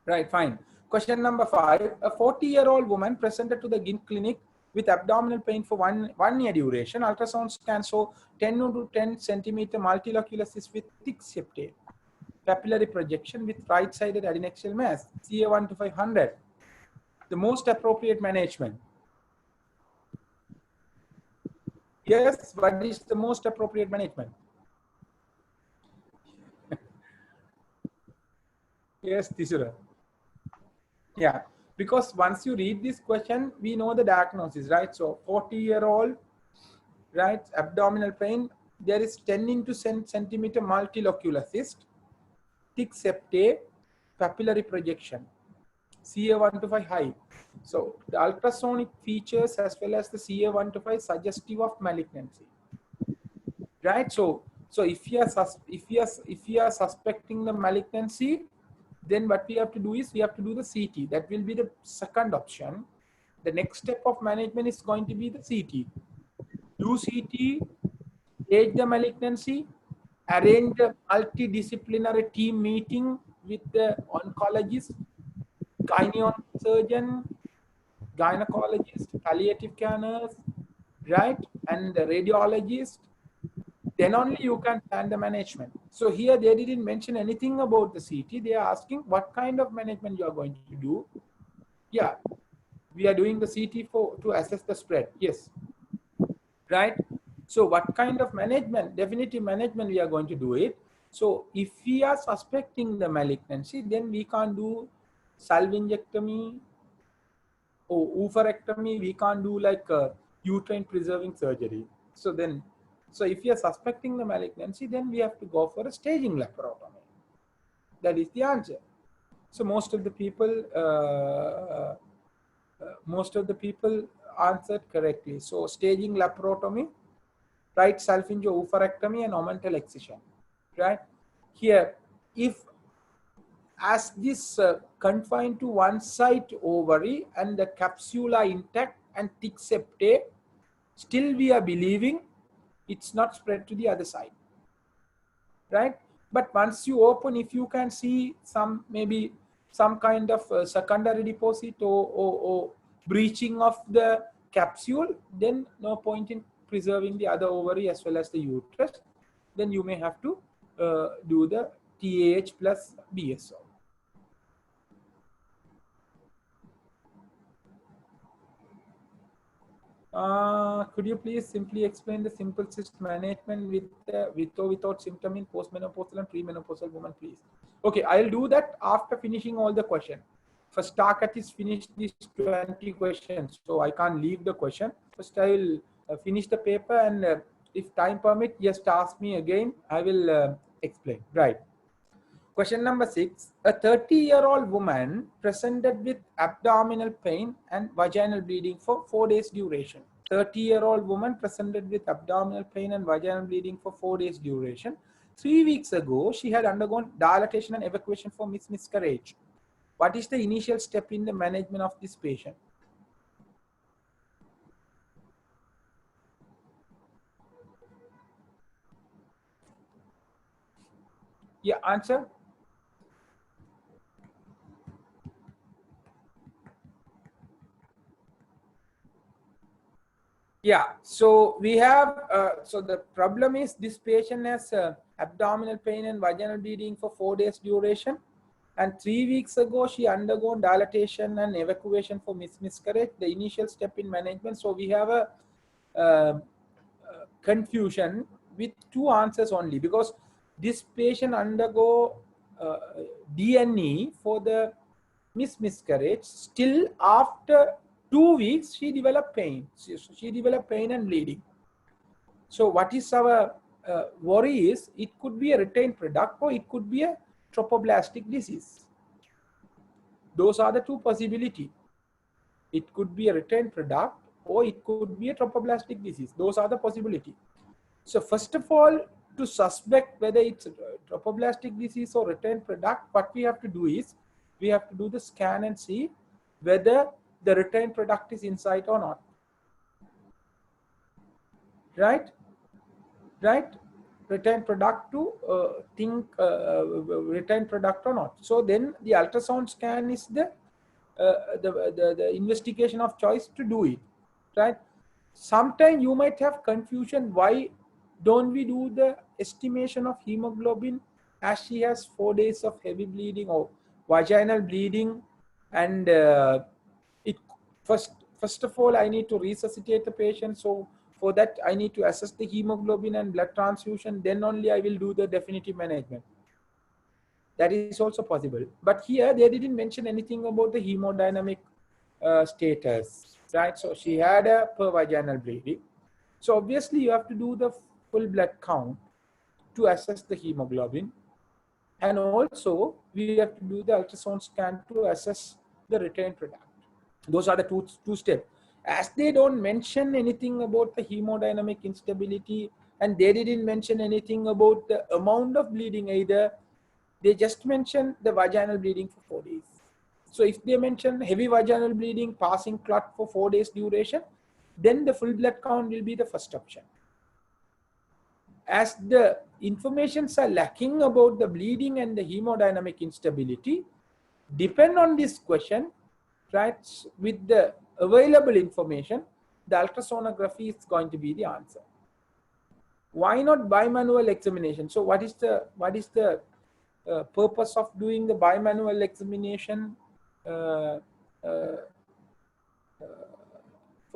Right, fine. Question number 5. A 40-year-old woman presented to the clinic with abdominal pain for one year duration. Ultrasound scan show 10 to 10 centimeter multilocular cyst with thick septate. Papillary projection with right-sided adnexal mass. CA1 to 500. The most appropriate management. Yes, what is the most appropriate management? Yes, Tisura. Yeah, because once you read this question, we know the diagnosis, right? So 40-year-old, right, abdominal pain, there is 10 into 10 centimeter multilocular cyst, thick septate, papillary projection, CA1 to 5 high. So the ultrasonic features as well as the CA1 to 5 suggestive of malignancy, right? So if you are suspecting the malignancy, then what we have to do is we have to do the CT. That will be the second option. The next step of management is going to be the CT. Do CT, stage the malignancy, arrange a multidisciplinary team meeting with the oncologist, gynae surgeon, gynecologist, palliative care nurse, right, and the radiologist. Then only you can plan the management. So here they didn't mention anything about the CT. They are asking what kind of management you are going to do. Yeah, we are doing the CT to assess the spread. Yes, right. So what kind of management? Definitive management we are going to do it. So if we are suspecting the malignancy, then we can't do salvingectomy or oophorectomy. We can't do like uterine preserving surgery. So if you are suspecting the malignancy, then we have to go for a staging laparotomy. That is the answer. So most of the people answered correctly. So staging laparotomy right salpingo oophorectomy and omental excision, right? Here, if as this confined to one side ovary and the capsula intact and thick septate, still we are believing it's not spread to the other side, right? But once you open, if you can see maybe some kind of secondary deposit or breaching of the capsule, then no point in preserving the other ovary as well as the uterus. Then you may have to do the TAH plus BSO. Could you please simply explain the simple cyst management with or without symptom in postmenopausal and premenopausal women, please? Okay, I'll do that after finishing all the questions. First, Tarkat is finished these 20 questions, so I can't leave the question. First, I will finish the paper, and if time permit, just ask me again. I will explain. Right. Question number 6. A 30-year-old woman presented with abdominal pain and vaginal bleeding for 4 days duration. 30-year-old woman presented with abdominal pain and vaginal bleeding for 4 days duration. 3 weeks ago, she had undergone dilatation and evacuation for miscarriage. What is the initial step in the management of this patient? Yeah, answer. Yeah, so we have, so the problem is this patient has abdominal pain and vaginal bleeding for 4 days duration. And 3 weeks ago, she undergone dilatation and evacuation for miscarriage, the initial step in management. So we have a confusion with 2 answers only, because this patient undergo DNE for the miscarriage. Still after 2 weeks, she developed pain. She developed pain and bleeding. So what is our worry is, it could be a retained product or it could be a trophoblastic disease. Those are the 2 possibilities. It could be a retained product or it could be a trophoblastic disease. Those are the possibilities. So first of all, to suspect whether it's a trophoblastic disease or retained product, what we have to do is, we have to do the scan and see whether the retained product is inside or not. Right? Right? Retained product to retained product or not. So then the ultrasound scan is the investigation of choice to do it. Right? Sometimes you might have confusion. Why don't we do the estimation of hemoglobin as she has 4 days of heavy bleeding or vaginal bleeding, and first of all, I need to resuscitate the patient. So for that, I need to assess the hemoglobin and blood transfusion. Then only I will do the definitive management. That is also possible. But here they didn't mention anything about the hemodynamic status, right? So she had a pervaginal bleeding. So obviously you have to do the full blood count to assess the hemoglobin. And also we have to do the ultrasound scan to assess the retained product. Those are the two steps. As they don't mention anything about the hemodynamic instability, and they didn't mention anything about the amount of bleeding either, they just mentioned the vaginal bleeding for 4 days. So if they mention heavy vaginal bleeding, passing clot for 4 days duration, then the full blood count will be the first option. As the informations are lacking about the bleeding and the hemodynamic instability, depend on this question, right? With the available information, the ultrasonography is going to be the answer. Why not bimanual examination? So what is the purpose of doing the bimanual examination for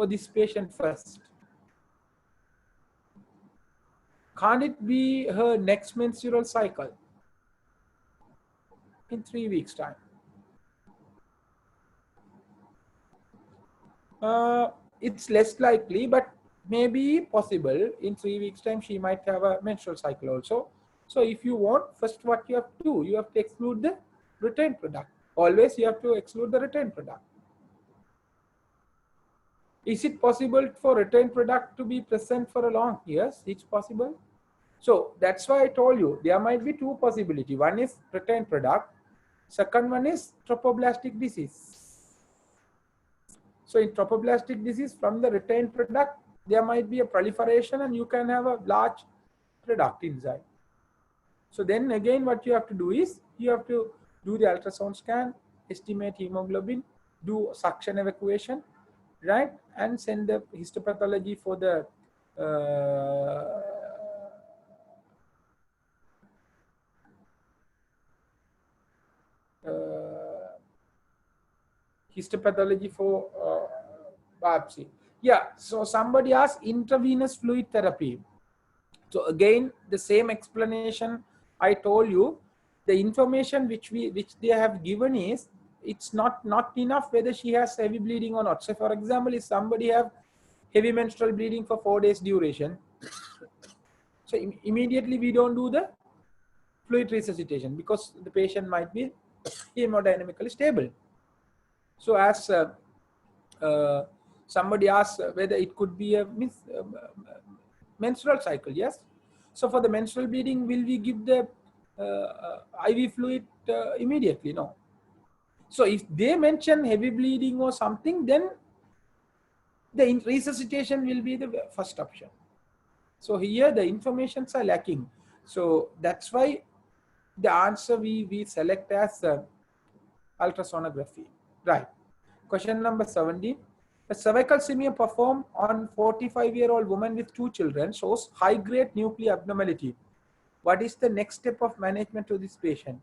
this patient first? Can't it be her next menstrual cycle in 3 weeks' time? It's less likely, but maybe possible. In 3 weeks' time, she might have a menstrual cycle also. So if you want, first what you have to do, you have to exclude the retained product. Always you have to exclude the retained product. Is it possible for retained product to be present for a long? Yes, it's possible. So that's why I told you there might be two possibilities. One is retained product. Second one is trophoblastic disease. So in trophoblastic disease, from the retained product, there might be a proliferation and you can have a large product inside. So then again, what you have to do is you have to do the ultrasound scan, estimate hemoglobin, do suction evacuation, right? And send the histopathology for the histopathology for biopsy. Yeah, so somebody asked intravenous fluid therapy. So again, the same explanation I told you. The information which they have given is it's not enough whether she has heavy bleeding or not. So for example, if somebody have heavy menstrual bleeding for 4 days duration, so immediately we don't do the fluid resuscitation because the patient might be hemodynamically stable. So as somebody asked whether it could be a menstrual cycle, yes. So for the menstrual bleeding, will we give the IV fluid immediately? No. So if they mention heavy bleeding or something, then the resuscitation will be the first option. So here the informations are lacking. So that's why the answer we select as ultrasonography. Right. Question number 17. A cervical smear performed on 45-year-old woman with 2 children shows high-grade nuclear abnormality. What is the next step of management to this patient?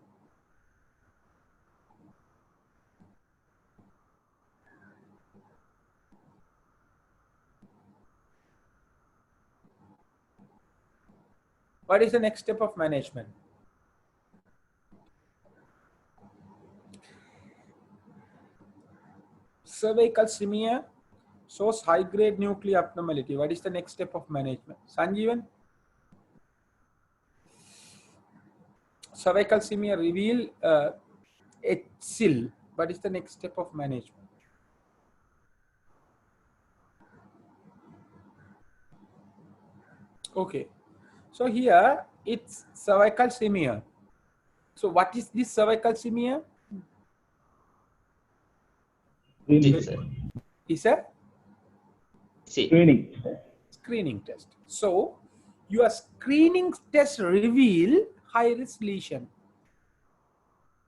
What is the next step of management? Cervical smear shows high-grade nuclear abnormality. What is the next step of management? Sanjeevan? Cervical smear reveal HSIL. What is the next step of management? Okay. So here it's cervical smear. So what is this cervical smear? Is a screening test. So your screening test reveal high risk lesion.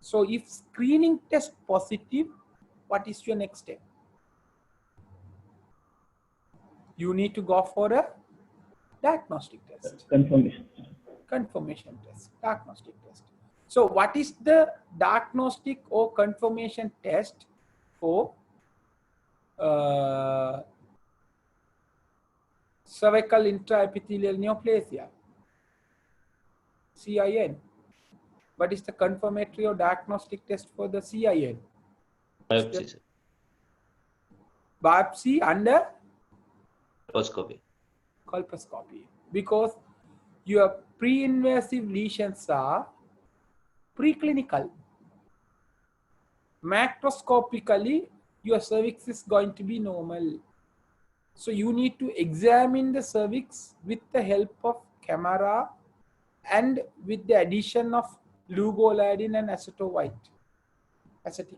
So if screening test positive, what is your next step? You need to go for a diagnostic test. Confirmation test. Diagnostic test. So what is the diagnostic or confirmation test for cervical intraepithelial neoplasia? CIN. What is the confirmatory or diagnostic test for the CIN? Biopsy. Biopsy under Colposcopy. Because your pre-invasive lesions are preclinical. Macroscopically, your cervix is going to be normal. So you need to examine the cervix with the help of camera and with the addition of leucoladin and acetic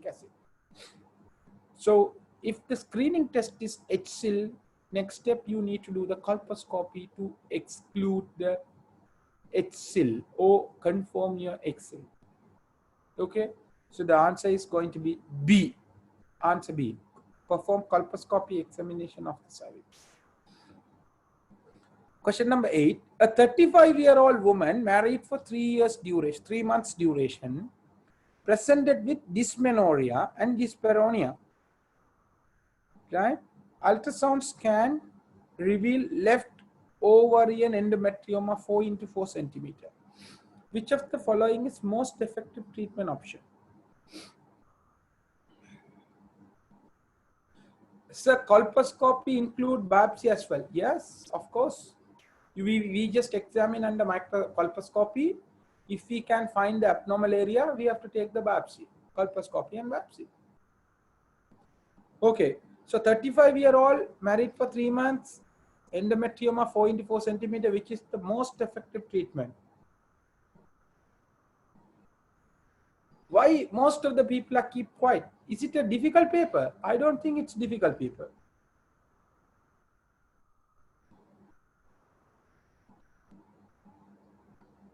acid. So if the screening test is HSIL, next step you need to do the colposcopy to exclude the HSIL or confirm your HSIL. Okay, so the answer is going to be B. Answer B. Perform colposcopy examination of the cervix. Question number 8. A 35-year-old woman married for 3 months duration, presented with dysmenorrhea and dyspareunia. Right? Ultrasound scan reveal left ovarian endometrioma 4 into 4 centimeter. Which of the following is most effective treatment option? So colposcopy include biopsy as well. Yes, of course. We just examine under colposcopy. If we can find the abnormal area, we have to take the biopsy, colposcopy and biopsy. Okay. So 35-year-old, married for 3 months, endometrioma 4 into 4 centimeter, which is the most effective treatment. Why most of the people are keep quiet? Is it a difficult paper? I don't think it's difficult paper.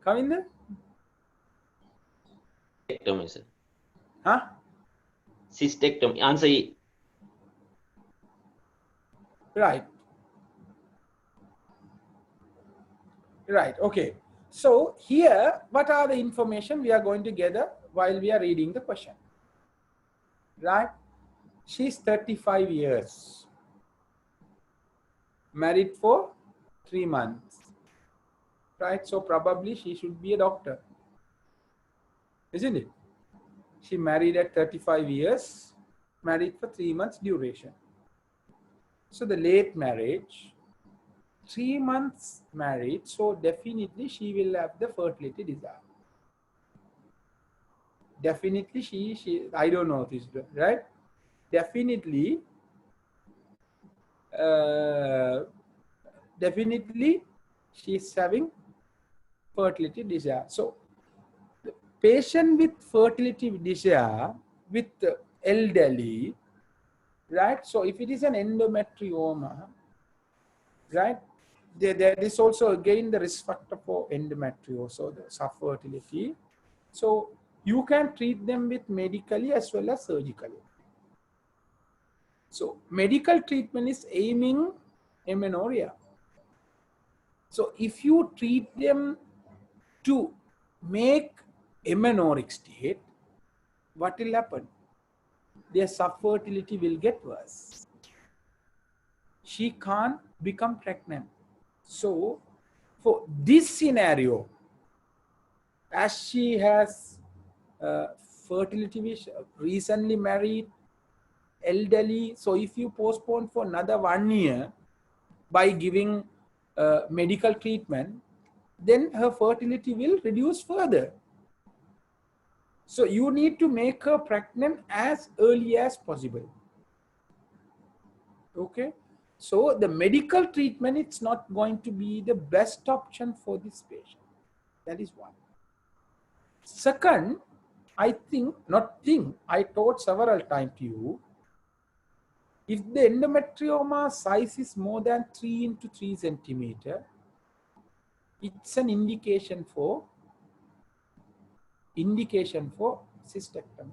Come in there? Cystectomy, sir. Huh? Cystectomy. Answer E. Right. Right. Okay. So here, what are the information we are going to gather while we are reading the question? Right. She's 35 years. Married for 3 months. Right. So probably she should be a doctor. Isn't it? She married at 35 years. Married for 3 months duration. So the late marriage, 3 months married, so definitely she will have the fertility desire. Definitely she I don't know this, right? Definitely definitely she's having fertility desire. So the patient with fertility desire with elderly, right? So if it is an endometrioma, right, there is also again the risk factor for endometriosis, the subfertility. So you can treat them with medically as well as surgically. So medical treatment is aiming amenorrhea. So if you treat them to make amenorrheic state, what will happen? Their subfertility will get worse. She can't become pregnant. So for this scenario, as she has fertility wish, recently married, elderly, so if you postpone for another 1 year by giving medical treatment, then her fertility will reduce further. So you need to make her pregnant as early as possible. Okay. So the medical treatment, it's not going to be the best option for this patient. That is one. Second, I taught several times to you, if the endometrioma size is more than 3 into 3 centimeter, it's an indication for cystectomy.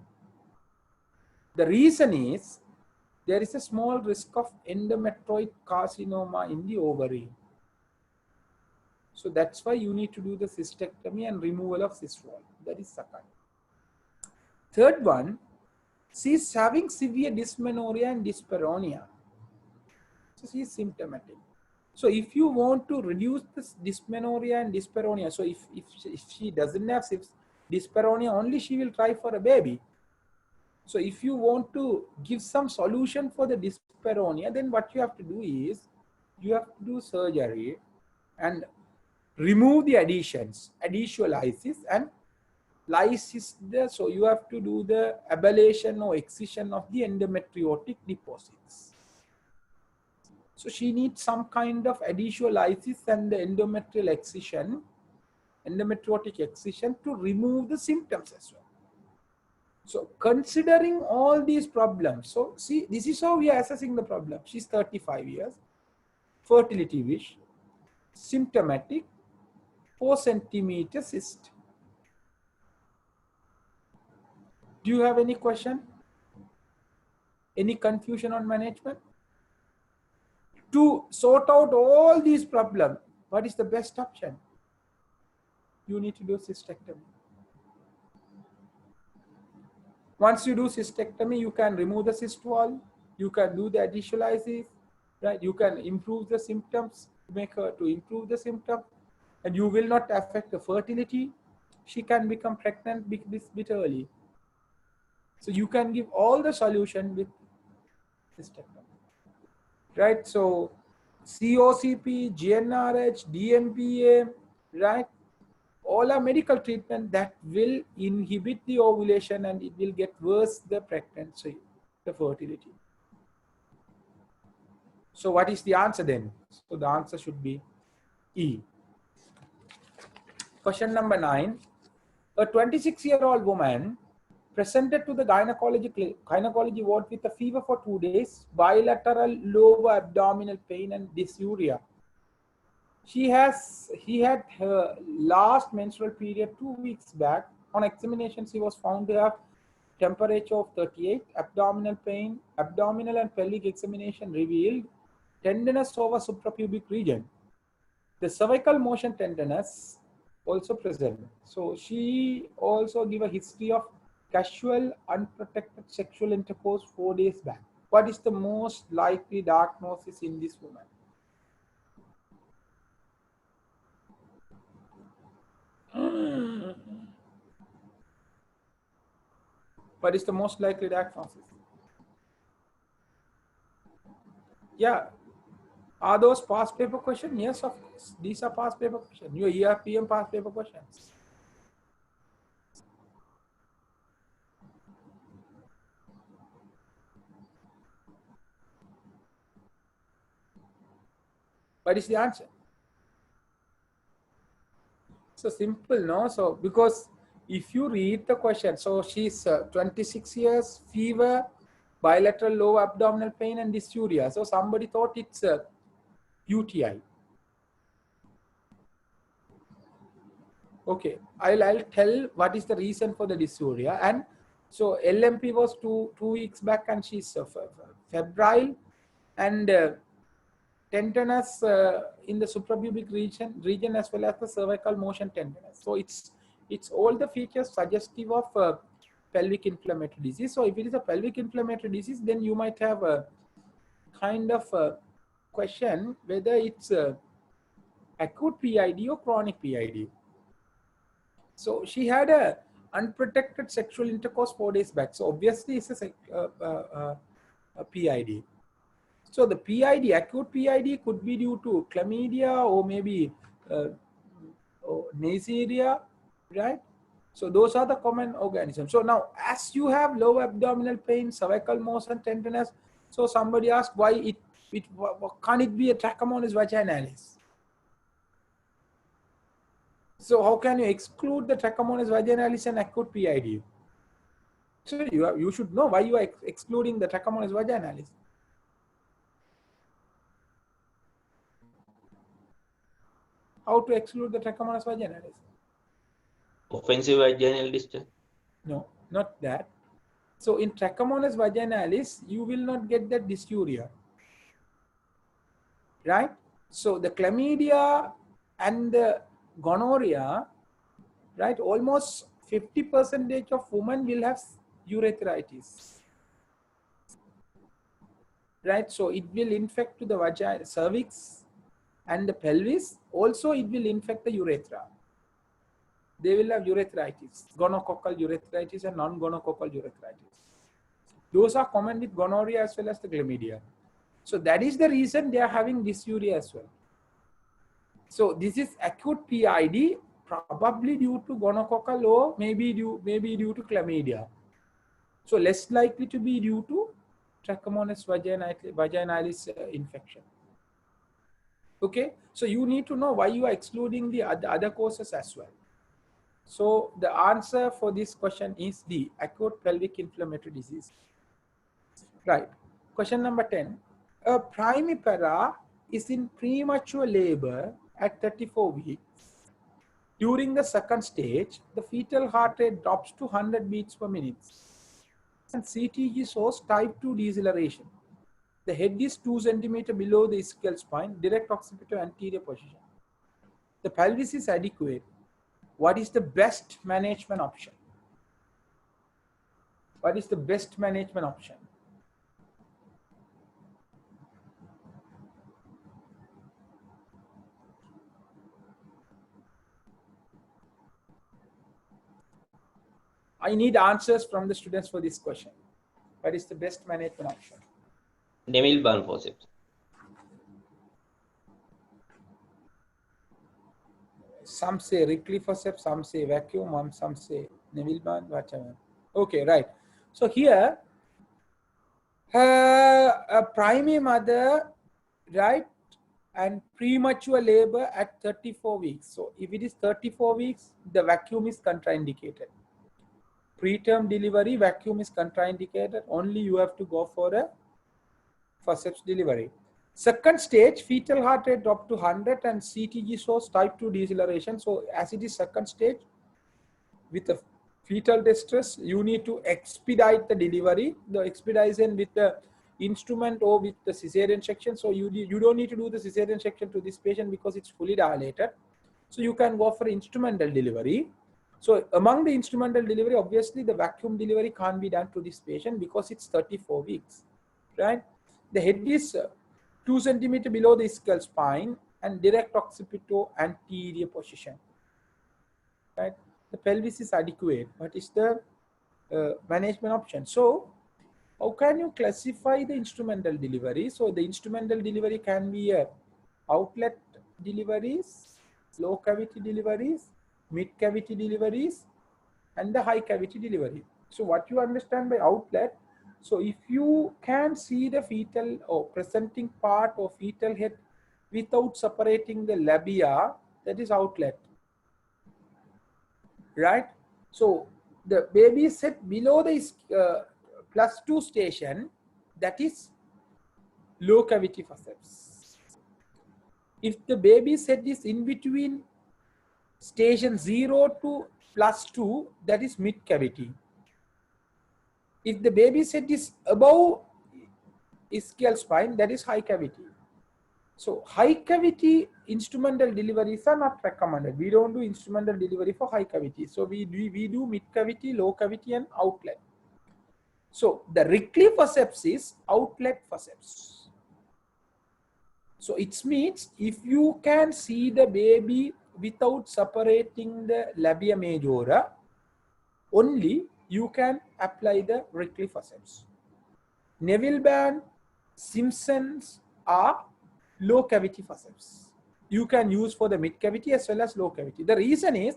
The reason is there is a small risk of endometrioid carcinoma in the ovary. So that's why you need to do the cystectomy and removal of cyst wall. That is second. Third one, she is having severe dysmenorrhea and dyspareunia. So she is symptomatic. So if you want to reduce this dysmenorrhea and dyspareunia, so if she doesn't have dyspareunia, only she will try for a baby. So if you want to give some solution for the dyspareunia, then what you have to do is, you have to do surgery and remove the adhesions, adhesiolysis and lysis. So you have to do the ablation or excision of the endometriotic deposits. So she needs some kind of adhesiolysis and the endometrial excision, endometriotic excision, to remove the symptoms as well. So considering all these problems, so see, this is how we are assessing the problem. She's 35 years, fertility wish, symptomatic, 4 centimeter cyst. Do you have any question? Any confusion on management? To sort out all these problems, what is the best option? You need to do cystectomy. Once you do cystectomy, you can remove the cyst wall, you can do the adhesiolysis, right? You can improve the symptoms, improve the symptoms, and you will not affect the fertility. She can become pregnant this bit early. So you can give all the solution with cystectomy, right? So COCP, GnRH, DMPA, right? All are medical treatment that will inhibit the ovulation and it will get worse the pregnancy, the fertility. So what is the answer then? So the answer should be E. Question number 9. A 26-year-old woman presented to the gynecology ward with a fever for 2 days, bilateral lower abdominal pain and dysuria. He had her last menstrual period 2 weeks back. On examination, she was found to have temperature of 38, abdominal pain, abdominal and pelvic examination revealed tenderness over suprapubic region. The cervical motion tenderness also present. So she also gave a history of casual unprotected sexual intercourse 4 days back. What is the most likely diagnosis in this woman? What is the most likely diagnosis? Yeah. Are those past paper questions? Yes, of course. These are past paper questions. Your ERPM past paper questions. What is the answer? So simple, no? So because if you read the question, so she's 26 years, fever, bilateral lower abdominal pain and dysuria. So somebody thought it's a UTI. Okay, I'll tell what is the reason for the dysuria. And so LMP was two weeks back, and she's febrile and tenderness in the suprapubic region as well as the cervical motion tenderness. So it's all the features suggestive of pelvic inflammatory disease. So if it is a pelvic inflammatory disease, then you might have a kind of a question whether it's acute PID or chronic PID. So she had a unprotected sexual intercourse 4 days back. So obviously it's a PID. So the PID, acute PID, could be due to chlamydia or maybe Neisseria, right? So those are the common organisms. So now, as you have low abdominal pain, cervical motion tenderness, so somebody asked why can't it be a Trichomonas vaginalis? So how can you exclude the Trichomonas vaginalis and acute PID? So you should know why you are excluding the Trichomonas vaginalis. How to exclude the Trichomonas vaginalis? Offensive vaginal discharge? No, not that. So in Trichomonas vaginalis, you will not get that dysuria, right? So the chlamydia and the gonorrhea, right? Almost 50% of women will have urethritis, right? So it will infect to the vagina, cervix and the pelvis. Also, it will infect the urethra. They will have urethritis, gonococcal urethritis and non-gonococcal urethritis. Those are common with gonorrhea as well as the chlamydia. So that is the reason they are having dysuria as well. So this is acute PID, probably due to gonococcal or maybe due to chlamydia. So less likely to be due to Trichomonas vaginalis infection. Okay, so you need to know why you are excluding the other causes as well. So the answer for this question is the acute pelvic inflammatory disease. Right. Question number 10. A primipara is in premature labor at 34 weeks. During the second stage, the fetal heart rate drops to 100 beats per minute. And CTG shows type 2 deceleration. The head is 2 cm below the ischial spine, direct occipital anterior position. The pelvis is adequate. What is the best management option? What is the best management option? I need answers from the students for this question. What is the best management option? Neville-Burn forceps. Some say Rickley forceps, some say vacuum, some say Neville-Burn, whatever. Okay, right. So here, a primary mother right? And premature labor at 34 weeks. So if it is 34 weeks, the vacuum is contraindicated. Preterm delivery, vacuum is contraindicated. Only you have to go for a forceps delivery. Second stage, fetal heart rate dropped to 100 and CTG shows type 2 deceleration. So as it is second stage, with the fetal distress, you need to expedite the delivery, the expedition with the instrument or with the cesarean section. So you don't need to do the cesarean section to this patient because it's fully dilated. So you can go for instrumental delivery. So among the instrumental delivery, obviously the vacuum delivery can't be done to this patient because it's 34 weeks, right? The head is 2 centimeters below the ischial spine and direct occipital anterior position, right? The pelvis is adequate, but it's the management option. So how can you classify the instrumental delivery? So the instrumental delivery can be outlet deliveries, low cavity deliveries, mid cavity deliveries, and the high cavity delivery. So what you understand by outlet, so if you can see the fetal or presenting part of fetal head without separating the labia, that is outlet, right? So the baby is set below the +2 station, that is low cavity forceps. If the baby's head is in between station 0 to +2, that is mid cavity. If the baby's head is above ischial spine, that is high cavity. So high cavity instrumental deliveries are not recommended. We don't do instrumental delivery for high cavity. So we do mid cavity, low cavity, and outlet. So the Rickley forceps is outlet forceps. So it means if you can see the baby without separating the labia majora, only you can apply the Rickley forceps. Neville band, Simpsons are low cavity forceps. You can use for the mid cavity as well as low cavity. The reason is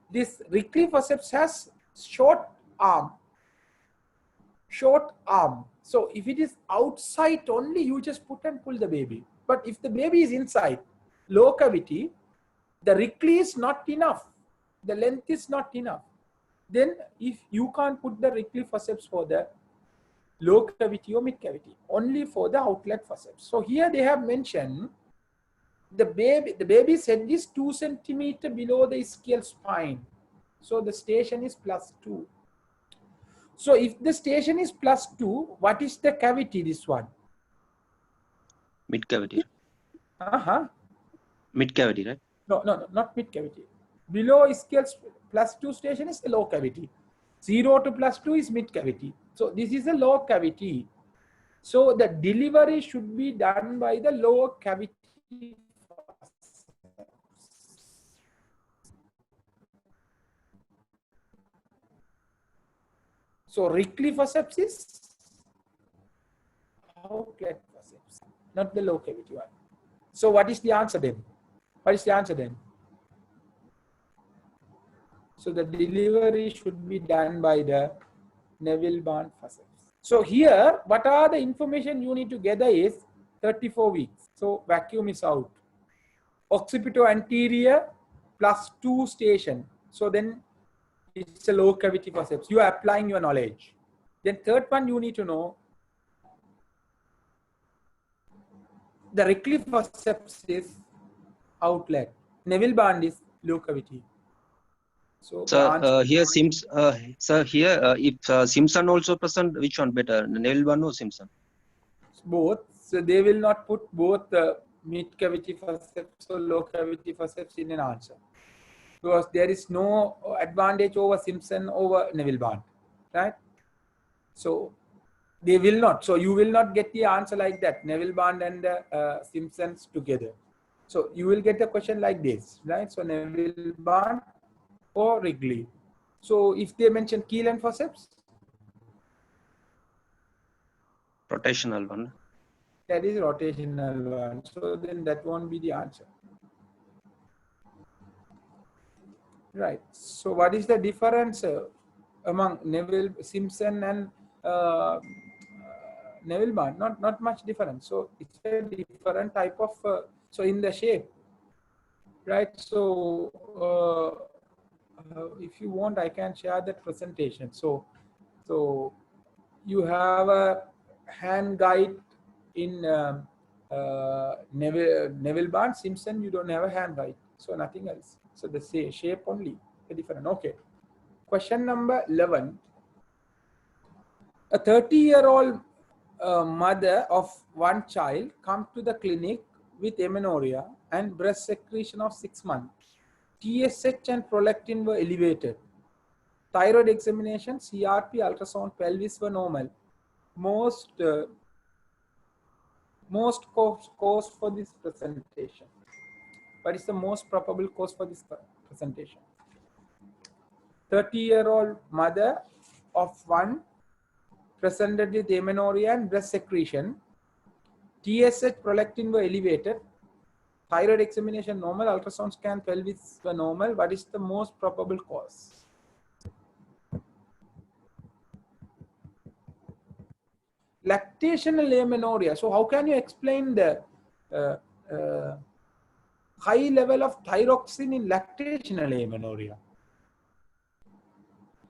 this Rickley forceps has short arm. So if it is outside only, you just put and pull the baby. But if the baby is inside, low cavity, the Rickley is not enough. The length is not enough. Then if you can't put the Rickley forceps for the low cavity or mid cavity, only for the outlet forceps. So here they have mentioned the baby's head is 2 centimeters below the ischial spine. So the station is +2. So if the station is +2, what is the cavity, this one? Mid cavity. Mid cavity, right? No, not mid cavity. Below ischial +2 station is the low cavity. 0 to +2 is mid cavity. So this is a low cavity. So the delivery should be done by the lower cavity. So Rickley forceps is outlet forceps, not the low cavity one. So what is the answer then? So the delivery should be done by the Neville band forceps. So here, what are the information you need to gather is 34 weeks. So vacuum is out. Occipito anterior +2 station. So then it's a low cavity forceps. You are applying your knowledge. Then third one you need to know, the Rickley forceps is outlet. Neville band is low cavity. So here if Simpson also present, which one better, Neville band or Simpson? Both. So they will not put both the mid cavity forceps or low cavity forceps in an answer, because there is no advantage over Simpson over Neville band, right? So they will not. So you will not get the answer like that, Neville band and Simpsons together. So you will get a question like this, right? So Neville band or Wrigley. So if they mention keel and forceps, Rotational one. that is rotational one. So then that won't be the answer. Right. So what is the difference among Neville, Simpson and Neville band, not much difference. So it's a different type of, so in the shape, right? So if you want, I can share that presentation. So you have a hand guide in Neville band. Simpson, you don't have a hand guide, so nothing else. So the same shape only, different. Okay. Question number 11. A 30-year-old mother of one child comes to the clinic with amenorrhea and breast secretion of 6 months. TSH and prolactin were elevated. Thyroid examination, CRP, ultrasound, pelvis were normal. Most cause for this presentation. What is the most probable cause for this presentation? 30-year-old mother of one presented with amenorrhea and breast secretion. TSH, prolactin were elevated. Thyroid examination normal. Ultrasound scan, pelvis were normal. What is the most probable cause? Lactational amenorrhea. So how can you explain the high level of thyroxine in lactational amenorrhea?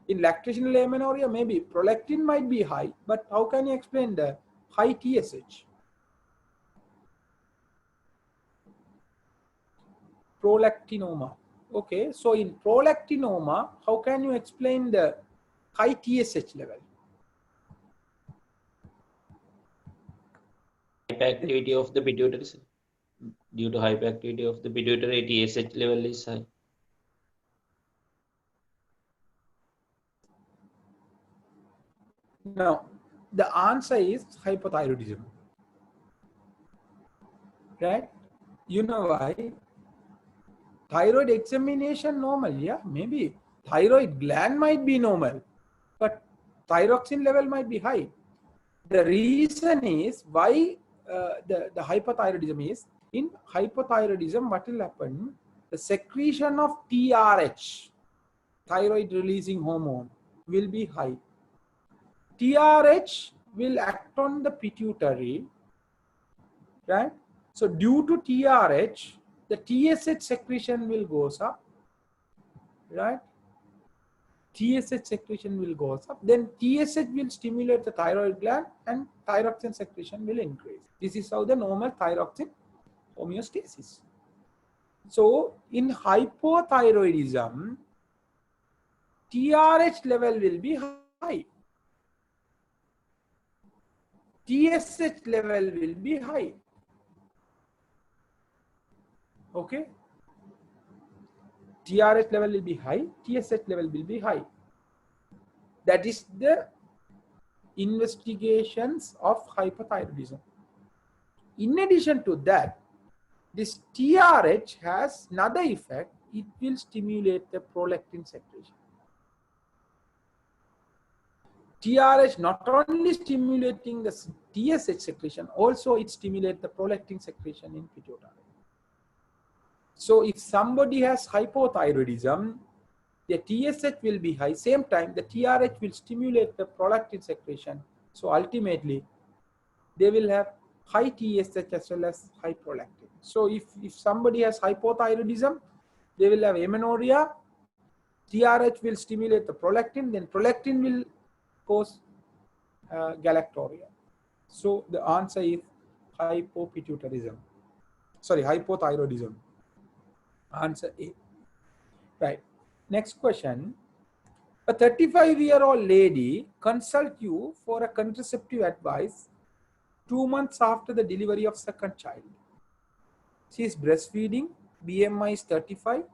In lactational amenorrhea, maybe prolactin might be high, but how can you explain the high TSH? Prolactinoma. Okay, so in prolactinoma, how can you explain the high TSH level? Hyperactivity of the pituitary. Due to hyperactivity of the pituitary, TSH level is high. No, the answer is hypothyroidism. Right? You know why? Thyroid examination normal, yeah, maybe. Thyroid gland might be normal, but thyroxine level might be high. The reason is why the hypothyroidism is, in hypothyroidism, what will happen? The secretion of TRH, thyroid releasing hormone, will be high. TRH will act on the pituitary, right? So due to TRH, the TSH secretion will goes up, right? TSH secretion will goes up. Then TSH will stimulate the thyroid gland and thyroxine secretion will increase. This is how the normal thyroxine homeostasis. So in hypothyroidism, TRH level will be high. TSH level will be high. Okay. TRH level will be high, TSH level will be high. That is the investigations of hypothyroidism. In addition to that, this TRH has another effect. It will stimulate the prolactin secretion. TRH not only stimulating the TSH secretion, also it stimulates the prolactin secretion in pituitary. So if somebody has hypothyroidism, the TSH will be high. Same time, the TRH will stimulate the prolactin secretion. So ultimately, they will have high TSH as well as high prolactin. So if somebody has hypothyroidism, they will have amenorrhea. TRH will stimulate the prolactin, then prolactin will cause galactorrhea. So the answer is hypopituitarism. Sorry, hypothyroidism. Answer A. Right. Next question. A 35-year-old lady consult you for a contraceptive advice 2 months after the delivery of second child. She is breastfeeding, BMI is 35.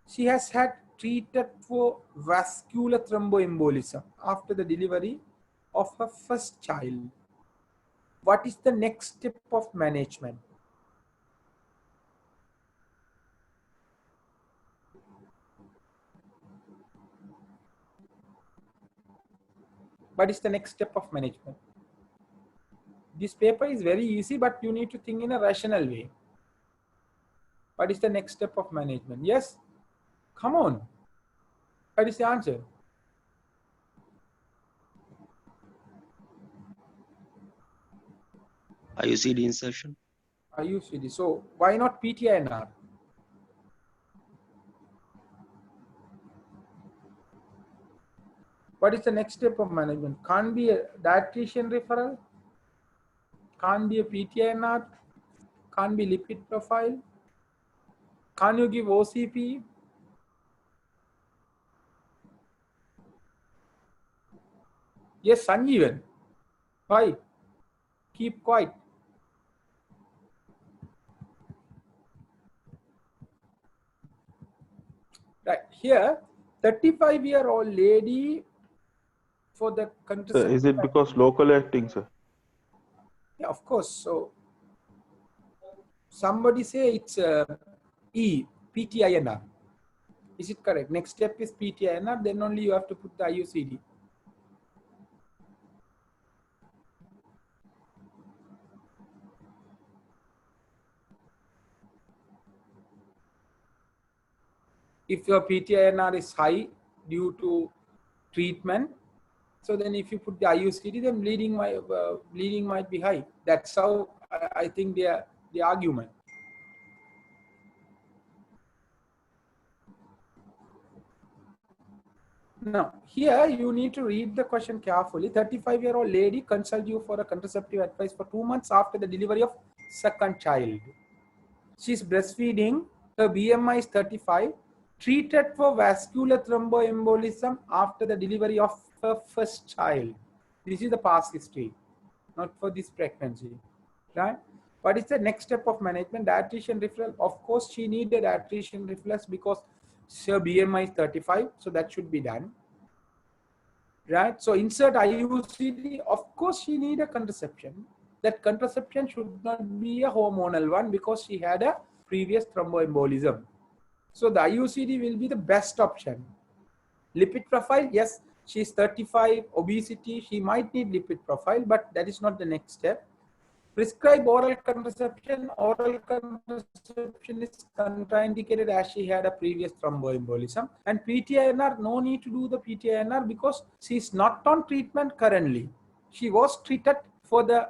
She has had treated for vascular thromboembolism after the delivery of her first child. What is the next step of management? What is the next step of management? This paper is very easy, but you need to think in a rational way. What is the next step of management? Yes? Come on. What is the answer? IUCD insertion. IUCD. So why not PTINR? What is the next step of management? Can't be a dietitian referral, can't be a PTINR, can't be lipid profile. Can you give OCP? Yes, Sanjeevan. Why? Keep quiet. Right here, 35-year-old lady for the Sir, contraceptive. is it because local acting, sir? Yeah, of course. So somebody say it's PTINR. Is it correct? Next step is PTINR, then only you have to put the IUCD. If your PTINR is high due to treatment, so then if you put the IUCD, then bleeding might be high. That's how I think the argument. Now, here you need to read the question carefully. 35-year-old lady consult you for a contraceptive advice for 2 months after the delivery of second child. She's breastfeeding. Her BMI is 35. Treated for vascular thromboembolism after the delivery of her first child. This is the past history, not for this pregnancy, right? What is the next step of management? Dietitian referral. Of course, she needed dietitian referrals because her BMI is 35, so that should be done, right? So insert IUCD. Of course, she need a contraception. That contraception should not be a hormonal one because she had a previous thromboembolism. So the IUCD will be the best option. Lipid profile, yes, she is 35, obesity, she might need lipid profile, but that is not the next step. Prescribe oral contraception. Oral contraception is contraindicated as she had a previous thromboembolism. And PTINR, no need to do the PTINR because she is not on treatment currently. She was treated for the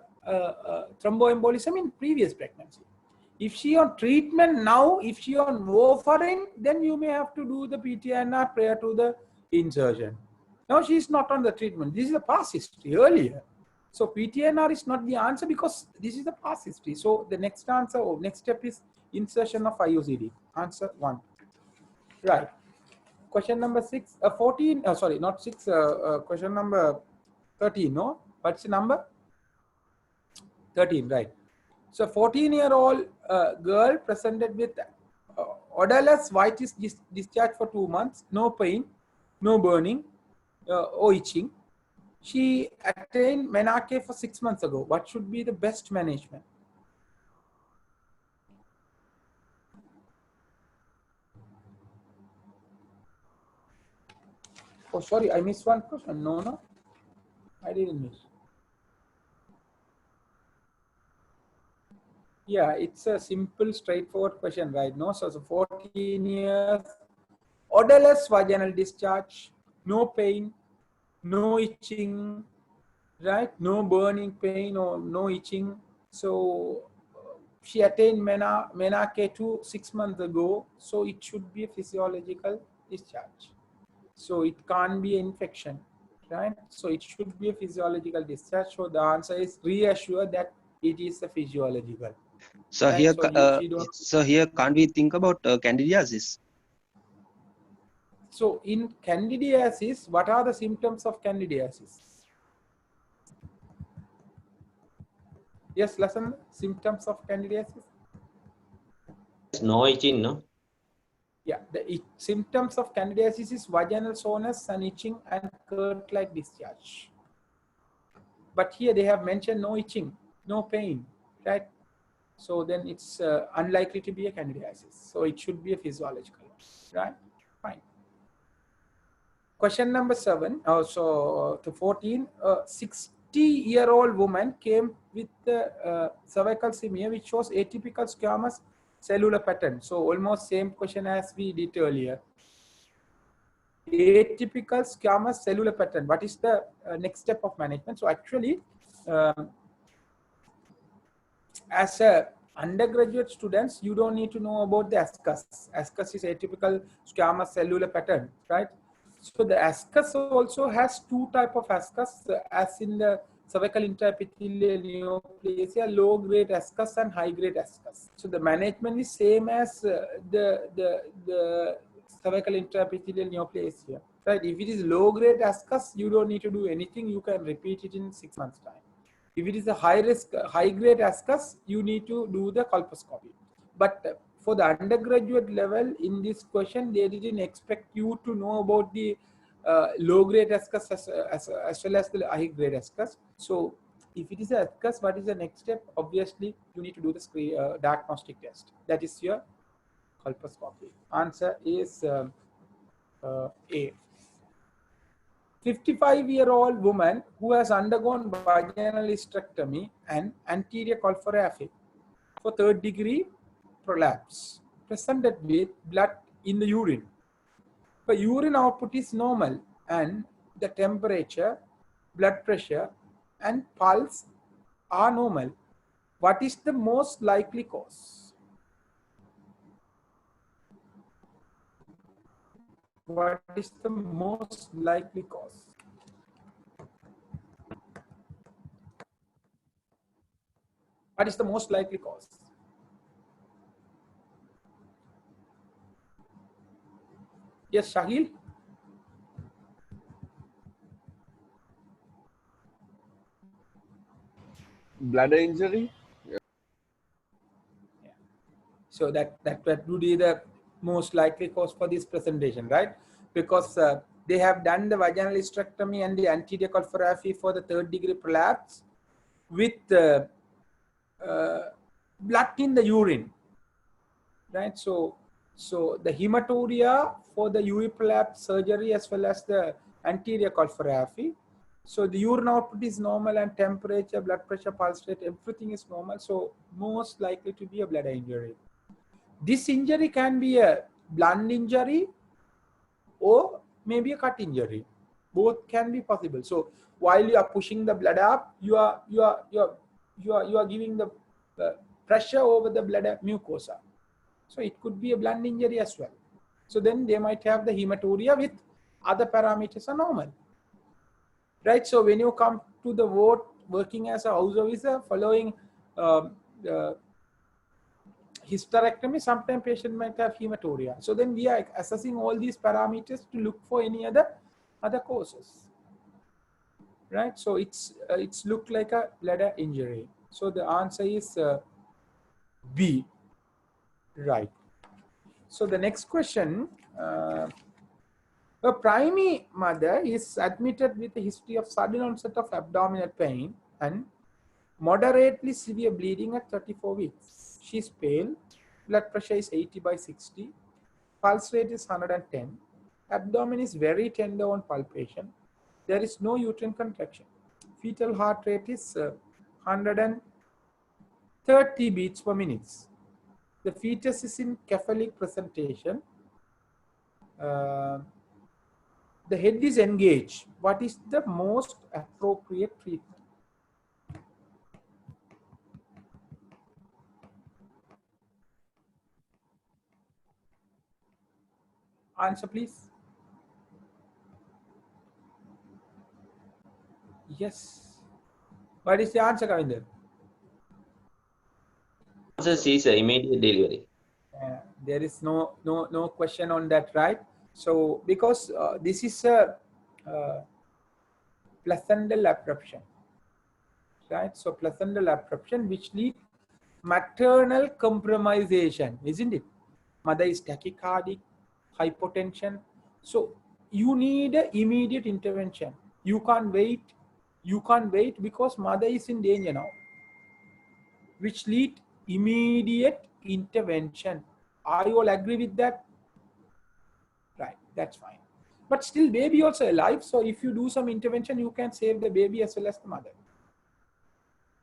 thromboembolism in previous pregnancy. If she on treatment now, if she on warfarin, then you may have to do the PTINR prior to the insertion. Now she is not on the treatment. This is the past history earlier. So PTINR is not the answer because this is the past history. So the next answer or next step is insertion of IUCD. Answer 1. Right. Question number 6. 14. Sorry, not 6. Question number 13. No. What's the number? 13. Right. So 14-year-old girl presented with odorless whitish discharge for 2 months, no pain, no burning, or itching. She attained menarche for 6 months ago. What should be the best management? Oh, sorry, I missed one question. No, I didn't miss. Yeah, it's a simple, straightforward question, right? No, so 14 years, odorless vaginal discharge, no pain, no itching, right? No burning pain or no itching. So she attained menarche 6 months ago. So it should be a physiological discharge. So it can't be an infection, right? So it should be a physiological discharge. So the answer is reassure that it is a physiological. So Right, here, so here can't we think about candidiasis? So in candidiasis, what are the symptoms of candidiasis? Yes, lesson symptoms of candidiasis. No itching, no? Yeah, the symptoms of candidiasis is vaginal soreness and itching and curd-like discharge. But here they have mentioned no itching, no pain, right? So then it's unlikely to be a candidiasis. So it should be a physiological, right? Fine. Question number 7. So to 14, 60-year-old woman came with cervical smear which shows atypical squamous cellular pattern. So almost same question as we did earlier. Atypical squamous cellular pattern. What is the next step of management? So actually, as a undergraduate students, you don't need to know about the ASCUS. ASCUS is atypical squamous cellular pattern, right? So the ASCUS also has two type of ASCUS, as in the cervical intraepithelial neoplasia, low grade ASCUS and high grade ASCUS. So the management is same as the cervical intraepithelial neoplasia, right? If it is low grade ASCUS, you don't need to do anything. You can repeat it in 6 months time. If it is a high risk, high grade ASCUS, you need to do the colposcopy. But for the undergraduate level, in this question, they didn't expect you to know about the low grade ASCUS as well as the high grade ASCUS. So if it is a ASCUS, what is the next step? Obviously, you need to do the diagnostic test. That is your colposcopy. Answer is A. 55-year-old woman who has undergone vaginal hysterectomy and anterior colporrhaphy for third degree prolapse, presented with blood in the urine. The urine output is normal and the temperature, blood pressure and pulse are normal. What is the most likely cause? What is the most likely cause? What is the most likely cause? Yes, Shahil? Bladder injury? So that would be the most likely cause for this presentation, right? Because they have done the vaginal hysterectomy and the anterior colporrhaphy for the third degree prolapse with blood in the urine, right? So the hematuria for the UE prolapse surgery as well as the anterior colporrhaphy. So the urine output is normal and temperature, blood pressure, pulse rate, everything is normal. So most likely to be a bladder injury. This injury can be a blunt injury or maybe a cut injury. Both can be possible. So while you are pushing the blood up, you are giving the pressure over the bladder mucosa. So it could be a blunt injury as well. So then they might have the hematuria with other parameters are normal, right? So when you come to the ward working as a house officer following hysterectomy, sometimes patient might have hematuria. So then we are assessing all these parameters to look for any other causes, right? So it's looked like a bladder injury. So the answer is B, right? So the next question, a preemie mother is admitted with a history of sudden onset of abdominal pain and moderately severe bleeding at 34 weeks. She is pale, blood pressure is 80/60, pulse rate is 110, abdomen is very tender on palpation, there is no uterine contraction, fetal heart rate is 130 beats per minute. The fetus is in cephalic presentation. The head is engaged. What is the most appropriate treatment? Answer, please. Yes. What is the answer, Kavinder? Answer C, sir, immediate delivery. There is no question on that, right? So because this is a placental abruption, right? So placental abruption which lead maternal compromisation, isn't it? Mother is tachycardic, hypotension. So you need an immediate intervention. You can't wait. You can't wait because mother is in danger now, which lead immediate intervention. Are you all agree with that? Right, that's fine. But still baby also alive. So if you do some intervention, you can save the baby as well as the mother.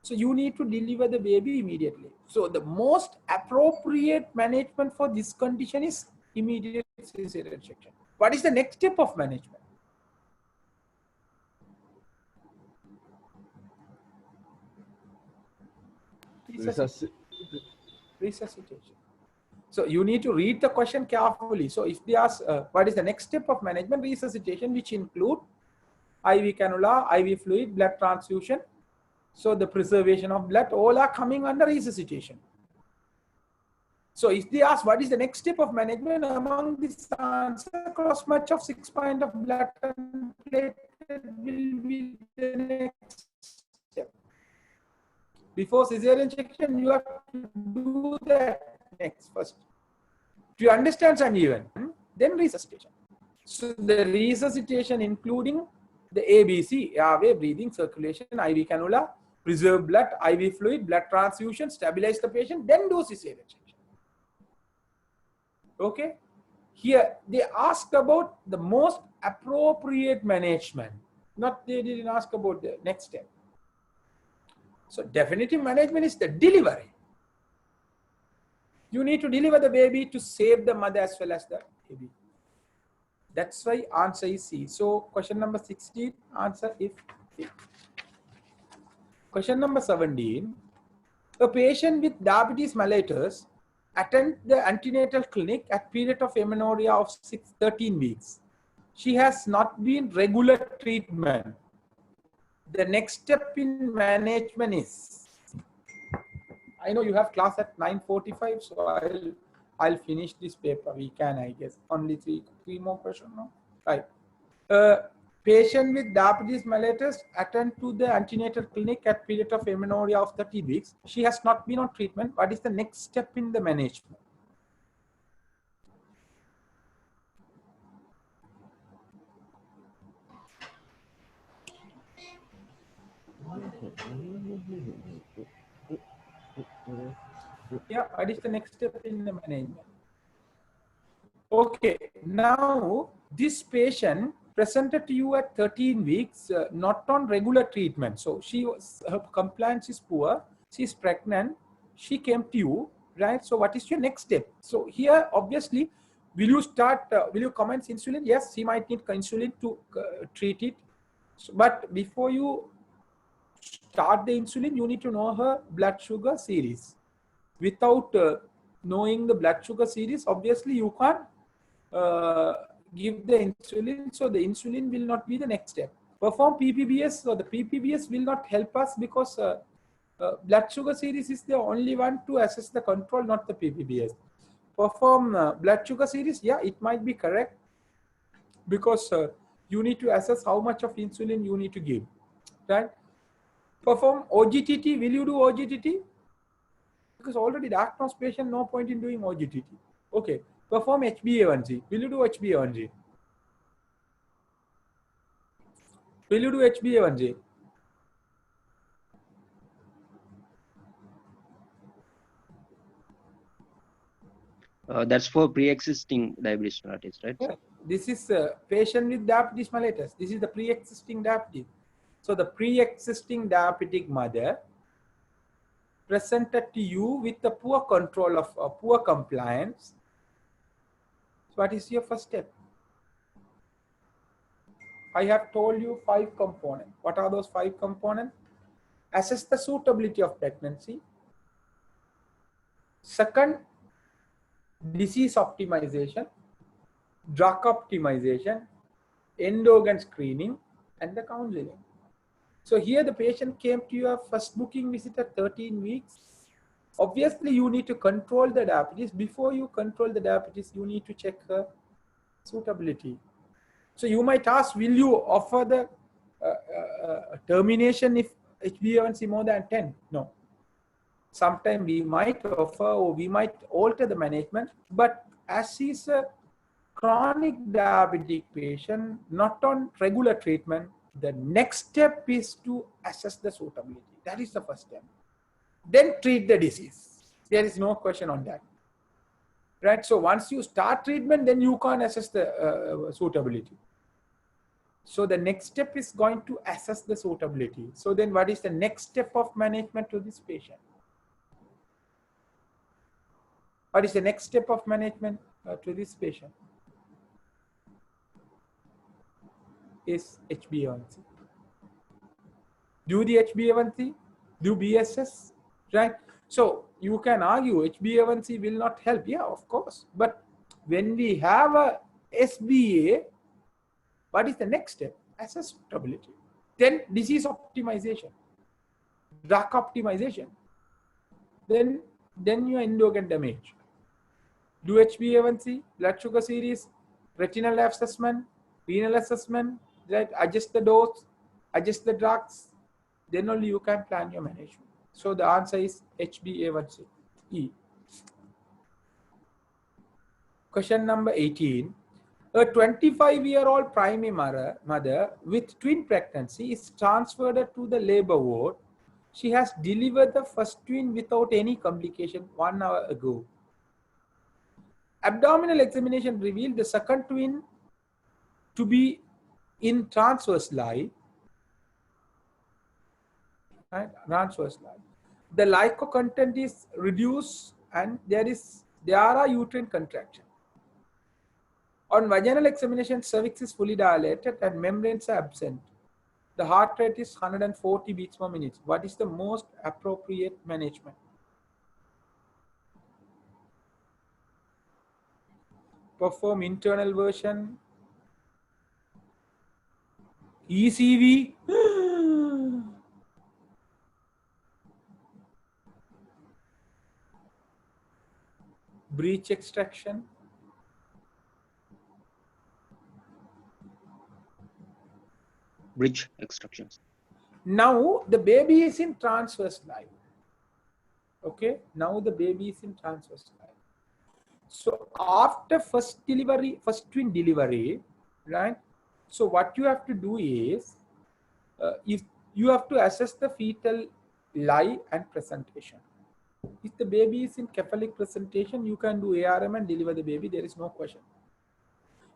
So you need to deliver the baby immediately. So the most appropriate management for this condition is immediate cesarean section. What is the next step of management? Resuscitation. So you need to read the question carefully. So if they ask what is the next step of management, resuscitation, which include IV cannula, IV fluid, blood transfusion. So the preservation of blood, all are coming under resuscitation. So if they ask what is the next step of management, among this answer, cross match of 6 pints of blood and platelet will be the next step. Before cesarean section, you have to do that next first. Do you understand, Sanjeevan? Then resuscitation. So the resuscitation including the ABC, airway, breathing, circulation, IV cannula, preserve blood, IV fluid, blood transfusion, stabilize the patient, then do cesarean section. Okay. Here they asked about the most appropriate management. They didn't ask about the next step. So definitive management is the delivery. You need to deliver the baby to save the mother as well as the baby. That's why answer is C. So question number 16, answer is C. Question number 17. A patient with diabetes mellitus attend the antenatal clinic at period of amenorrhea of 13 weeks. She has not been regular treatment. The next step in management is, I know you have class at 9:45, so I'll finish this paper. We can, I guess, only three more questions now. Right. Patient with diabetes mellitus attend to the antenatal clinic at period of amenorrhea of 30 weeks. She has not been on treatment. What is the next step in the management? Yeah, what is the next step in the management? Okay, now this patient presented to you at 13 weeks, not on regular treatment. So her compliance is poor. She's pregnant. She came to you, right? So what is your next step? So here, obviously, will you commence insulin? Yes, she might need insulin to treat it. So, but before you start the insulin, you need to know her blood sugar series. Without knowing the blood sugar series, obviously you can't give the insulin, so the insulin will not be the next step. Perform PPBS, so the PPBS will not help us because blood sugar series is the only one to assess the control, not the PPBS. Perform blood sugar series, yeah, it might be correct because you need to assess how much of insulin you need to give, right? Perform OGTT, will you do OGTT? Because already diagnosed patient, no point in doing OGTT. Okay. Perform HbA1c. Will you do HbA1c? Will you do HbA1c? That's for pre-existing diabetes mellitus, right? Yeah. This is a patient with diabetes mellitus. This is the pre-existing diabetes. So the pre-existing diabetic mother presented to you with the poor control of poor compliance. So what is your first step? I have told you 5 components. What are those 5 components? Assess the suitability of pregnancy. Second, disease optimization, drug optimization, end-organ screening, and the counseling. So here the patient came to your first booking visit at 13 weeks. Obviously, you need to control the diabetes. Before you control the diabetes, you need to check her suitability. So you might ask, will you offer the termination if HbA1c more than 10? No. Sometimes we might offer or we might alter the management, but as she's a chronic diabetic patient, not on regular treatment, the next step is to assess the suitability. That is the first step. Then treat the disease. There is no question on that. Right? So once you start treatment, then you can assess the suitability. So the next step is going to assess the suitability. So then what is the next step of management to this patient? What is the next step of management to this patient? Is HbA1c. Do the HbA1c, do BSS, right? So you can argue HbA1c will not help. Yeah, of course. But when we have a SBA, what is the next step? Assess suitability. Then disease optimization, drug optimization. Then your endocrine damage. Do HbA1c, blood sugar series, retinal assessment, renal assessment, right? Adjust the dose, adjust the drugs. Then only you can plan your management. So the answer is HbA1c. E. Question number 18. A 25-year-old primary mother with twin pregnancy is transferred to the labor ward. She has delivered the first twin without any complication 1 hour ago. Abdominal examination revealed the second twin to be in transverse lie. Right? Transverse lie. The lico content is reduced and there are uterine contraction. On vaginal examination, cervix is fully dilated and membranes are absent. The heart rate is 140 beats per minute. What is the most appropriate management? Perform internal version. ECV. Breech extraction. Bridge extractions. Now the baby is in transverse lie. Okay, now the baby is in transverse lie. So after first twin delivery, right? So what you have to do is, if you have to assess the fetal lie and presentation. If the baby is in cephalic presentation, you can do ARM and deliver the baby. There is no question.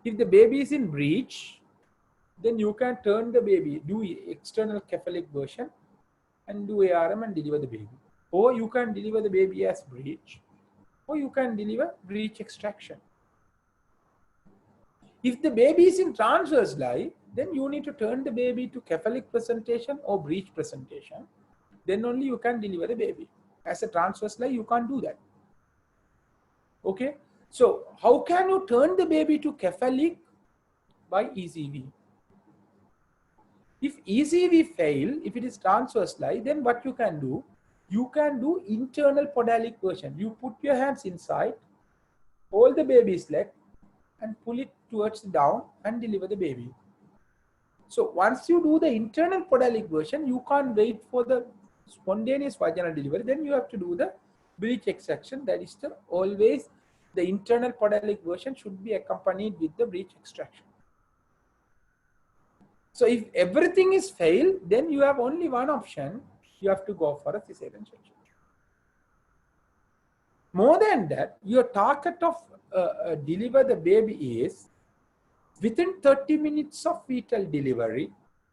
If the baby is in breech, then you can turn the baby, do external cephalic version and do ARM and deliver the baby. Or you can deliver the baby as breech, or you can deliver breech extraction. If the baby is in transverse lie, then you need to turn the baby to cephalic presentation or breech presentation. Then only you can deliver the baby. As a transverse lie, you can't do that. Okay. So how can you turn the baby to cephalic? By ECV. If ECV fail, if it is transverse lie, then what you can do internal podalic version. You put your hands inside, hold the baby's leg and pull it towards down and deliver the baby. So once you do the internal podalic version, you can't wait for the spontaneous vaginal delivery. Then you have to do the breech extraction. That is always the internal podalic version should be accompanied with the breech extraction. So if everything is failed, then you have only one option. You have to go for a cesarean section. More than that, your target of deliver the baby is within 30 minutes of fetal delivery.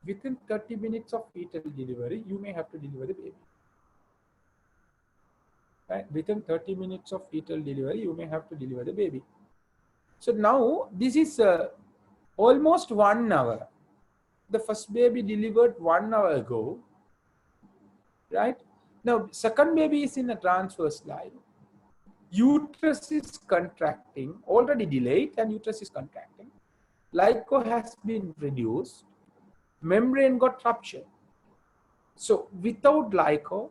Within 30 minutes of fetal delivery, you may have to deliver the baby. Right? Within 30 minutes of fetal delivery, you may have to deliver the baby. So now this is almost 1 hour. The first baby delivered 1 hour ago, right? Now, second baby is in a transverse lie. Uterus is contracting, already delayed, and uterus is contracting. Lico has been reduced. Membrane got ruptured. So, without lico,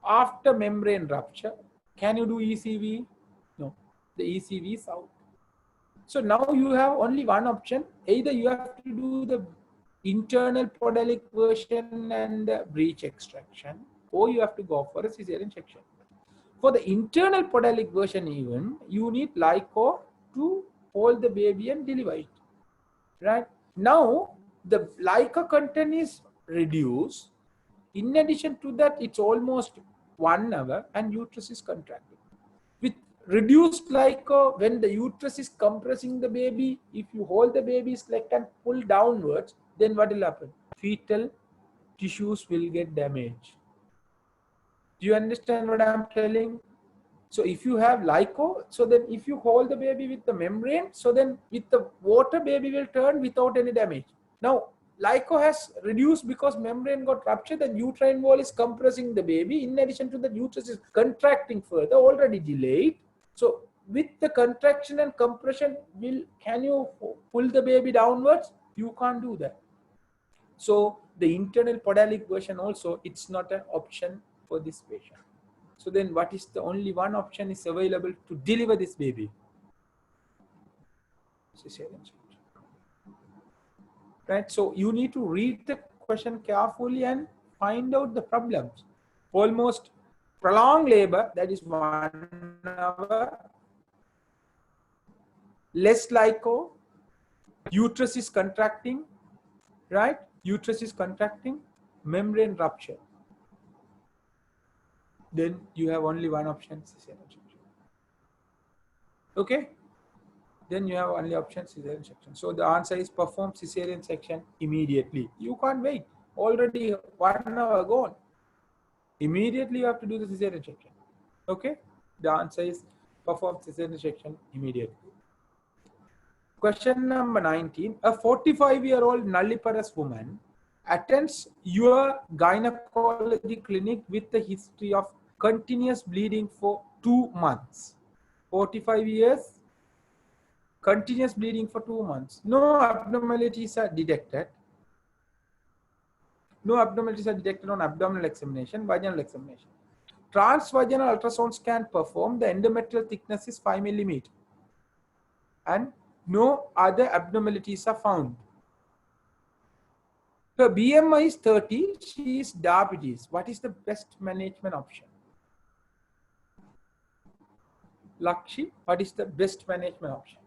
after membrane rupture, can you do ECV? No, the ECV is out. So now you have only one option. Either you have to do the internal podalic version and breech extraction, or you have to go for a cesarean section. For the internal podalic version even, you need lico to hold the baby and deliver it. Right? Now, the lico content is reduced. In addition to that, it's almost 1 hour and uterus is contracting. With reduced lico, when the uterus is compressing the baby, if you hold the baby's leg and pull downwards, then what will happen? Fetal tissues will get damaged. Do you understand what I'm telling? So if you have lico, so then if you hold the baby with the membrane, so then with the water, baby will turn without any damage. Now, Lico has reduced because membrane got ruptured, the uterine wall is compressing the baby. In addition to the uterus is contracting further, already delayed. So with the contraction and compression, can you pull the baby downwards? You can't do that. So the internal podalic version also, it's not an option for this patient. So then what is the only one option is available to deliver this baby? Cesarean section. Right? So you need to read the question carefully and find out the problems. Almost prolonged labor, that is 1 hour, less lico, uterus is contracting, right? Uterus is contracting, membrane rupture. Then you have only one option, cesarean section. Okay? Then you have only option, cesarean section. So the answer is perform cesarean section immediately. You can't wait. Already 1 hour gone. Immediately you have to do the cesarean section. Okay? The answer is perform cesarean section immediately. Question number 19. A 45-year-old nulliparous woman attends your gynecology clinic with a history of continuous bleeding for 2 months. 45 years, continuous bleeding for 2 months. No abnormalities are detected. No abnormalities are detected on abdominal examination, vaginal examination. Transvaginal ultrasound scan performed, the endometrial thickness is 5 mm. And no other abnormalities are found. Her BMI is 30, she is diabetes. What is the best management option? Lakshi, what is the best management option?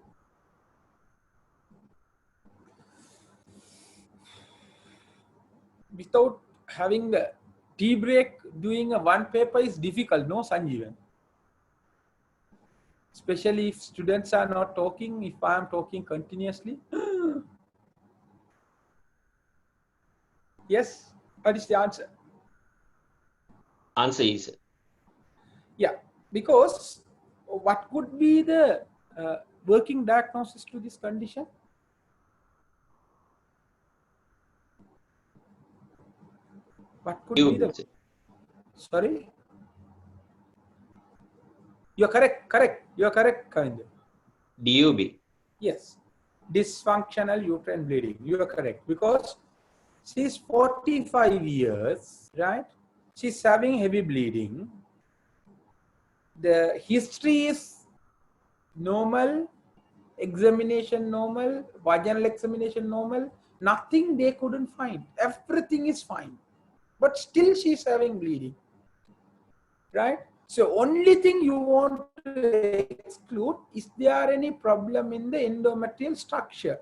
Without having the tea break, doing a one paper is difficult, no, Sanjeevan? Especially if students are not talking, if I am talking continuously. Yes, what is the answer? Answer is Yeah, because what could be the working diagnosis to this condition? What could be the... Sorry? You're correct. You're correct, Kavinder. DUB. Yes, dysfunctional uterine bleeding. You are correct because she's 45 years, right? She's having heavy bleeding. The history is normal, examination normal, vaginal examination normal. Nothing they couldn't find. Everything is fine, but still she's having bleeding, right? So only thing you want to exclude, is there any problem in the endometrial structure?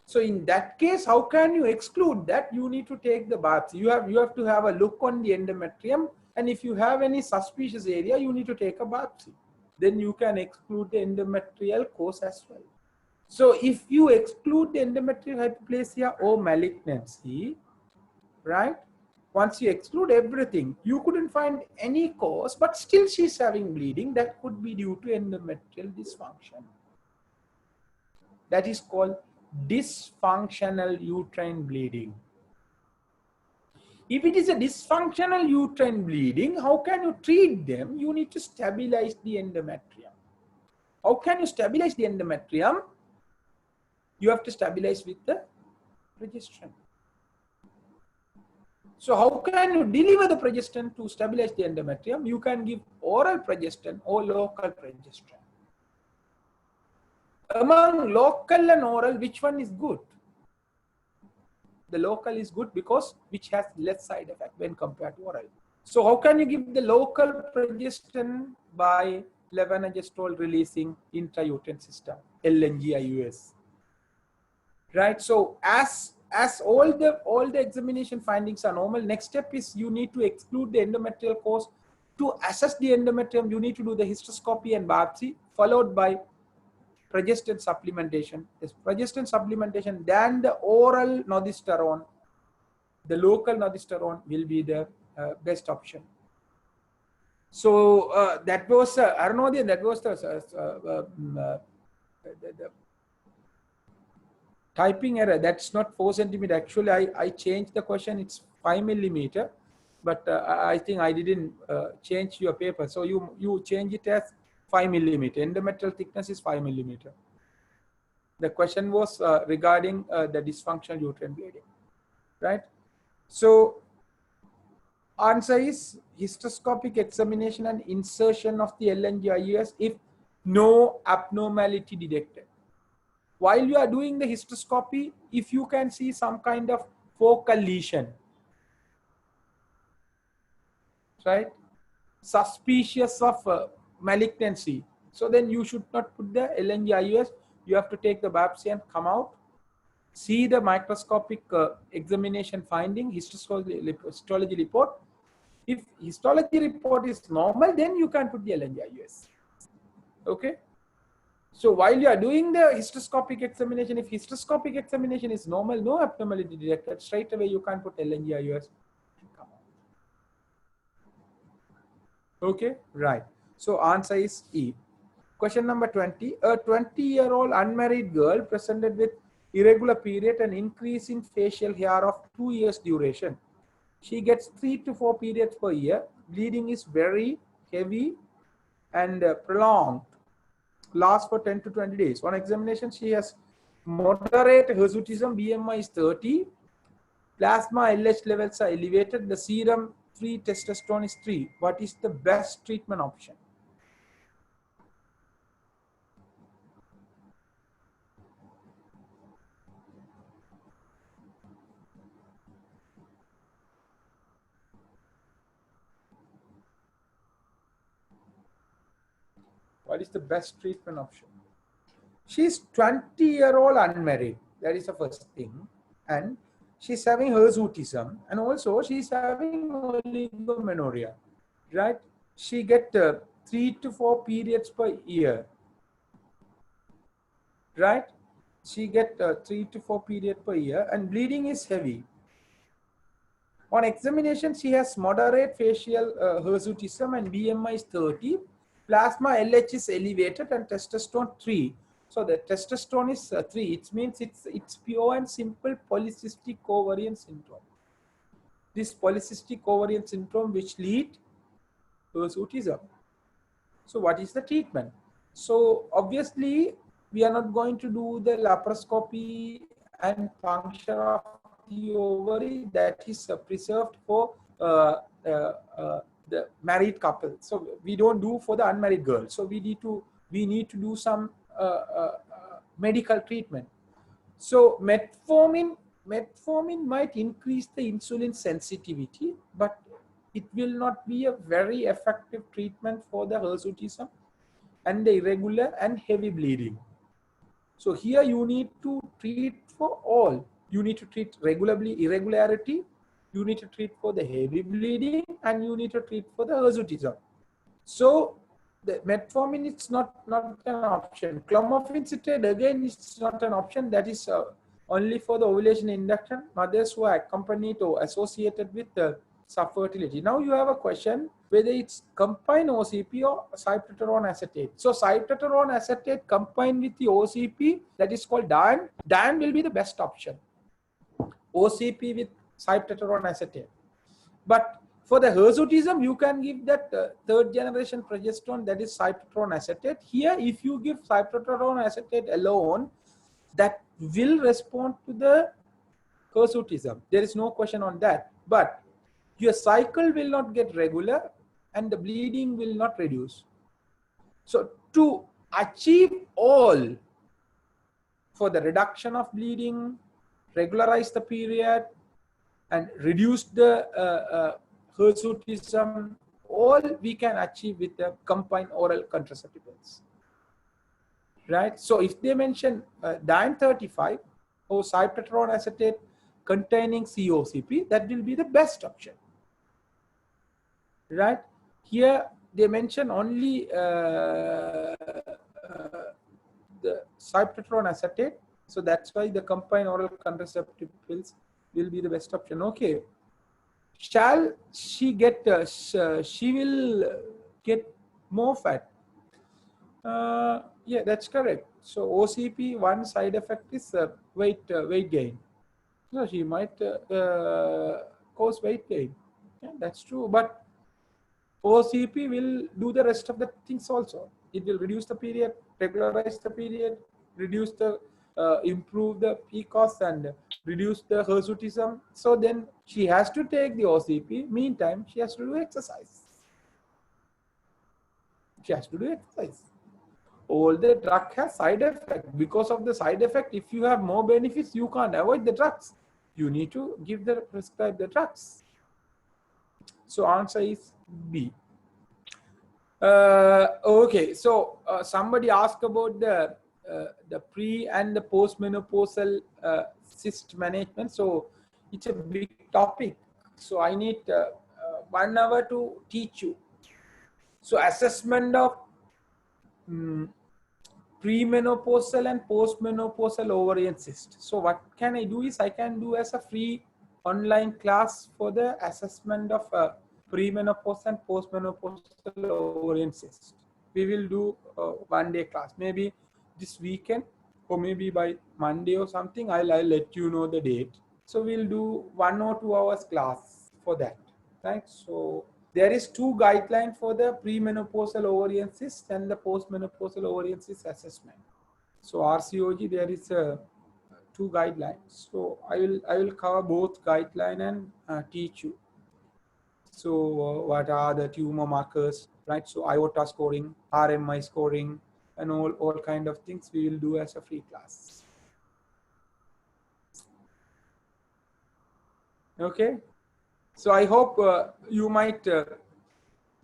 So in that case, how can you exclude that? You need to take the biopsy. You have to have a look on the endometrium, and if you have any suspicious area, you need to take a biopsy. Then you can exclude the endometrial cause as well. So if you exclude the endometrial hyperplasia or malignancy, right? Once you exclude everything, you couldn't find any cause, but still she's having bleeding, that could be due to endometrial dysfunction. That is called dysfunctional uterine bleeding. If it is a dysfunctional uterine bleeding, how can you treat them? You need to stabilize the endometrium. How can you stabilize the endometrium? You have to stabilize with the progesterone. So how can you deliver the progesterone to stabilize the endometrium? You can give oral progesterone or local progesterone. Among local and oral, which one is good? The local is good because which has less side effect when compared to oral. So how can you give the local progesterone? By levonorgestrel releasing intrauterine system, LNG-IUS. Right. So as all the examination findings are normal, next step is you need to exclude the endometrial cause. To assess the endometrium, you need to do the hysteroscopy and biopsy, followed by progestin supplementation. Yes, progestin supplementation, then the oral nodesterone, the local nodesterone will be the best option. So that was Arnodin, that was the Typing error, that's not 4 centimeter. Actually, I changed the question. It's 5 millimeter, but I think I didn't change your paper. So you change it as 5 millimeter. Endometrial thickness is 5 millimeter. The question was regarding the dysfunctional uterine bleeding, right? So answer is hysteroscopic examination and insertion of the LNGIUS if no abnormality detected. While you are doing the hysteroscopy, if you can see some kind of focal lesion, right, suspicious of malignancy, so then you should not put the LNGIUS. You have to take the biopsy and come out, see the microscopic examination finding, histology report. If histology report is normal, then you can put the LNGIUS. Okay. So while you are doing the hysteroscopic examination, if hysteroscopic examination is normal, no abnormality detected, straight away you can put LNGIUS. Okay, right. So answer is E. Question number 20. A 20-year-old unmarried girl presented with irregular period and increase in facial hair of 2 years duration. She gets 3 to 4 periods per year. Bleeding is very heavy and prolonged. Lasts for 10 to 20 days. On examination, she has moderate hirsutism, BMI is 30. Plasma LH levels are elevated. The serum free testosterone is 3. What is the best treatment option? What is the best treatment option? She's 20-year-old unmarried. That is the first thing. And she's having hirsutism. And also she's having oligomenorrhea. Right? She get 3 to 4 periods per year. Right? She get 3 to 4 periods per year. And bleeding is heavy. On examination, she has moderate facial hirsutism and BMI is 30. Plasma LH is elevated and testosterone 3. So the testosterone is 3. It means it's pure and simple polycystic ovarian syndrome. This polycystic ovarian syndrome which lead hirsutism. So what is the treatment? So obviously we are not going to do the laparoscopy and puncture of the ovary. That is preserved for the married couple. So we don't do for the unmarried girl. So we need to do some medical treatment. So metformin might increase the insulin sensitivity, but it will not be a very effective treatment for the hirsutism and the irregular and heavy bleeding. So here you need to treat for all. You need to treat irregularity, you need to treat for the heavy bleeding, and you need to treat for the hirsutism. So the metformin is not an option. Clomiphene citrate again is not an option. That is only for the ovulation induction. Mothers who are accompanied or associated with subfertility. Now you have a question whether it's combined OCP or cyproterone acetate. So cyproterone acetate combined with the OCP, that is called DIAN. DIAN will be the best option. OCP with cyproterone acetate. But for the hirsutism, you can give that third generation progesterone, that is cyproterone acetate. Here, if you give cyproterone acetate alone, that will respond to the hirsutism. There is no question on that. But your cycle will not get regular and the bleeding will not reduce. So to achieve all, for the reduction of bleeding, regularize the period, and reduce the hirsutism, all we can achieve with the combined oral contraceptives. Right? So if they mention DIAN 35 or cyproterone acetate containing COCP, that will be the best option. Right? Here they mention only the cyproterone acetate. So that's why the combined oral contraceptive pills will be the best option. Okay. Shall she get, she will get more fat? Yeah, that's correct. So OCP, one side effect is weight gain. No, she might cause weight gain. Yeah, that's true. But OCP will do the rest of the things also. It will reduce the period, regularize the period, reduce the improve the PCOS and reduce the hirsutism. So then she has to take the OCP. Meantime, she has to do exercise. She has to do exercise. All the drug has side effect. Because of the side effect, if you have more benefits, you can't avoid the drugs. You need to prescribe the drugs. So answer is B. Okay, so somebody asked about the pre and the postmenopausal cyst management. So it's a big topic. So I need 1 hour to teach you. So assessment of premenopausal and postmenopausal ovarian cyst. So what can I do is I can do as a free online class for the assessment of premenopausal and postmenopausal ovarian cyst. We will do 1-day class, maybe this weekend or maybe by Monday or something. I'll let you know the date. So we'll do 1 or 2 hours class for that, right? So there is 2 guidelines for the premenopausal ovarian cyst and the postmenopausal ovarian cyst assessment. So RCOG, there is 2 guidelines. So I will cover both guideline and teach you. So what are the tumor markers, right? So IOTA scoring, RMI scoring, and all kind of things we will do as a free class. Okay. So I hope you might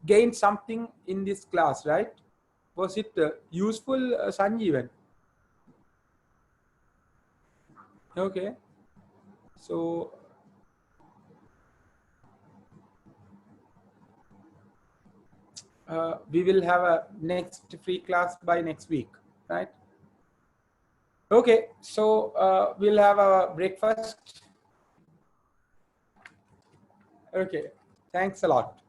gain something in this class, right? Was it useful, Sanjeevan? Okay. So we will have a next free class by next week, right? Okay. So we'll have a breakfast. Okay. Thanks a lot.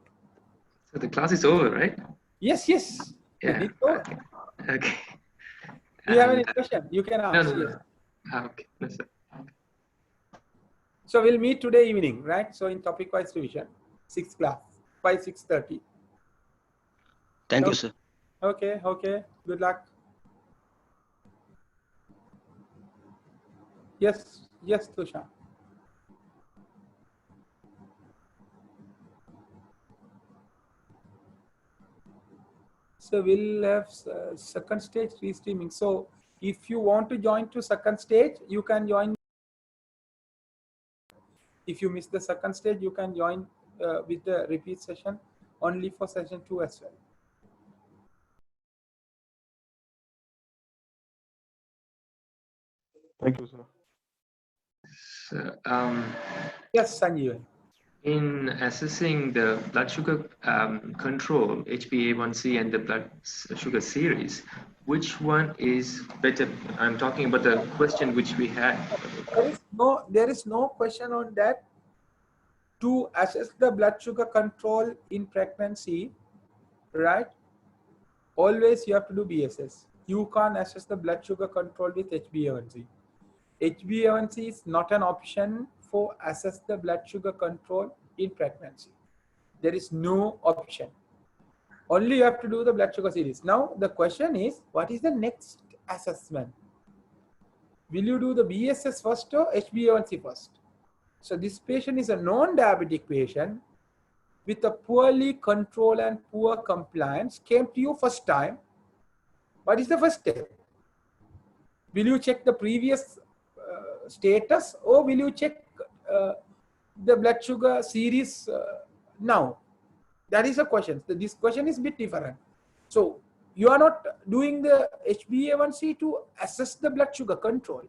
So the class is over, right? Yes, yes. Yeah. It's over. Okay. Do you have any And, question? You can ask. no. Yes. Okay. No, sir. So we'll meet today evening, right? So in topic wise revision, 6th class by 6:30. Thank you, sir. Okay. Okay. Good luck. Yes. Yes, Tusha. So we'll have second stage restreaming. So if you want to join to second stage, you can join. If you miss the second stage, you can join with the repeat session only for session 2 as well. Thank you, sir. So, Yes, Sanjeevan. in assessing the blood sugar control, HbA1c and the blood sugar series, which one is better? I'm talking about the question which we had. There is no question on that. To assess the blood sugar control in pregnancy, right? Always you have to do BSS. You can't assess the blood sugar control with HbA1c. HbA1c is not an option for assess the blood sugar control in pregnancy. There is no option. Only you have to do the blood sugar series. Now the question is, what is the next assessment? Will you do the BSS first or HbA1c first? So this patient is a non-diabetic patient with a poorly controlled and poor compliance, came to you first time. What is the first step? Will you check the previous status or will you check the blood sugar series now? That is a question. So this question is a bit different. So you are not doing the HbA1c to assess the blood sugar control.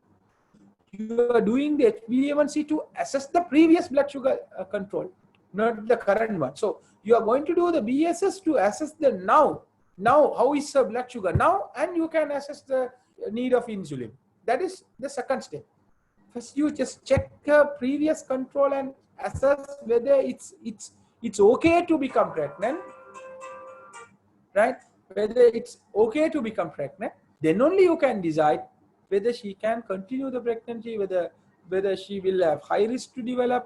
You are doing the HbA1c to assess the previous blood sugar control, not the current one. So you are going to do the BSS to assess the now. Now, how is the blood sugar now? And you can assess the need of insulin. That is the second step. First, you just check the previous control and assess whether it's okay to become pregnant, right? Whether it's okay to become pregnant, then only you can decide whether she can continue the pregnancy, whether she will have high risk to develop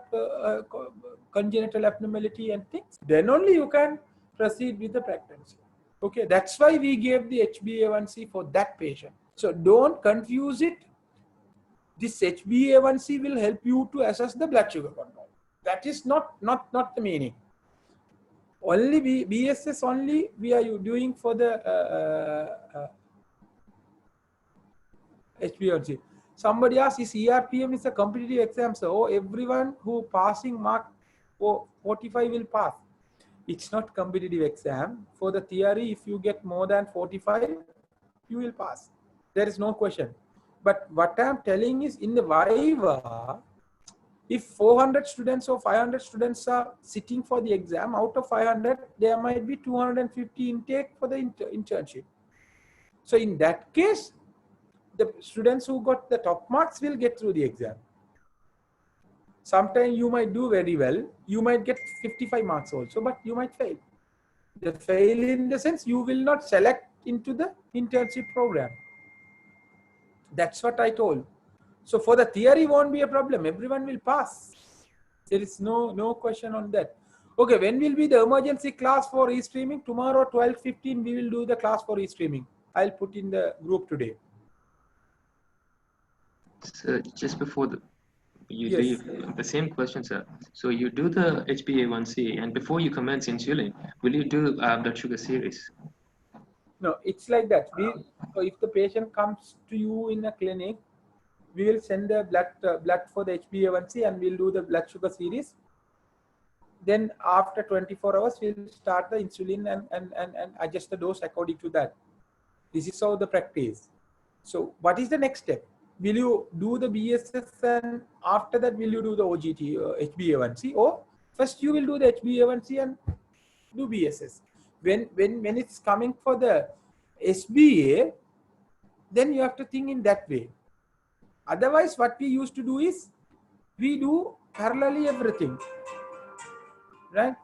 congenital abnormality and things, then only you can proceed with the pregnancy. Okay, that's why we gave the HbA1c for that patient. So don't confuse it. This HbA1c will help you to assess the blood sugar control. That is not the meaning. Only BSS only we are doing for the HbA1c. Somebody asked, is ERPM is a competitive exam, so everyone who passing mark 45 will pass. It's not competitive exam. For the theory, if you get more than 45, you will pass. There is no question. But what I'm telling is, in the Viva, if 400 students or 500 students are sitting for the exam, out of 500, there might be 250 intake for the internship. So in that case, the students who got the top marks will get through the exam. Sometimes you might do very well. You might get 55 marks also, but you might fail. The fail in the sense you will not select into the internship program. That's what I told. So for the theory won't be a problem. Everyone will pass. There is no question on that. Okay, when will be the emergency class for restreaming? Tomorrow 12:15 we will do the class for restreaming. I'll put in the group today. So just before you Yes. leave, the same question, sir. So you do the HbA1c, and before you commence insulin, will you do blood sugar series? No, it's like that. So if the patient comes to you in a clinic, we will send the blood for the HbA1c and we'll do the blood sugar series. Then after 24 hours, we'll start the insulin and adjust the dose according to that. This is how the practice. So what is the next step? Will you do the BSS and after that will you do the OGT, HbA1c, or first you will do the HbA1c and do BSS? When it's coming for the SBA, then you have to think in that way. Otherwise, what we used to do is we do parallelly everything, right?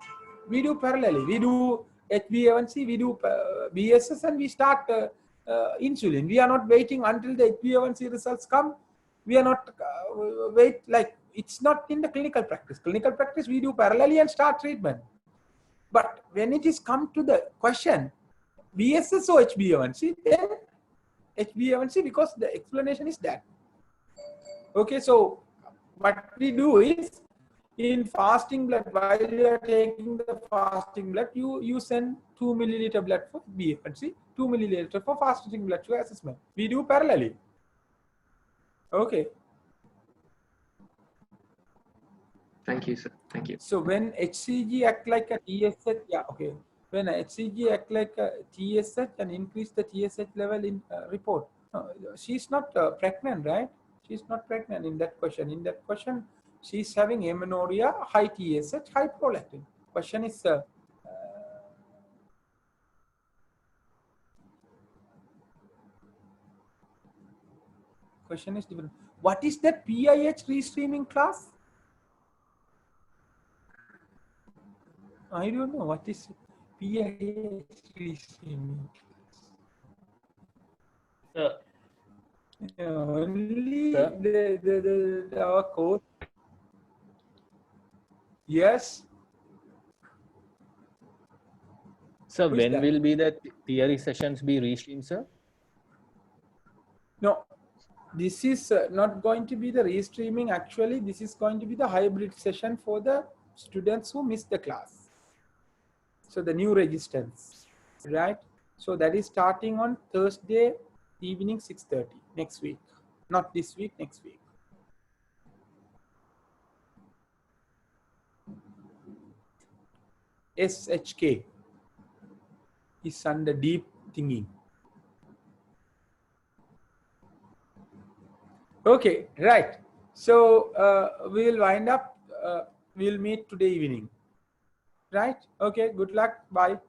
We do parallelly. We do HbA1c, we do BSS, and we start insulin. We are not waiting until the HbA1c results come. We are not wait, like it's not in the clinical practice. Clinical practice we do parallelly and start treatment. But when it is come to the question, BSS or HbA1c, then HbA1c, because the explanation is that. Okay, so what we do is in fasting blood, while you are taking the fasting blood, you send 2 milliliter blood for BSS, 2 milliliter for fasting blood sugar assessment. We do parallelly. Okay. Thank you, sir. Thank you. So when HCG act like a TSH, yeah, okay. When HCG act like a TSH and increase the TSH level in report, she's not pregnant, right? She's not pregnant in that question. In that question, she's having amenorrhea, high TSH, high prolactin. Question is, question is different. What is that PIH restreaming class? I don't know what is PIH restreaming. Only our course. Yes. Sir, Who is when that? will be the theory sessions be restreamed, sir? No, this is not going to be the restreaming. Actually, this is going to be the hybrid session for the students who missed the class. So the new resistance, right? So that is starting on Thursday evening 6:30 next week. Not this week, next week. SHK is under deep thinking. Okay, right. So we will wind up. We'll meet today evening. Right? Okay, good luck. Bye.